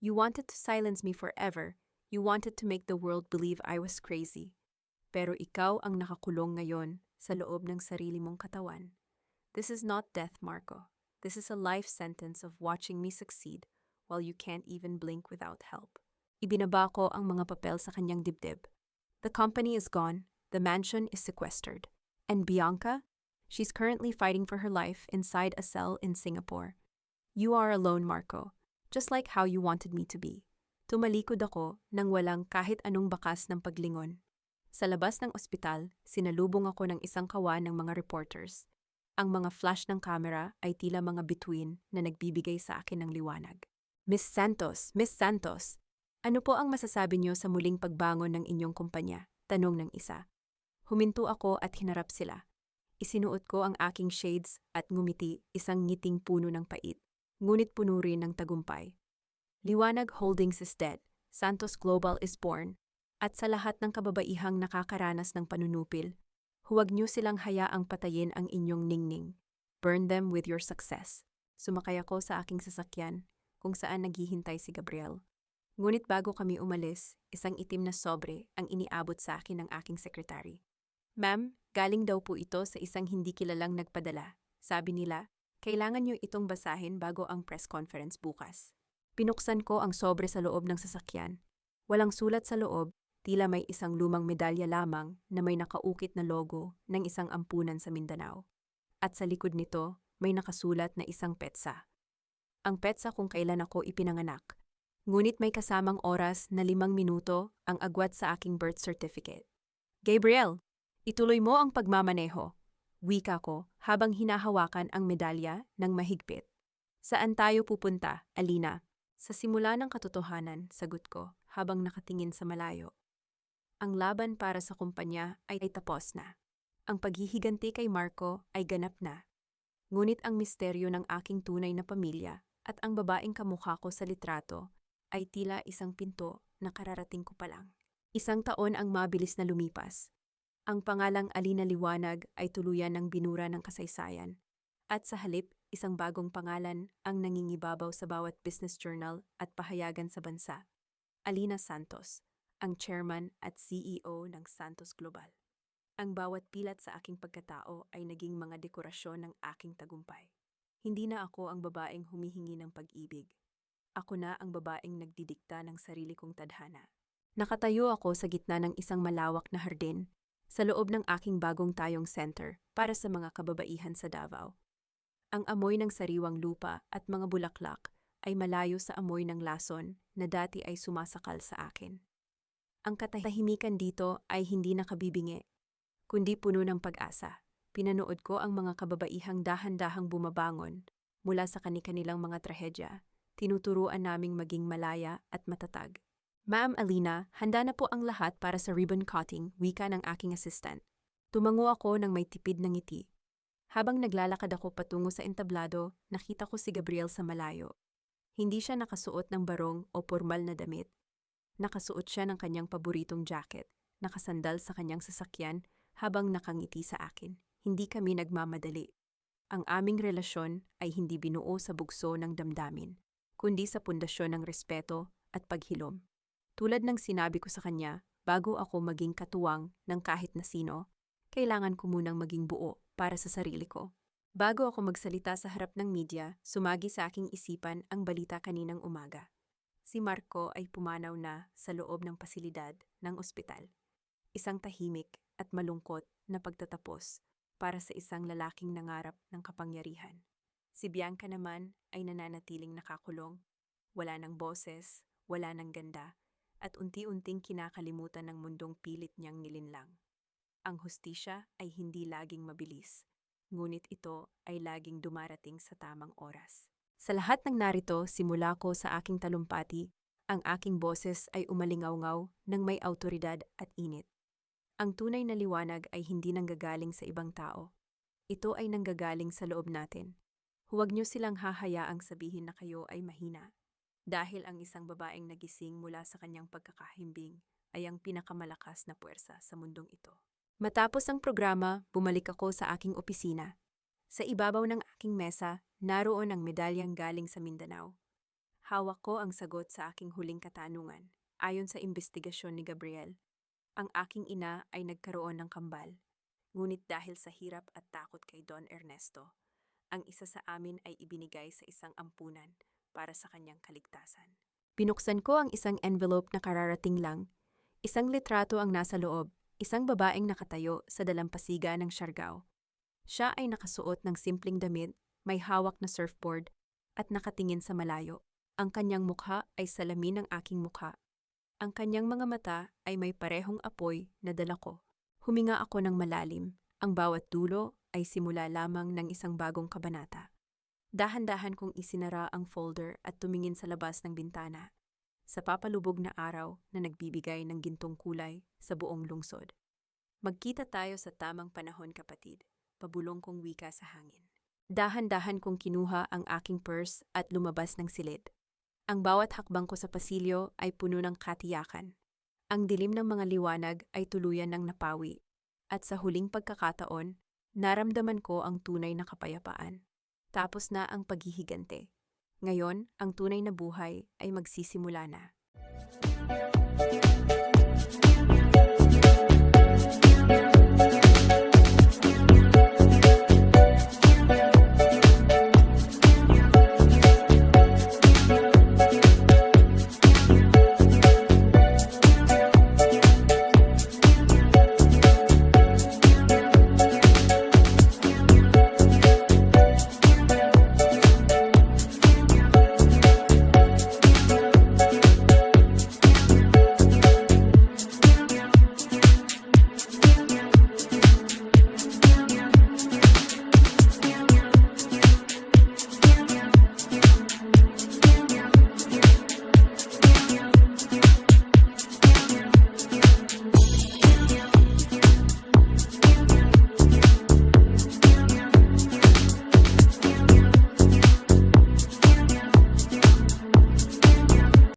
You wanted to silence me forever. You wanted to make the world believe I was crazy. Pero ikaw ang nakakulong ngayon sa loob ng sarili mong katawan. This is not death, Marco. This is a life sentence of watching me succeed while you can't even blink without help. Ibinaba ko ang mga papel sa kanyang dibdib. The company is gone, the mansion is sequestered. And Bianca? She's currently fighting for her life inside a cell in Singapore. You are alone, Marco, just like how you wanted me to be. Tumalikod ako nang walang kahit anong bakas ng paglingon. Sa labas ng ospital, sinalubong ako ng isang kawan ng mga reporters. Ang mga flash ng kamera ay tila mga bituin na nagbibigay sa akin ng liwanag. Miss Santos, ano po ang masasabi niyo sa muling pagbangon ng inyong kumpanya? Tanong ng isa. Huminto ako at hinarap sila. Isinuot ko ang aking shades at ngumiti, isang ngiting puno ng pait, ngunit puno rin ng tagumpay. Liwanag Holdings is dead, Santos Global is born, at sa lahat ng kababaihang nakakaranas ng panunupil, huwag niyo silang hayaang patayin ang inyong ningning. Burn them with your success. Sumakay ako sa aking sasakyan, kung saan naghihintay si Gabriel. Ngunit bago kami umalis, isang itim na sobre ang iniabot sa akin ng aking sekretary. Ma'am, galing daw po ito sa isang hindi kilalang nagpadala. Sabi nila, kailangan niyo itong basahin bago ang press conference bukas. Pinuksan ko ang sobre sa loob ng sasakyan. Walang sulat sa loob, tila may isang lumang medalya lamang na may nakaukit na logo ng isang ampunan sa Mindanao. At sa likod nito, may nakasulat na isang petsa. Ang petsa kung kailan ako ipinanganak. Ngunit may kasamang oras na 5 minuto ang agwat sa aking birth certificate. Gabriel, ituloy mo ang pagmamaneho. Wika ko habang hinahawakan ang medalya ng mahigpit. Saan tayo pupunta, Alina? Sa simula ng katotohanan, sagot ko habang nakatingin sa malayo. Ang laban para sa kumpanya ay tapos na. Ang paghihiganti kay Marco ay ganap na. Ngunit ang misteryo ng aking tunay na pamilya at ang babaeng kamukha ko sa litrato ay tila isang pinto na kararating ko pa lang. Isang taon ang mabilis na lumipas. Ang pangalang Alina Liwanag ay tuluyan ng binura ng kasaysayan. At sa halip, isang bagong pangalan ang nangingibabaw sa bawat business journal at pahayagan sa bansa. Alina Santos, ang chairman at CEO ng Santos Global. Ang bawat pilat sa aking pagkatao ay naging mga dekorasyon ng aking tagumpay. Hindi na ako ang babaeng humihingi ng pag-ibig. Ako na ang babaeng nagdidikta ng sarili kong tadhana. Nakatayo ako sa gitna ng isang malawak na hardin, sa loob ng aking bagong tayong center para sa mga kababaihan sa Davao. Ang amoy ng sariwang lupa at mga bulaklak ay malayo sa amoy ng lason na dati ay sumasakal sa akin. Ang katahimikan dito ay hindi nakabibingi, kundi puno ng pag-asa. Pinanood ko ang mga kababaihang dahan-dahang bumabangon mula sa kani-kanilang mga trahedya. Tinuturuan naming maging malaya at matatag. Ma'am Alina, handa na po ang lahat para sa ribbon cutting, wika ng aking assistant. Tumango ako ng may tipid na ngiti. Habang naglalakad ako patungo sa entablado, nakita ko si Gabriel sa malayo. Hindi siya nakasuot ng barong o formal na damit. Nakasuot siya ng kanyang paboritong jacket, nakasandal sa kanyang sasakyan habang nakangiti sa akin. Hindi kami nagmamadali. Ang aming relasyon ay hindi binuo sa bugso ng damdamin, kundi sa pundasyon ng respeto at paghilom. Tulad ng sinabi ko sa kanya, bago ako maging katuwang ng kahit na sino, kailangan ko munang maging buo para sa sarili ko. Bago ako magsalita sa harap ng media, sumagi sa aking isipan ang balita kaninang umaga. Si Marco ay pumanaw na sa loob ng pasilidad ng ospital. Isang tahimik at malungkot na pagtatapos para sa isang lalaking nangarap ng kapangyarihan. Si Bianca naman ay nananatiling nakakulong. Wala ng boses, wala ng ganda, at unti-unting kinakalimutan ng mundong pilit niyang nilinlang. Ang hustisya ay hindi laging mabilis, ngunit ito ay laging dumarating sa tamang oras. Sa lahat ng narito, simula ko sa aking talumpati, ang aking boses ay umalingaw-ngaw ng may awtoridad at init. Ang tunay na liwanag ay hindi nanggagaling sa ibang tao. Ito ay nanggagaling sa loob natin. Huwag niyo silang hahayaang sabihin na kayo ay mahina. Dahil ang isang babaeng nagising mula sa kanyang pagkakahimbing ay ang pinakamalakas na puwersa sa mundong ito. Matapos ang programa, bumalik ako sa aking opisina. Sa ibabaw ng aking mesa, naroon ang medalyang galing sa Mindanao. Hawak ko ang sagot sa aking huling katanungan. Ayon sa imbestigasyon ni Gabriel, ang aking ina ay nagkaroon ng kambal. Ngunit dahil sa hirap at takot kay Don Ernesto, ang isa sa amin ay ibinigay sa isang ampunan para sa kanyang kaligtasan. Binuksan ko ang isang envelope na kararating lang. Isang litrato ang nasa loob, isang babaeng nakatayo sa dalampasiga ng Siargao. Siya ay nakasuot ng simpleng damit, may hawak na surfboard, at nakatingin sa malayo. Ang kanyang mukha ay salamin ng aking mukha. Ang kanyang mga mata ay may parehong apoy na dala ko. Huminga ako ng malalim. Ang bawat dulo ay simula lamang ng isang bagong kabanata. Dahan-dahan kong isinara ang folder at tumingin sa labas ng bintana, sa papalubog na araw na nagbibigay ng gintong kulay sa buong lungsod. Magkita tayo sa tamang panahon, kapatid, pabulong kong wika sa hangin. Dahan-dahan kong kinuha ang aking purse at lumabas ng silid. Ang bawat hakbang ko sa pasilyo ay puno ng katiyakan. Ang dilim ng mga liwanag ay tuluyan ng napawi, at sa huling pagkakataon, naramdaman ko ang tunay na kapayapaan. Tapos na ang paghihigante. Ngayon, ang tunay na buhay ay magsisimula na.